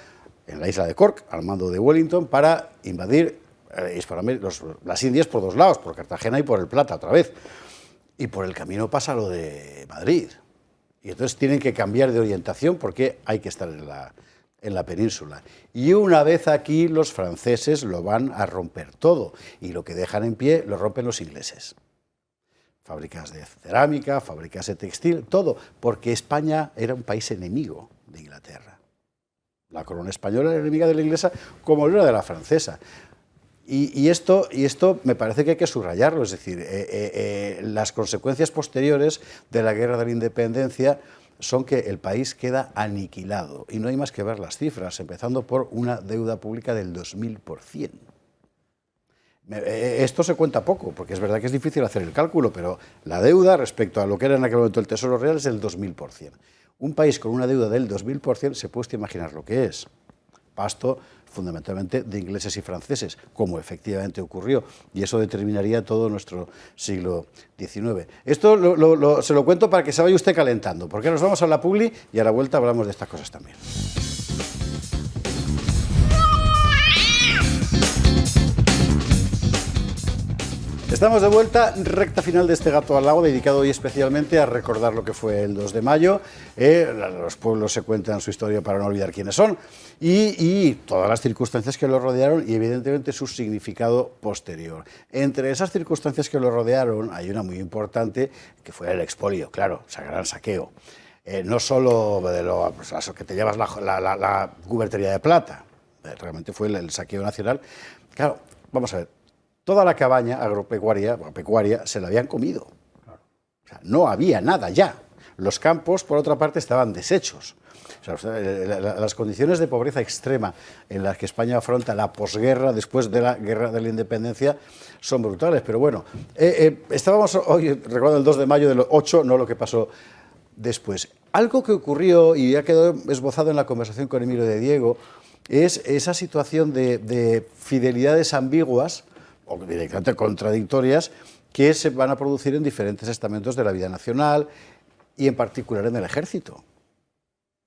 en la isla de Cork, al mando de Wellington, para invadir las Indias por dos lados, por Cartagena y por el Plata otra vez. Y por el camino pasa lo de Madrid. Y entonces tienen que cambiar de orientación porque hay que estar en la península. Y una vez aquí los franceses lo van a romper todo. Y lo que dejan en pie lo rompen los ingleses. Fábricas de cerámica, fábricas de textil, todo. Porque España era un país enemigo de Inglaterra. La corona española era enemiga de la inglesa como lo era de la francesa. Y esto me parece que hay que subrayarlo, es decir, las consecuencias posteriores de la Guerra de la Independencia son que el país queda aniquilado. Y no hay más que ver las cifras, empezando por una deuda pública del 2000%. Esto se cuenta poco, porque es verdad que es difícil hacer el cálculo, pero la deuda respecto a lo que era en aquel momento el Tesoro Real es del 2000%. Un país con una deuda del 2000% se puede imaginar lo que es. Pasto fundamentalmente de ingleses y franceses, como efectivamente ocurrió, y eso determinaría todo nuestro siglo XIX. Esto se lo cuento para que se vaya usted calentando, porque nos vamos a la publi y a la vuelta hablamos de estas cosas también. Estamos de vuelta, recta final de este Gato al Lago, dedicado hoy especialmente a recordar lo que fue el 2 de mayo. Los pueblos se cuentan su historia para no olvidar quiénes son y todas las circunstancias que lo rodearon y evidentemente su significado posterior. Entre esas circunstancias que lo rodearon hay una muy importante que fue el expolio, claro, ese gran saqueo. No solo de lo que te llevas la cubertería de plata, realmente fue el saqueo nacional. Claro, vamos a ver. Toda la cabaña agropecuaria o pecuaria se la habían comido. O sea, no había nada ya. Los campos, por otra parte, estaban deshechos. O sea, las condiciones de pobreza extrema en las que España afronta la posguerra, después de la Guerra de la Independencia, son brutales. Pero bueno, estábamos hoy, recuerdo el 2 de mayo del 8, no lo que pasó después. Algo que ocurrió, y ya quedó esbozado en la conversación con Emilio de Diego, es esa situación de fidelidades ambiguas, o directamente contradictorias, que se van a producir en diferentes estamentos de la vida nacional y en particular en el ejército.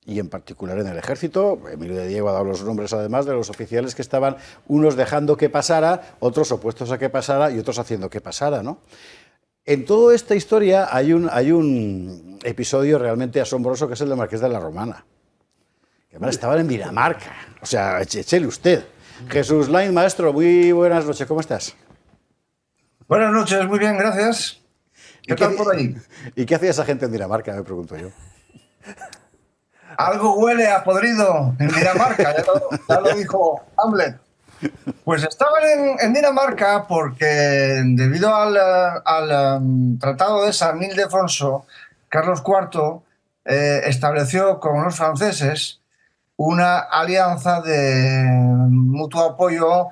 Emilio de Diego ha dado los nombres además de los oficiales que estaban, unos dejando que pasara, otros opuestos a que pasara y otros haciendo que pasara, ¿no? En toda esta historia hay un episodio realmente asombroso que es el de Marqués de la Romana. Que además estaban en Dinamarca, o sea, échele usted. Jesús Lain, maestro, muy buenas noches, ¿cómo estás? Buenas noches, muy bien, gracias. ¿Qué tal por ahí? ¿Y qué hacía esa gente en Dinamarca, me pregunto yo? Algo huele a podrido en Dinamarca, ya lo dijo Hamlet. Pues estaban en Dinamarca porque debido al Tratado de San Ildefonso, Carlos IV estableció con los franceses una alianza de mutuo apoyo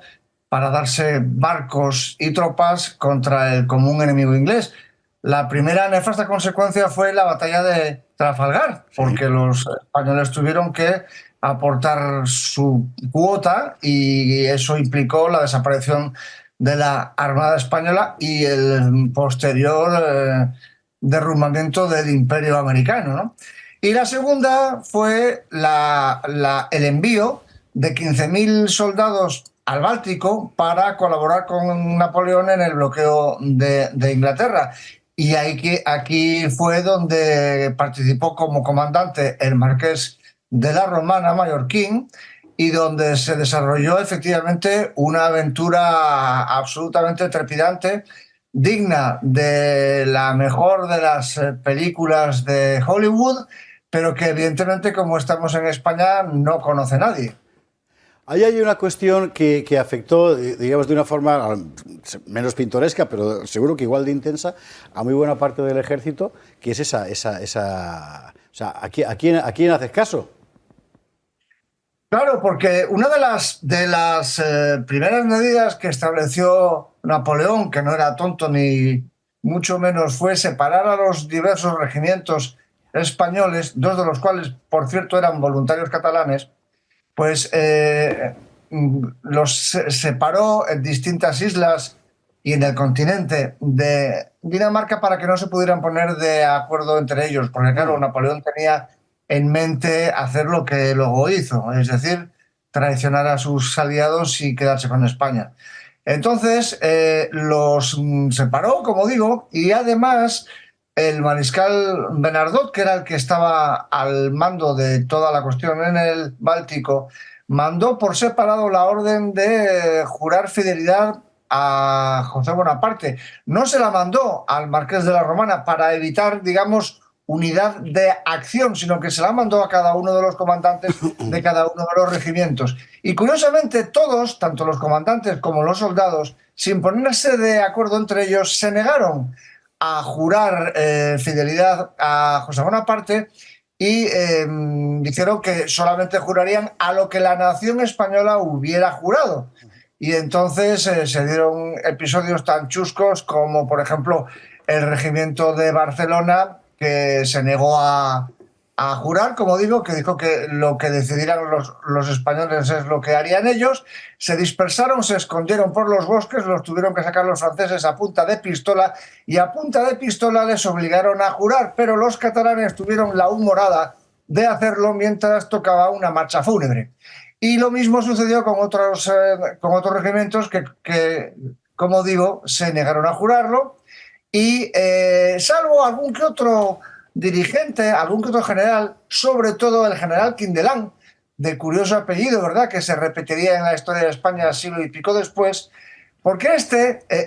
para darse barcos y tropas contra el común enemigo inglés. La primera nefasta consecuencia fue la batalla de Trafalgar, porque los españoles tuvieron que aportar su cuota y eso implicó la desaparición de la Armada Española y el posterior derrumbamiento del Imperio Americano, ¿no? Y la segunda fue el envío de 15.000 soldados al Báltico para colaborar con Napoleón en el bloqueo de Inglaterra. Y aquí fue donde participó como comandante el marqués de la Romana, mallorquín, y donde se desarrolló efectivamente una aventura absolutamente trepidante, digna de la mejor de las películas de Hollywood, pero que evidentemente, como estamos en España, no conoce nadie. Ahí hay una cuestión que afectó, digamos, de una forma menos pintoresca, pero seguro que igual de intensa, a muy buena parte del ejército, que es esa o sea, ¿a quién haces caso? Claro, porque una de las primeras medidas que estableció Napoleón, que no era tonto ni mucho menos, fue separar a los diversos regimientos españoles, dos de los cuales, por cierto, eran voluntarios catalanes, pues los separó en distintas islas y en el continente de Dinamarca para que no se pudieran poner de acuerdo entre ellos, porque claro, Napoleón tenía en mente hacer lo que luego hizo, es decir, traicionar a sus aliados y quedarse con España. Entonces los separó, como digo, y además el mariscal Bernardot, que era el que estaba al mando de toda la cuestión en el Báltico, mandó por separado la orden de jurar fidelidad a José Bonaparte. No se la mandó al marqués de la Romana para evitar, digamos, unidad de acción, sino que se la mandó a cada uno de los comandantes de cada uno de los regimientos. Y curiosamente todos, tanto los comandantes como los soldados, sin ponerse de acuerdo entre ellos, se negaron a jurar fidelidad a José Bonaparte y dijeron que solamente jurarían a lo que la nación española hubiera jurado. Y entonces se dieron episodios tan chuscos como, por ejemplo, el regimiento de Barcelona, que se negó a jurar, como digo, que dijo que lo que decidieran los españoles es lo que harían ellos. Se dispersaron, se escondieron por los bosques, los tuvieron que sacar los franceses a punta de pistola, y a punta de pistola les obligaron a jurar, pero los catalanes tuvieron la humorada de hacerlo mientras tocaba una marcha fúnebre. Y lo mismo sucedió con otros regimientos que, como digo, se negaron a jurarlo, y salvo algún que otro dirigente, algún que otro general, sobre todo el general Quindelán, de curioso apellido, ¿verdad?, que se repetiría en la historia de España siglo y pico después, porque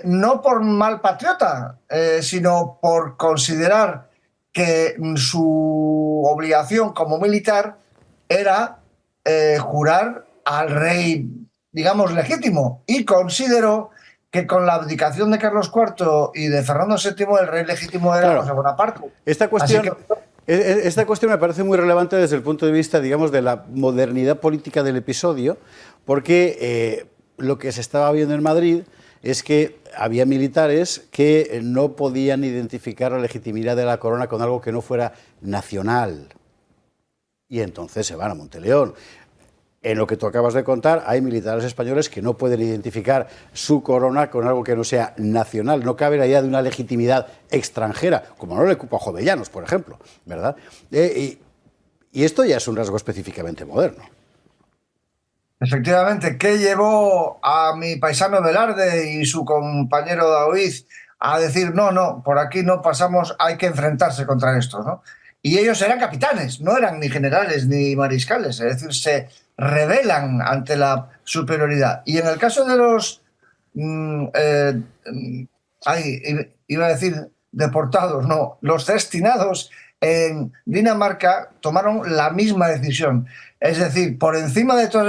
no por mal patriota, sino por considerar que su obligación como militar era jurar al rey, digamos, legítimo, y consideró que con la abdicación de Carlos IV y de Fernando VII, el rey legítimo era José Bonaparte. Esta cuestión me parece muy relevante desde el punto de vista, digamos, de la modernidad política del episodio, porque lo que se estaba viendo en Madrid es que había militares que no podían identificar la legitimidad de la corona con algo que no fuera nacional. Y entonces se van a Monteleón. En lo que tú acabas de contar, hay militares españoles que no pueden identificar su corona con algo que no sea nacional. No cabe la idea de una legitimidad extranjera, como no le ocupa a Jovellanos, por ejemplo, ¿verdad? Y esto ya es un rasgo específicamente moderno. Efectivamente, ¿qué llevó a mi paisano Velarde y su compañero Daoíz a decir no, por aquí no pasamos, hay que enfrentarse contra esto, ¿no? Y ellos eran capitanes, no eran ni generales ni mariscales, es decir, se rebelan ante la superioridad. Y en el caso de los, iba a decir deportados, no, los destinados en Dinamarca tomaron la misma decisión. Es decir, por encima de todo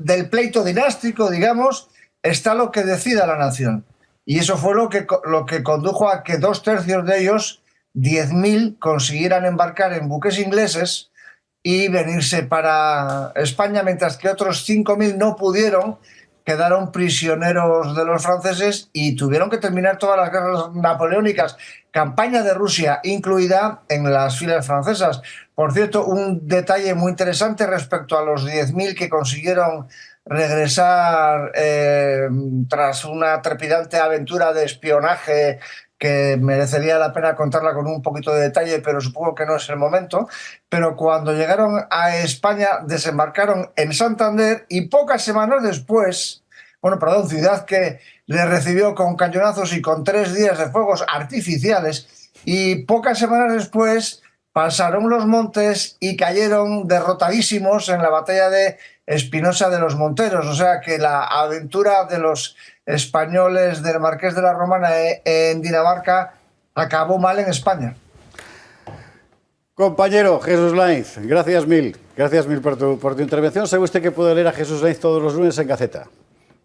del pleito dinástico, digamos, está lo que decida la nación. Y eso fue lo que condujo a que 2/3 de ellos, 10.000, consiguieran embarcar en buques ingleses y venirse para España, mientras que otros 5.000 no pudieron, quedaron prisioneros de los franceses y tuvieron que terminar todas las guerras napoleónicas, campaña de Rusia incluida, en las filas francesas. Por cierto, un detalle muy interesante respecto a los 10.000 que consiguieron regresar tras una trepidante aventura de espionaje que merecería la pena contarla con un poquito de detalle, pero supongo que no es el momento. Pero cuando llegaron a España, desembarcaron en Santander y pocas semanas después, ciudad que les recibió con cañonazos y con 3 días de fuegos artificiales, y pocas semanas después pasaron los montes y cayeron derrotadísimos en la batalla de Espinosa de los Monteros. O sea que la aventura de los españoles del Marqués de la Romana en Dinamarca acabó mal en España. Compañero Jesús Lainz, gracias mil por tu intervención. ¿Sabe usted que puede leer a Jesús Lainz todos los lunes en Gaceta?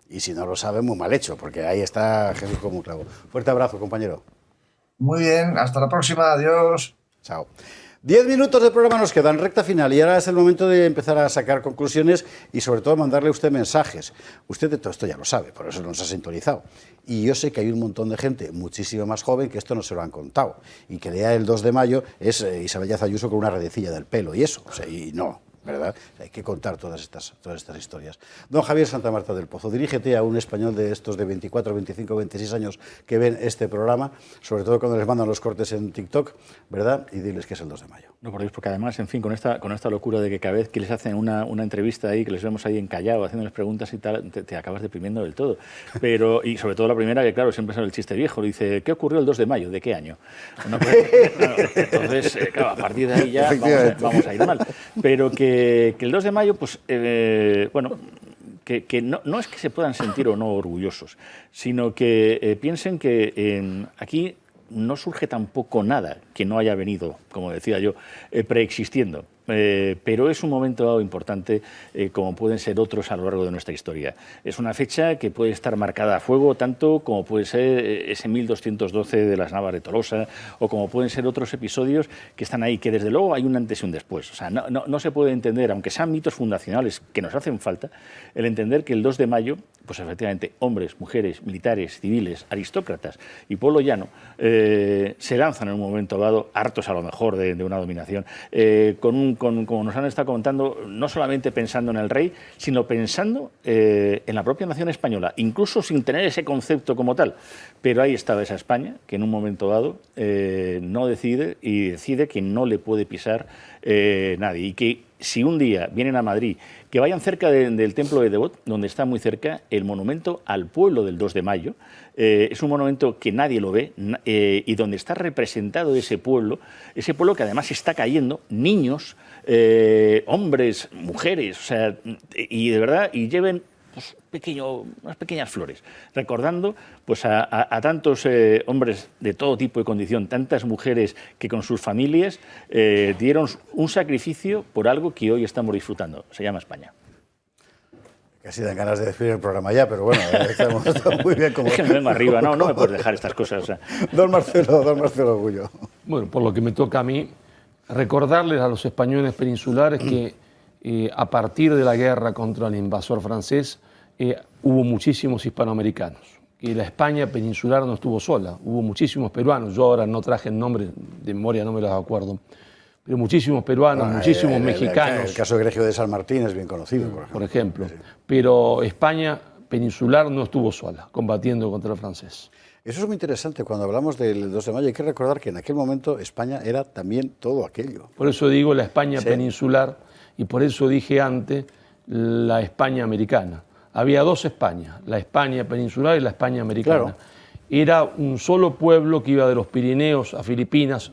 Y si no lo sabe, muy mal hecho, porque ahí está Jesús como un clavo. Fuerte abrazo, compañero. Muy bien, hasta la próxima, adiós. Chao. 10 minutos de programa nos quedan, recta final, y ahora es el momento de empezar a sacar conclusiones y sobre todo mandarle a usted mensajes. Usted de todo esto ya lo sabe, por eso nos ha sintonizado. Y yo sé que hay un montón de gente muchísimo más joven que esto no se lo han contado. Y que lea el 2 de mayo es Isabel Díaz Ayuso con una redecilla del pelo y eso, o sea, y no. ¿Verdad? Hay que contar todas estas historias. Don Javier Santamarta del Pozo, dirígete a un español de estos de 24, 25, 26 años que ven este programa, sobre todo cuando les mandan los cortes en TikTok, ¿verdad? Y diles que es el 2 de mayo. No, por Dios, porque además, en fin, con esta locura de que cada vez que les hacen una entrevista ahí, que les vemos ahí encallados, haciéndoles preguntas y tal, te acabas deprimiendo del todo. Pero, y sobre todo la primera, que claro, siempre es el chiste viejo, le dice, ¿qué ocurrió el 2 de mayo? ¿De qué año? No, pues, entonces, claro, a partir de ahí ya vamos a ir mal. Pero que el 2 de mayo, pues, bueno, que no es que se puedan sentir o no orgullosos, sino que piensen que aquí no surge tampoco nada que no haya venido, como decía yo, preexistiendo. Pero es un momento dado importante, como pueden ser otros a lo largo de nuestra historia. Es una fecha que puede estar marcada a fuego, tanto como puede ser ese 1212 de las Navas de Tolosa, o como pueden ser otros episodios que están ahí, que desde luego hay un antes y un después. O sea, no se puede entender, aunque sean mitos fundacionales que nos hacen falta, el entender que el 2 de mayo, pues efectivamente, hombres, mujeres, militares, civiles, aristócratas y pueblo llano se lanzan en un momento dado, hartos a lo mejor de una dominación, como nos han estado contando, no solamente pensando en el rey, sino pensando en la propia nación española, incluso sin tener ese concepto como tal. Pero ahí estaba esa España, que en un momento dado no decide y decide que no le puede pisar nadie. Y que si un día vienen a Madrid, que vayan cerca del templo de Devot, donde está muy cerca el monumento al pueblo del 2 de mayo. Es un monumento que nadie lo ve y donde está representado ese pueblo que además está cayendo, niños, hombres, mujeres, o sea, y de verdad, y lleven pues, unas pequeñas flores, recordando pues, a tantos hombres de todo tipo y condición, tantas mujeres que con sus familias dieron un sacrificio por algo que hoy estamos disfrutando. Se llama España. Casi dan ganas de despedir el programa ya, pero bueno, estamos muy bien como... Es que me vengo arriba, no me puedes dejar estas cosas. O sea. Don Marcelo Gullo. Bueno, por lo que me toca a mí, recordarles a los españoles peninsulares que a partir de la guerra contra el invasor francés hubo muchísimos hispanoamericanos. Que la España peninsular no estuvo sola, hubo muchísimos peruanos. Yo ahora no traje el nombre, de memoria no me los acuerdo. Pero muchísimos peruanos, muchísimos mexicanos. El caso egregio de San Martín es bien conocido, por ejemplo. Sí. Pero España peninsular no estuvo sola, combatiendo contra el francés. Eso es muy interesante. Cuando hablamos del 2 de mayo hay que recordar que en aquel momento España era también todo aquello. Por eso digo la España peninsular y por eso dije antes la España americana. Había dos Españas, la España peninsular y la España americana. Claro. Era un solo pueblo que iba de los Pirineos a Filipinas,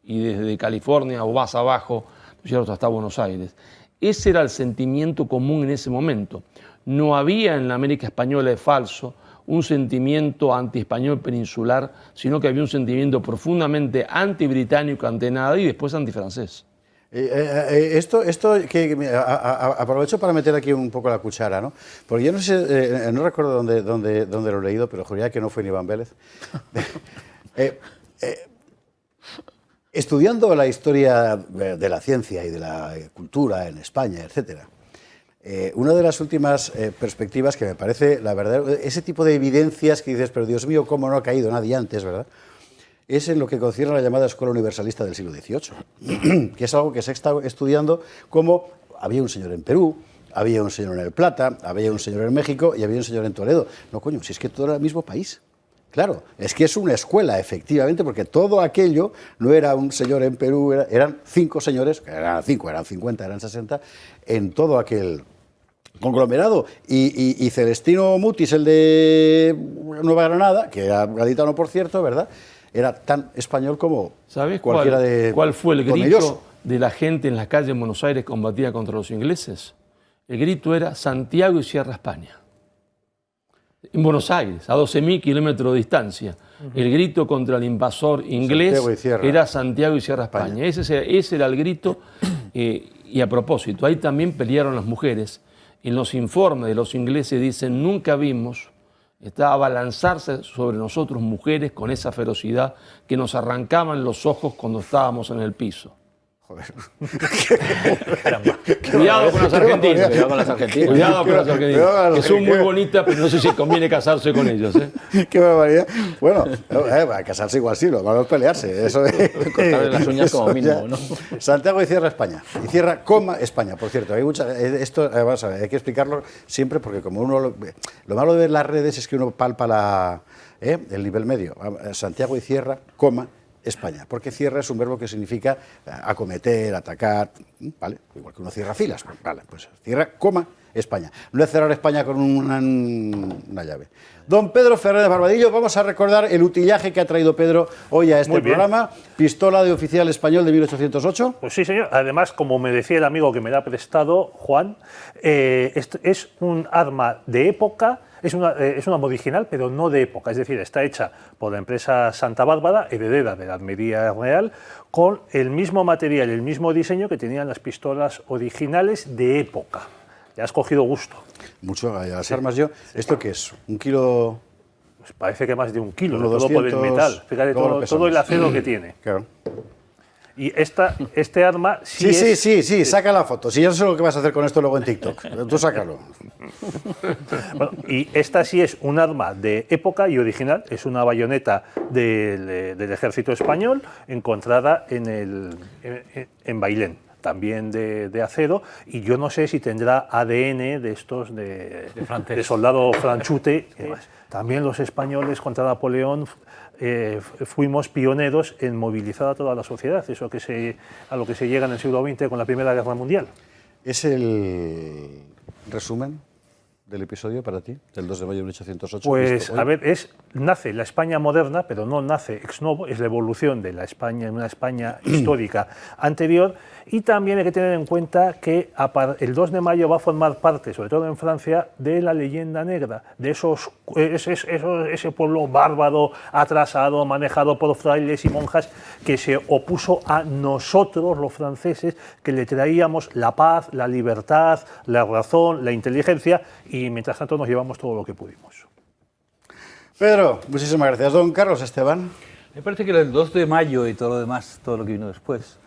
y desde California o más abajo, ¿cierto?, hasta Buenos Aires. Ese era el sentimiento común en ese momento. No había en la América española de falso un sentimiento anti-español peninsular, sino que había un sentimiento profundamente anti-británico ante nada y después anti-francés. Esto que aprovecho para meter aquí un poco la cuchara, ¿no? Porque yo no sé, no recuerdo dónde lo he leído, pero juraría que no fue ni Iván Vélez. Estudiando la historia de la ciencia y de la cultura en España, etcétera, una de las últimas perspectivas que me parece, la verdad, ese tipo de evidencias que dices, pero Dios mío, cómo no ha caído nadie antes, ¿verdad?, es en lo que concierne a la llamada Escuela Universalista del siglo XVIII, que es algo que se está estudiando como había un señor en Perú, había un señor en El Plata, había un señor en México y había un señor en Toledo. No, coño, si es que todo era el mismo país. Claro, es que es una escuela, efectivamente, porque todo aquello no era un señor en Perú, eran 5 señores, eran 5, eran 50, eran 60, en todo aquel conglomerado. Y Celestino Mutis, el de Nueva Granada, que era gaditano, por cierto, ¿verdad?, era tan español como ¿sabes cualquiera de... ¿Cuál fue el grito de la gente en las calles de Buenos Aires que combatía contra los ingleses? El grito era Santiago y Cierra España. En Buenos Aires, a 12.000 kilómetros de distancia. El grito contra el invasor inglés era Santiago y Cierra España. Ese era el grito. Y a propósito, ahí también pelearon las mujeres. En los informes de los ingleses dicen, nunca vimos abalanzarse sobre nosotros mujeres con esa ferocidad que nos arrancaban los ojos cuando estábamos en el piso. Joder. Caramba. Cuidado con las argentinas. Cuidado con las argentinas. Cuidado con las Cuidado argentinas. con las Que son muy argentinas. bonitas, pero no sé si conviene casarse con ellas. Qué barbaridad. Bueno, a casarse igual sí, lo malo es pelearse. Eso Cortarle las uñas como eso mínimo, ya. ¿no? Santiago y Cierra España. Y Cierra, coma España. Por cierto, hay mucha, esto, vamos a ver, hay que explicarlo siempre porque como uno... Lo malo de ver las redes es que uno palpa el nivel medio. Santiago y Cierra, coma España, porque cierra es un verbo que significa acometer, atacar, ¿vale? Igual que uno cierra filas, vale, pues cierra, coma, España. No es cerrar España con una llave. Don Pedro Fernández Barbadillo, vamos a recordar el utillaje que ha traído Pedro hoy a este programa. Pistola de oficial español de 1808. Pues sí, señor. Además, como me decía el amigo que me la ha prestado, Juan, es un arma de época. Es un arma original, pero no de época. Es decir, está hecha por la empresa Santa Bárbara, heredera de la Armería Real, con el mismo material, el mismo diseño que tenían las pistolas originales de época. Ya has cogido gusto. Mucho, a las armas yo. ¿Esto qué es? ¿1 kilo? Pues parece que más de 1 kilo, Uno, todo por el 200, metal. Fíjate luego lo todo el pesamos. acero que tiene. Claro. Y este arma sí Sí, saca la foto. Si yo sé lo que vas a hacer con esto luego en TikTok. Tú sácalo. Bueno, y esta sí es un arma de época y original. Es una bayoneta del ejército español encontrada en Bailén, también de acero. Y yo no sé si tendrá ADN de estos de soldado franchute. También los españoles contra Napoleón fuimos pioneros en movilizar a toda la sociedad, eso a lo que se llega en el siglo XX con la Primera Guerra Mundial. ¿Es el resumen del episodio para ti, del 2 de mayo de 1808? Pues, a ver, nace la España moderna, pero no nace ex novo, es la evolución de una España histórica anterior. Y también hay que tener en cuenta que el 2 de mayo va a formar parte, sobre todo en Francia, de la leyenda negra, de ese pueblo bárbaro, atrasado, manejado por frailes y monjas, que se opuso a nosotros, los franceses, que le traíamos la paz, la libertad, la razón, la inteligencia, y mientras tanto nos llevamos todo lo que pudimos. Pedro, muchísimas gracias. Don Carlos Esteban. Me parece que el 2 de mayo y todo lo demás, todo lo que vino después,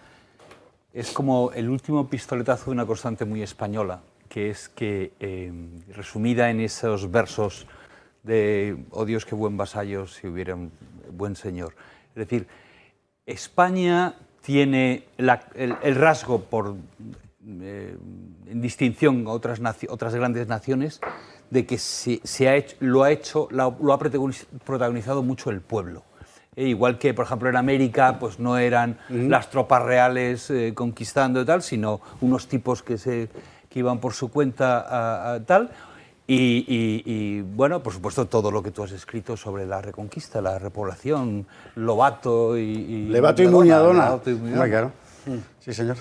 es como el último pistoletazo de una constante muy española, que es que, resumida en esos versos de "Oh Dios, qué buen vasallo si hubiera un buen señor". Es decir, España tiene el rasgo, en distinción a otras grandes naciones, de que lo ha protagonizado mucho el pueblo. Igual que, por ejemplo, en América pues no eran las tropas reales conquistando y tal, sino unos tipos que iban por su cuenta a tal. Y, bueno, por supuesto, todo lo que tú has escrito sobre la reconquista, la repoblación, Lobato y Levato y Muñadona. Claro. Sí, señor.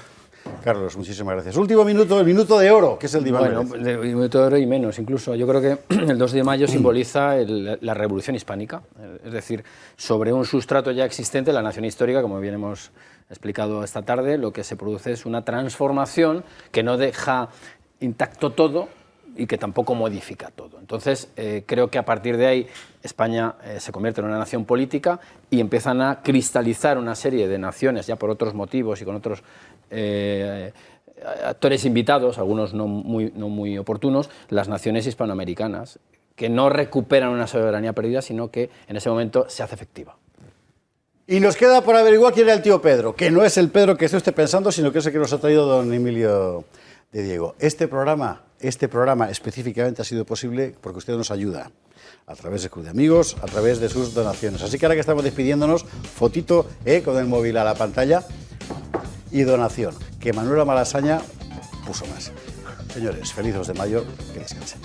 Carlos, muchísimas gracias. Último minuto, el minuto de oro, que es el de Iván Vélez. El minuto de oro y menos, incluso. Yo creo que el 2 de mayo simboliza la revolución hispánica, es decir, sobre un sustrato ya existente, la nación histórica, como bien hemos explicado esta tarde, lo que se produce es una transformación que no deja intacto todo y que tampoco modifica todo. Entonces, creo que a partir de ahí España se convierte en una nación política y empiezan a cristalizar una serie de naciones, ya por otros motivos y con otros actores invitados, algunos no muy oportunos, las naciones hispanoamericanas, que no recuperan una soberanía perdida, sino que en ese momento se hace efectiva. Y nos queda por averiguar quién era el tío Pedro, que no es el Pedro que esté usted pensando, sino que es el que nos ha traído don Emilio de Diego. Este programa específicamente ha sido posible porque usted nos ayuda a través de Club de Amigos, a través de sus donaciones. Así que ahora que estamos despidiéndonos, fotito con el móvil a la pantalla y donación, que Manuela Malasaña puso más. Señores, feliz 2 de mayo, que descansen.